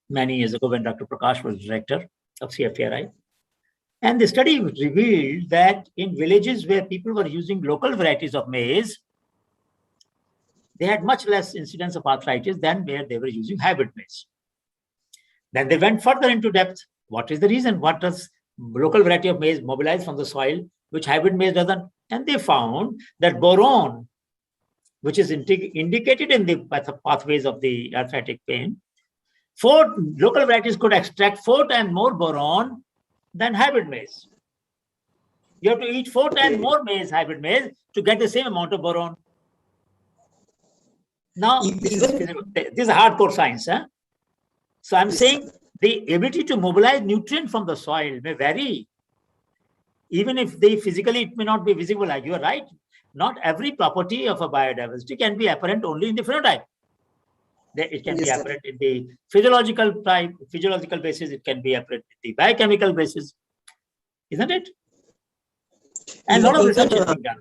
many years ago when Dr. Prakash was director of CFTRI. And the study revealed that in villages where people were using local varieties of maize, they had much less incidence of arthritis than where they were using hybrid maize. Then they went further into depth. What is the reason? What does local variety of maize mobilize from the soil, which hybrid maize doesn't? And they found that boron, which is indicated in the pathways of the arthritic pain, 4 local varieties could extract 4 times more boron than hybrid maize. You have to eat 4 times more maize, hybrid maize, to get the same amount of boron. Now, this is a hardcore science. Huh? So I'm saying the ability to mobilize nutrient from the soil may vary. Even if physically it may not be visible, like you are right. Not every property of a biodiversity can be apparent only in the phenotype. It can be apparent in the physiological basis, it can be apparent in the biochemical basis. Isn't it? And a lot of research is being done.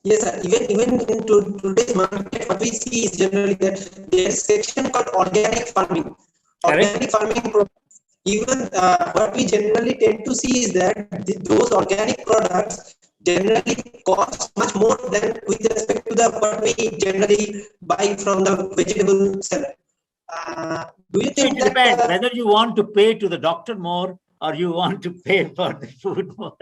Yes, sir. Even in today's market, what we see is generally that there is a section called organic farming. Organic farming, even what we generally tend to see is that those organic products generally cost much more than with respect to what we generally buy from the vegetable seller. Do you think it depends whether you want to pay to the doctor more or you want to pay for the food more?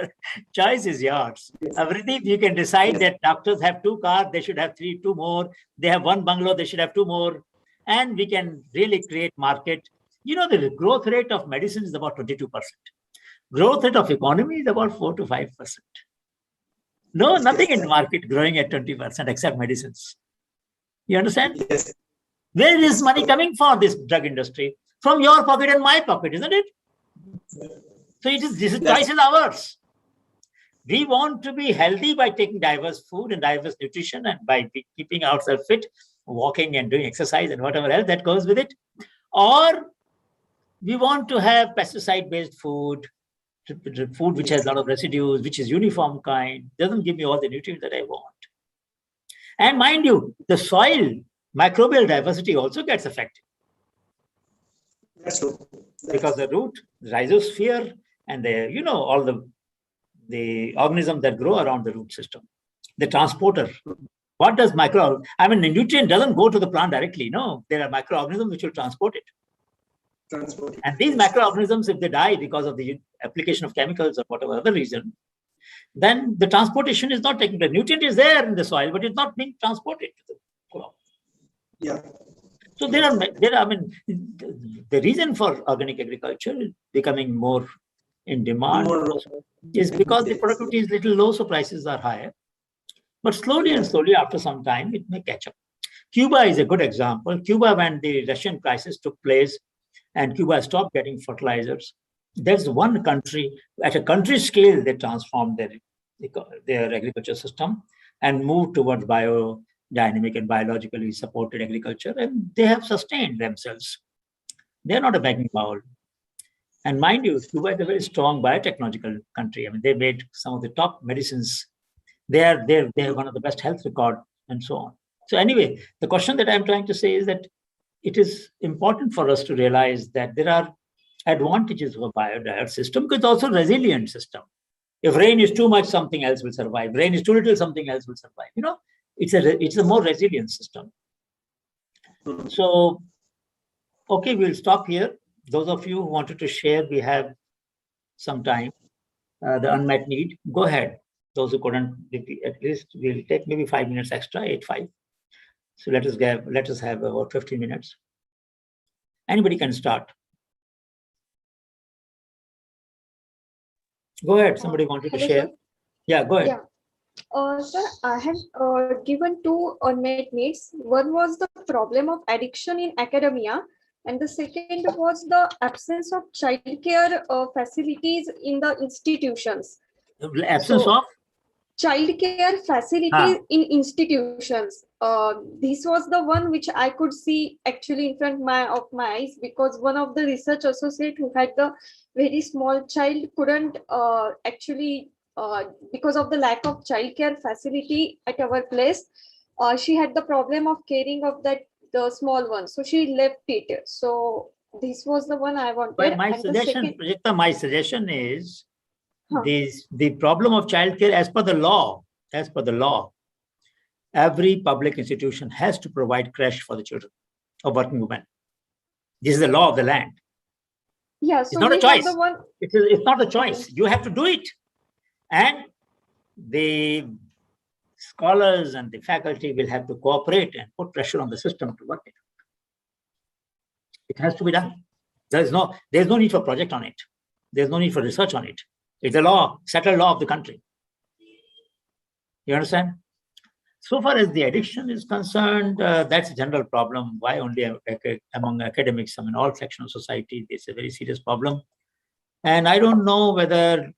Choice is yours. Everything you can decide that doctors have 2 cars, they should have 2 more. They have 1 bungalow, they should have 2 more. And we can really create market. You know, the growth rate of medicine is about 22%. Growth rate of economy is about 4 to 5%. No, nothing in the market growing at 20% except medicines. You understand? Yes. Where is money coming for this drug industry? From your pocket and my pocket, isn't it? So this choice is ours. We want to be healthy by taking diverse food and diverse nutrition and by keeping ourselves fit, walking and doing exercise and whatever else that goes with it. Or we want to have pesticide-based food, food which has a lot of residues, which is uniform kind, doesn't give me all the nutrients that I want. And mind you, the soil microbial diversity also gets affected. That's true. Because the root, the rhizosphere, and the, all the organisms that grow around the root system, the transporter. What does the nutrient doesn't go to the plant directly. No, there are microorganisms which will transport it. And these microorganisms, if they die because of the application of chemicals or whatever other reason, then the transportation is not taking place. Nutrient is there in the soil, but it's not being transported to the crop. Yeah. So the reason for organic agriculture is becoming more in demand is because the productivity is little low, so prices are higher. But slowly and slowly, after some time, it may catch up. Cuba is a good example. Cuba, when the Russian crisis took place and Cuba stopped getting fertilizers, there's one country, at a country scale, they transformed their agriculture system and moved towards biodynamic and biologically supported agriculture, and they have sustained themselves. They're not a begging bowl. And mind you, Cuba is a very strong biotechnological country. They made some of the top medicines. They have one of the best health record and so on. So anyway, the question that I'm trying to say is that it is important for us to realize that there are advantages of a biodiverse system, because it's also a resilient system. If rain is too much, something else will survive. Rain is too little, something else will survive. It's a more resilient system. So, okay, we'll stop here. Those of you who wanted to share, we have some time. The unmet need, go ahead. Those who couldn't, at least we'll take maybe 5 minutes extra, 8-5. So let us have about 15 minutes. Anybody can start. Go ahead. Somebody wanted to share. Sir. Yeah, go ahead. Yeah. Sir, I have given 2 unmet needs. One was the problem of addiction in academia, and the second was the absence of childcare facilities in the institutions. Absence of? Childcare facilities in institutions. This was the one which I could see actually in front of my eyes, because one of the research associate who had the very small child couldn't because of the lack of childcare facility at our place, she had the problem of caring of the small one, so she left it. So this was the one I wanted. But my suggestion, Prajakta, my suggestion is the problem of childcare as per the law, every public institution has to provide creche for the children of working women. This is the law of the land. Yeah, so it's not a choice. It's not a choice. You have to do it. And the scholars and the faculty will have to cooperate and put pressure on the system to work it. It has to be done. There's no need for project on it. There's no need for research on it. It's a law, settled law of the country. You understand? So far as the addiction is concerned, that's a general problem. Why only among academics? All sections of society, it's a very serious problem. And I don't know whether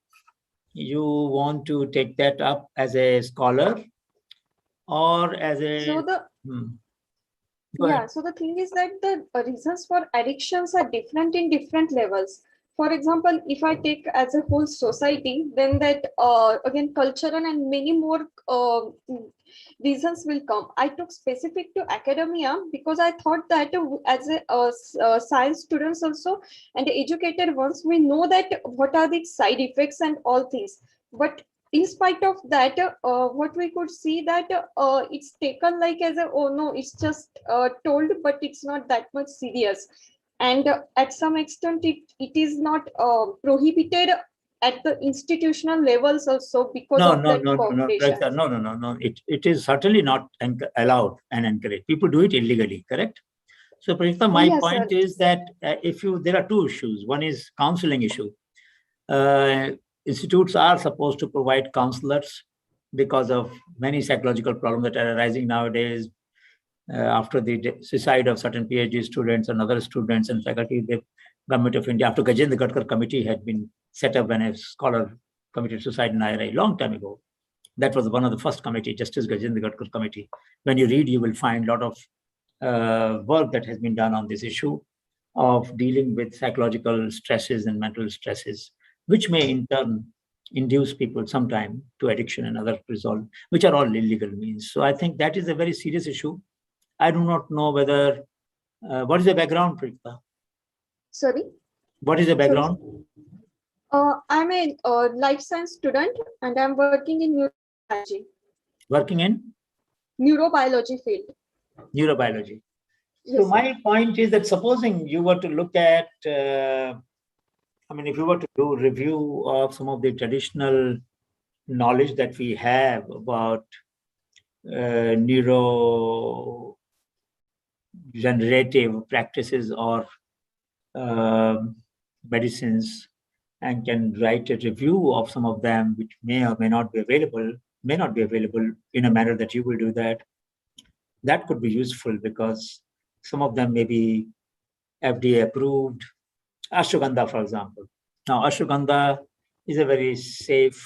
you want to take that up as a scholar or as a... So the thing is that the reasons for addictions are different in different levels. For example, if I take as a whole society, then that again cultural and many more reasons will come. I took specific to academia because I thought that as a science students also and educated ones, we know that what are the side effects and all things. But in spite of that, what we could see that it's taken like as a, oh no, it's just told, but it's not that much serious. And at some extent, it is not prohibited at the institutional levels also because of that cooperation. No. It is certainly not allowed and encouraged. People do it illegally, correct? So, Prajakta, my point is that there are 2 issues. One is counseling issue. Institutes are supposed to provide counselors because of many psychological problems that are arising nowadays. After the suicide of certain PhD students and other students and faculty, the Government of India, after Gajendra Gadkar committee had been set up when a scholar committed suicide in IRA a long time ago. That was one of the first committee, Justice Gajendra Gadkar committee. When you read, you will find a lot of work that has been done on this issue of dealing with psychological stresses and mental stresses, which may in turn induce people sometime to addiction and other resolve, which are all illegal means. So I think that is a very serious issue. I do not know whether, what is the background, Preeta? Sorry? What is the background? I'm a life science student and I'm working in neurobiology. Working in? Neurobiology field. Neurobiology. Yes, so my point is that supposing you were to look at, if you were to do review of some of the traditional knowledge that we have about neurogenerative practices or medicines, and can write a review of some of them, which may or may not be available in a manner that you will do that. That could be useful because some of them may be FDA approved. Ashwagandha, for example. Now, ashwagandha is a very safe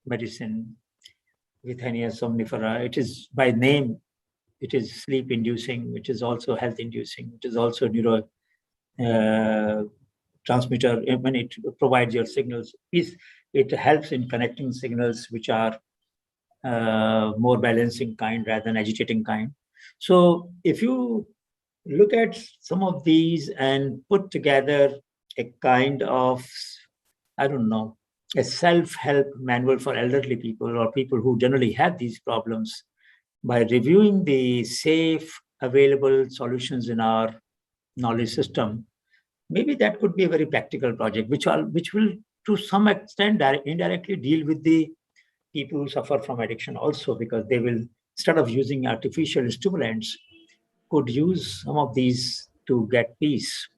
medicine, Withania somnifera. It is by name, it is sleep inducing, it is also health inducing, it is also neuro transmitter. When it provides your signals, it helps in connecting signals which are more balancing kind rather than agitating kind. So if you look at some of these and put together a kind of, I don't know, a self-help manual for elderly people or people who generally have these problems, by reviewing the safe, available solutions in our knowledge system, maybe that could be a very practical project, which will to some extent indirectly deal with the people who suffer from addiction also, because they will, instead of using artificial stimulants, could use some of these to get peace.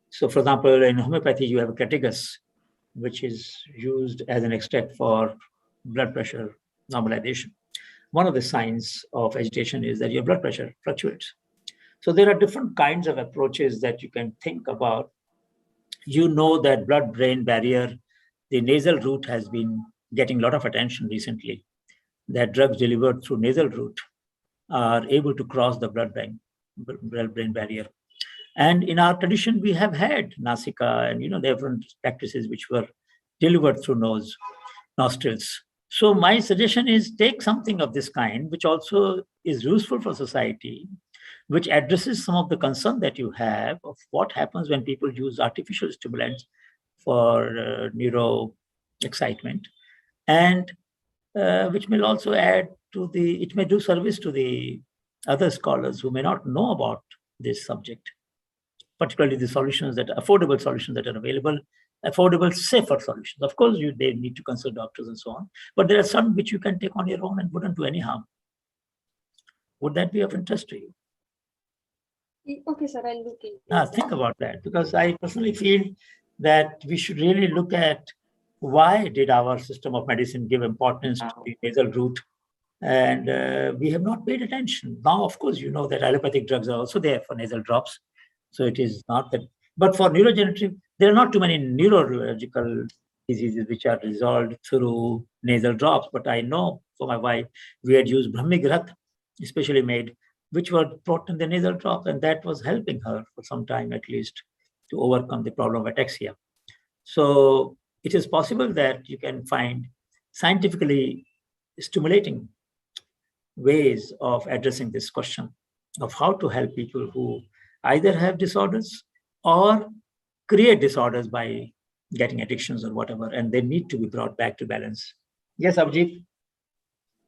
So for example, in homeopathy, you have a catechus, which is used as an extract for blood pressure normalization. One of the signs of agitation is that your blood pressure fluctuates. So there are different kinds of approaches that you can think about. You know that blood-brain barrier, the nasal route has been getting a lot of attention recently, that drugs delivered through nasal route are able to cross the blood-brain barrier. And in our tradition, we have had Nasika and different practices which were delivered through nostrils. So my suggestion is take something of this kind, which also is useful for society, which addresses some of the concern that you have of what happens when people use artificial stimulants for neuro excitement, and which may also add to it may do service to the other scholars who may not know about this subject, particularly the affordable solutions that are available, affordable, safer solutions. Of course, they need to consult doctors and so on, but there are some which you can take on your own and wouldn't do any harm. Would that be of interest to you? Okay, sir, I'll look into Think about that, because I personally feel that we should really look at why did our system of medicine give importance to the nasal route, and we have not paid attention. Now, of course, you know that allopathic drugs are also there for nasal drops. So it is not that, but for neurogenerative, there are not too many neurological diseases which are resolved through nasal drops. But I know for my wife, we had used Brahmigrat, especially made, which were brought in the nasal drops, and that was helping her for some time at least to overcome the problem of ataxia. So it is possible that you can find scientifically stimulating ways of addressing this question of how to help people who either have disorders or create disorders by getting addictions or whatever, and they need to be brought back to balance. Yes, Abhijit?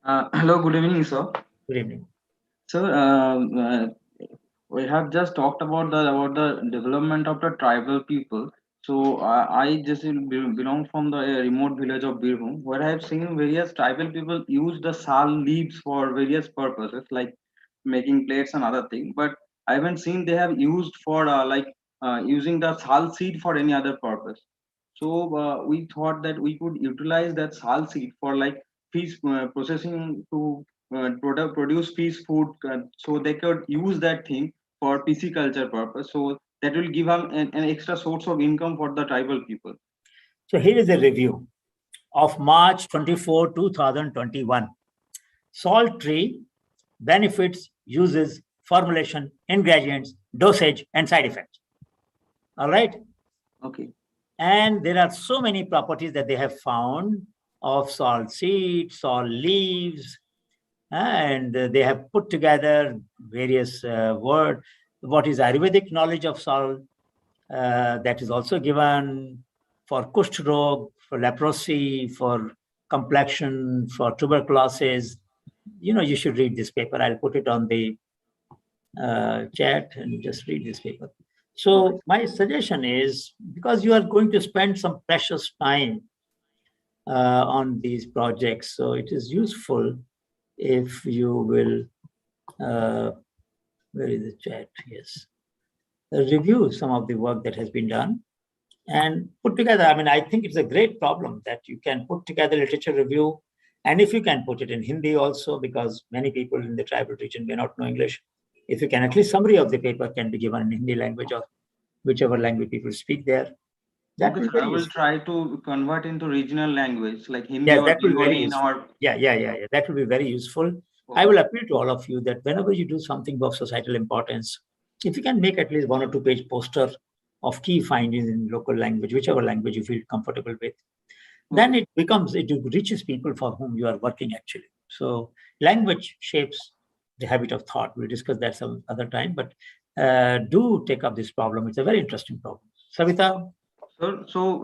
Hello, good evening, sir. Good evening. So, we have just talked about the development of the tribal people. So I just belong from the remote village of Birbhum, where I have seen various tribal people use the sal leaves for various purposes, like making plates and other things. But I haven't seen they have used for using the sal seed for any other purpose. So we thought that we could utilize that sal seed for like fish processing to produce fish food, so they could use that thing for pisciculture purpose. So that will give them an extra source of income for the tribal people. So here is a review of March 24, 2021. Salt tree benefits, uses, formulation, ingredients, dosage, and side effects. All right. Okay. And there are so many properties that they have found of salt seeds, salt leaves, and they have put together various words. What is Ayurvedic knowledge of salt? That is also given for Kushth Rog, for leprosy, for complexion, for tuberculosis. You should read this paper. I'll put it on the chat and just read this paper. So my suggestion is, because you are going to spend some precious time on these projects, so it is useful if you will, where is the chat? Yes. Review some of the work that has been done and put together. I mean, I think it's a great problem that you can put together literature review. And if you can put it in Hindi also, because many people in the tribal region may not know English, if you can, at least summary of the paper can be given in Hindi language or whichever language people speak there. That Okay, sir, I will try to convert into regional language like Hindi Yes, or that will be very Bengali in useful. our. Yeah. That will be very useful. I will appeal to all of you that whenever you do something of societal importance, if you can make at least 1 or 2 page poster of key findings in local language, whichever language you feel comfortable with, then it reaches people for whom you are working actually. So language shapes the habit of thought. We'll discuss that some other time, but do take up this problem. It's a very interesting problem. Savita? Sir, so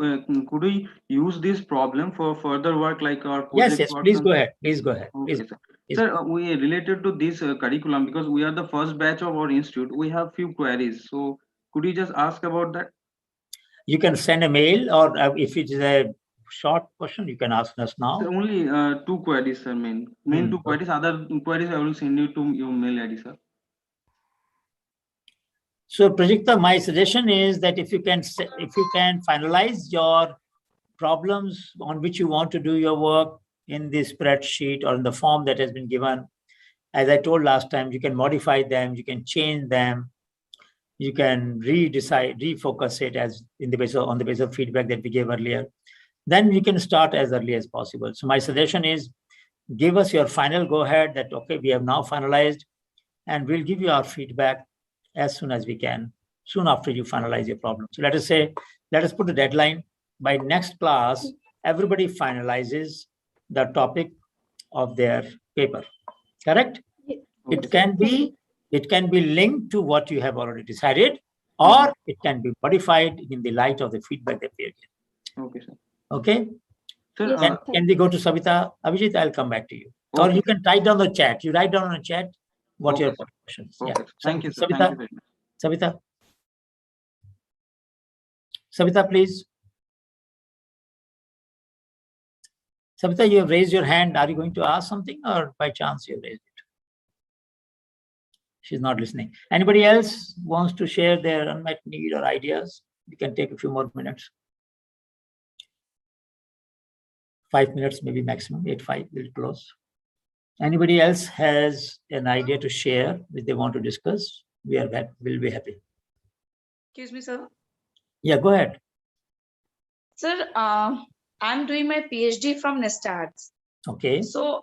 could we use this problem for further work like our project? Yes, work please and- go ahead. Please go ahead. Okay, Please. sir. Sir, we related to this curriculum because we are the first batch of our institute. We have few queries. So could you just ask about that? You can send a mail, or if it is a short question, you can ask us now. Sir, only 2 queries, sir. Main 2 queries. Other queries I will send you to your mail ID, sir. So, Prajakta, my suggestion is that if you can finalize your problems on which you want to do your work in the spreadsheet or in the form that has been given, as I told last time, you can modify them, you can change them, you can refocus it as on the basis of feedback that we gave earlier. Then you can start as early as possible. So my suggestion is, give us your final go-ahead that, okay, we have now finalized, and we'll give you our feedback as soon as we can, soon after you finalize your problem. So let us put a deadline. By next class, everybody finalizes the topic of their paper, correct? It can be linked to what you have already decided, or it can be modified in the light of the feedback that we are getting. Okay, sir. Okay? Sir, Can we go to Savita? Abhijit, I'll come back to you. Or you can write down the chat. You write down on the chat what your questions. Okay. Yeah. Thank you, sir. Savita, Thank you very much. Savita, please. Savita, you have raised your hand. Are you going to ask something, or by chance you raised it? She's not listening. Anybody else wants to share their unmet need or ideas? We can take a few more minutes. 5 minutes, maybe maximum. 8:05, we'll close. Anybody else has an idea to share which they want to discuss? We'll be happy. Excuse me, sir. Yeah, go ahead. Sir, I'm doing my PhD from NESTADS. Okay. So,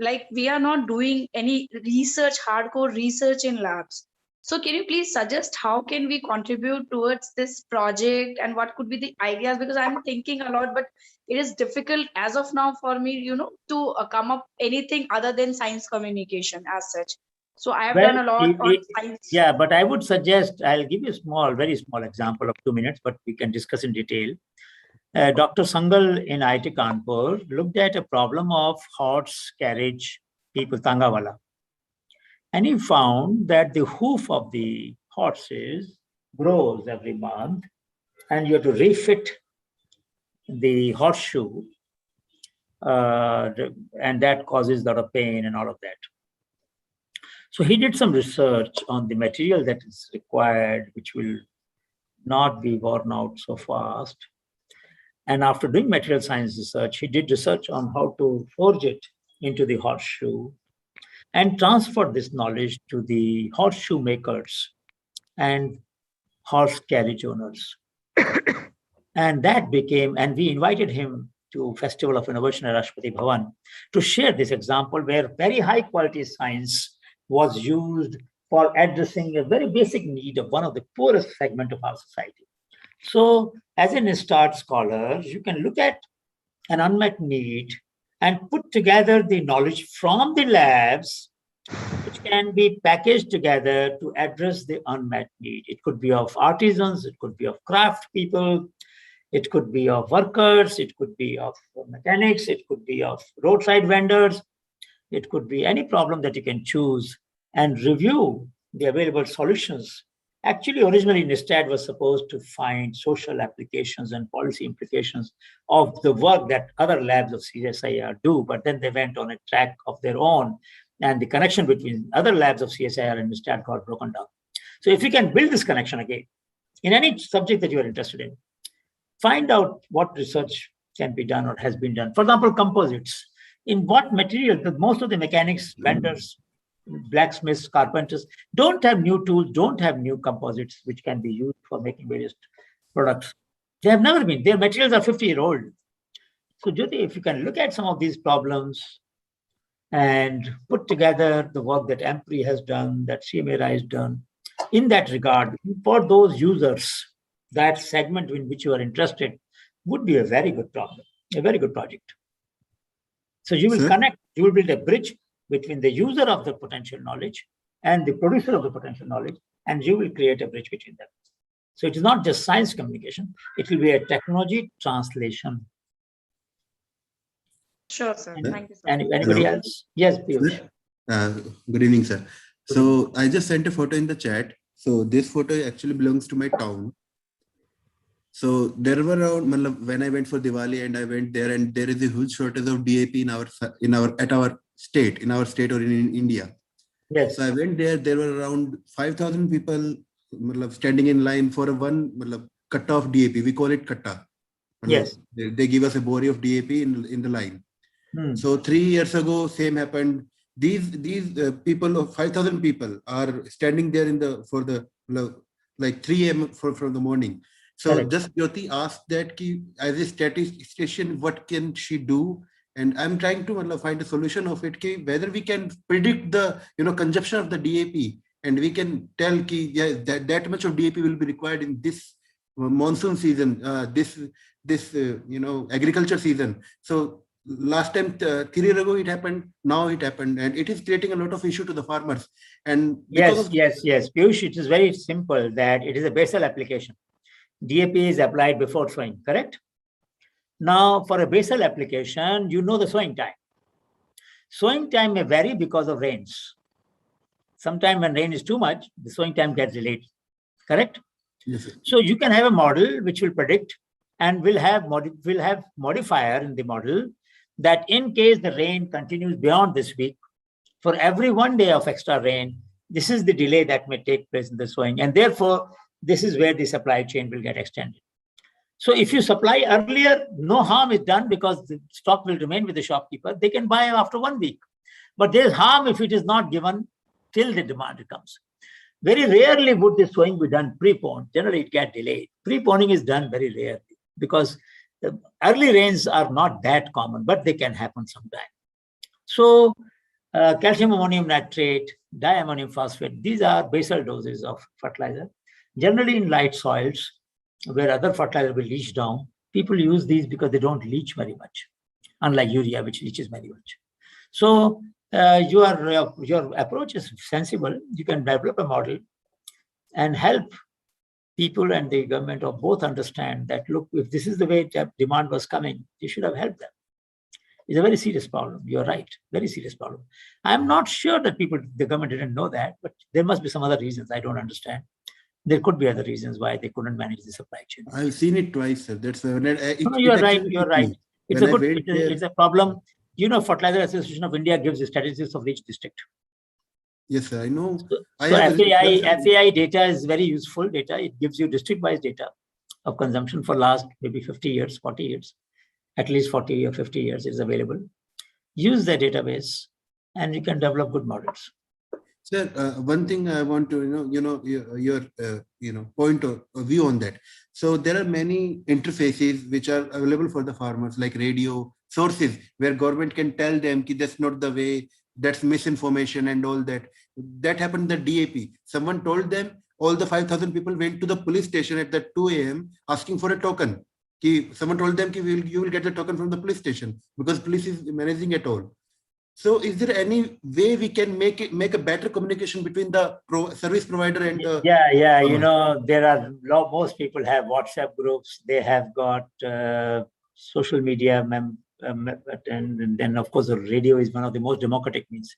like, we are not doing any research, hardcore research in labs. So can you please suggest how can we contribute towards this project and what could be the ideas? Because I'm thinking a lot, but it is difficult as of now for me, to come up anything other than science communication as such. So I have done a lot on science. Yeah, but I would suggest, I'll give you a very small example of 2 minutes, but we can discuss in detail. Dr. Sangal in IIT Kanpur looked at a problem of horse carriage people, Tangawala. And he found that the hoof of the horses grows every month, and you have to refit the horseshoe, and that causes a lot of pain and all of that. So he did some research on the material that is required, which will not be worn out so fast. And after doing material science research, he did research on how to forge it into the horseshoe and transfer this knowledge to the horseshoe makers and horse carriage owners. And that became, and we invited him to Festival of Innovation at Rashtrapati Bhavan to share this example where very high quality science was used for addressing a very basic need of one of the poorest segment of our society. So as an INSTART scholar, you can look at an unmet need and put together the knowledge from the labs, which can be packaged together to address the unmet need. It could be of artisans, it could be of craft people, it could be of workers, it could be of mechanics, it could be of roadside vendors, it could be any problem that you can choose and review the available solutions. Actually, originally, NISTAD was supposed to find social applications and policy implications of the work that other labs of CSIR do, but then they went on a track of their own, and the connection between other labs of CSIR and NISTAD got broken down. So if you can build this connection again, in any subject that you are interested in, find out what research can be done or has been done. For example, composites. In what material? Because most of the mechanics, vendors, blacksmiths, carpenters don't have new tools, don't have new composites which can be used for making various products. They have never been. Their materials are 50-year-old. So Jyoti, if you can look at some of these problems and put together the work that AMPRI has done, that CMARI has done, in that regard, for those users, that segment in which you are interested would be a very good problem, a very good project. So you will connect, you will build a bridge between the user of the potential knowledge and the producer of the potential knowledge, and you will create a bridge between them. So it is not just science communication, it will be a technology translation. Sure, sir. Thank you, sir. Anybody else? Yes, Piyush. Good evening, sir. So I just sent a photo in the chat. So this photo actually belongs to my town. So there were around, when I went for Diwali and I went there, and there is a huge shortage of DAP in our state or in India. Yes. So I went there. There were around 5,000 people standing in line for one katta of DAP. We call it katta. Yes. They give us a body of DAP in the line. So 3 years ago, same happened. These people of 5,000 people are standing there for the like 3 a.m. from the morning. So Correct. just Jyoti asked that as a statistician, what can she do? And I'm trying to find a solution of it, whether we can predict the consumption of the DAP, and we can tell that much of DAP will be required in this monsoon season, this agriculture season. So last time 3 years ago it happened, now it happened, and it is creating a lot of issue to the farmers. And yes, Piyush, it is very simple that it is a basal application. DAP is applied before sowing, correct? Now, for a basal application, you know the sowing time. Sowing time may vary because of rains. Sometimes when rain is too much, the sowing time gets delayed, correct? Yes, sir. So you can have a model which will predict, and will have modifier in the model that in case the rain continues beyond this week, for every 1 day of extra rain, this is the delay that may take place in the sowing, and therefore this is where the supply chain will get extended. So if you supply earlier, no harm is done because the stock will remain with the shopkeeper. They can buy after 1 week. But there's harm if it is not given till the demand comes. Very rarely would the sowing be done pre-pone. Generally, it gets delayed. Pre-poning is done very rarely because the early rains are not that common, but they can happen sometime. So calcium ammonium nitrate, diammonium phosphate, these are basal doses of fertilizer. Generally in light soils where other fertilizer will leach down, people use these because they don't leach very much, unlike urea, which leaches very much. So your approach is sensible. You can develop a model and help people and the government of both understand that, look, if this is the way demand was coming, you should have helped them. It's a very serious problem. You're right, very serious problem. I'm not sure that the government didn't know that, but there must be some other reasons I don't understand. There could be other reasons why they couldn't manage the supply chain. I've seen it twice, sir. That's why you're right. You're right. It's a problem. Fertilizer Association of India gives the statistics of each district. Yes, sir, I know. So FAI data is very useful data. It gives you district-wise data. of consumption for last maybe 50 years, 40 years, at least 40 or 50 years is available. Use the database and you can develop good models. Sir, one thing I want to your point of view on that. So there are many interfaces which are available for the farmers, like radio sources, where government can tell them that that's not the way, that's misinformation and all that. That happened in the DAP. Someone told them, all the 5,000 people went to the police station at the 2 a.m. asking for a token. Someone told them you will get the token from the police station because police is managing it all. So is there any way we can make a better communication between the service provider and the there are most people have WhatsApp groups, they have got social media, and then of course the radio is one of the most democratic means.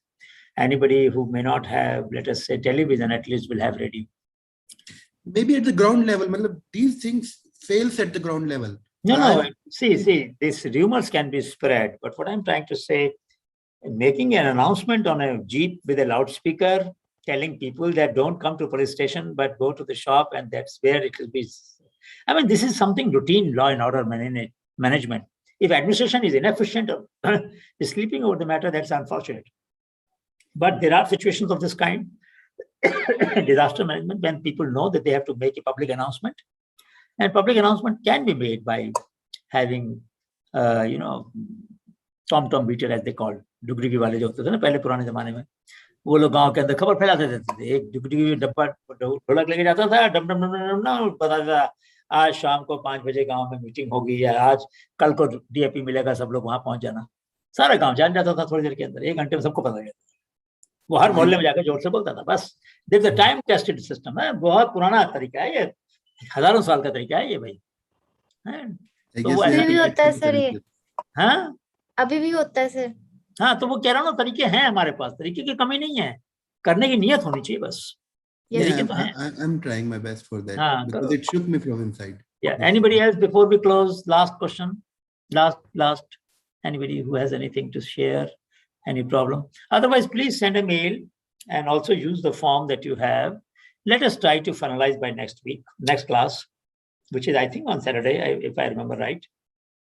Anybody who may not have, let us say, television, at least will have radio. Maybe at the ground level, these things fails at the ground level. No, see, these rumors can be spread, but what I'm trying to say, making an announcement on a Jeep with a loudspeaker, telling people that don't come to police station, but go to the shop and that's where it will be. I mean, this is something routine law and order management. If administration is inefficient or is sleeping over the matter, that's unfortunate. But there are situations of this kind, disaster management, when people know that they have to make a public announcement. And public announcement can be made by having, tom-tom beater as they call, Dugri की वाले जो होते थे ना पहले पुराने जमाने में, वो लोग गांव के अंदर खबर फैलाते देते थे। एक डुगरी डब्बा ढोलक लेके जाता था, डम डम डम डम डम बताता था आज शाम को 5 बजे गांव में मीटिंग होगी या आज कल को डीएपी मिलेगा, सब लोग वहां पहुंच जाना। सारा गांव जान जाता था थोड़ी देर के अंदर, 1 घंटे में सबको पता चलता था। वो हर मोहल्ले में जाकर जोर से बोलता था। बस this is a time tested system है, बहुत पुराना तरीका है ये, हजारों साल का तरीका है ये भाई। तो अभी भी होता है सर ये? हाँ अभी भी होता है सर? हाँ, तो वो कह रहा हूँ ना, तरीके हैं हमारे पास, तरीके की कमी नहीं है, करने की नियत होनी चाहिए बस। I'm trying my best for that because it shook me from inside. Yeah. Anybody else before we close? Last question. Last. Anybody who has anything to share? Any problem? Otherwise, please send a mail and also use the form that you have. Let us try to finalize by next week, next class, which is I think on Saturday, if I remember right.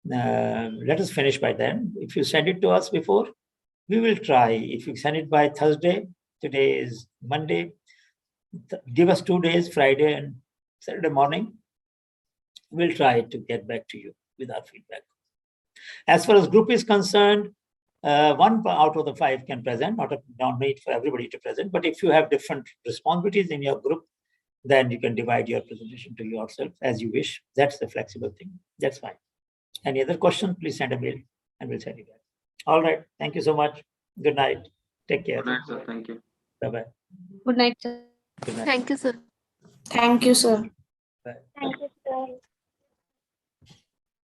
Let us finish by then. If you send it to us before, we will try. If you send it by Thursday, today is Monday, give us 2 days, Friday and Saturday morning. We'll try to get back to you with our feedback. As far as group is concerned, 1 out of the 5 can present, not need for everybody to present, but if you have different responsibilities in your group, then you can divide your presentation to yourself as you wish. That's the flexible thing. That's fine. Any other question, please send a mail and we'll send you back. All right. Thank you so much. Good night. Take care. Good night, sir. Thank you. Bye-bye. Good night, sir. Good night. Thank you, sir. Thank you, sir. Bye. Thank you.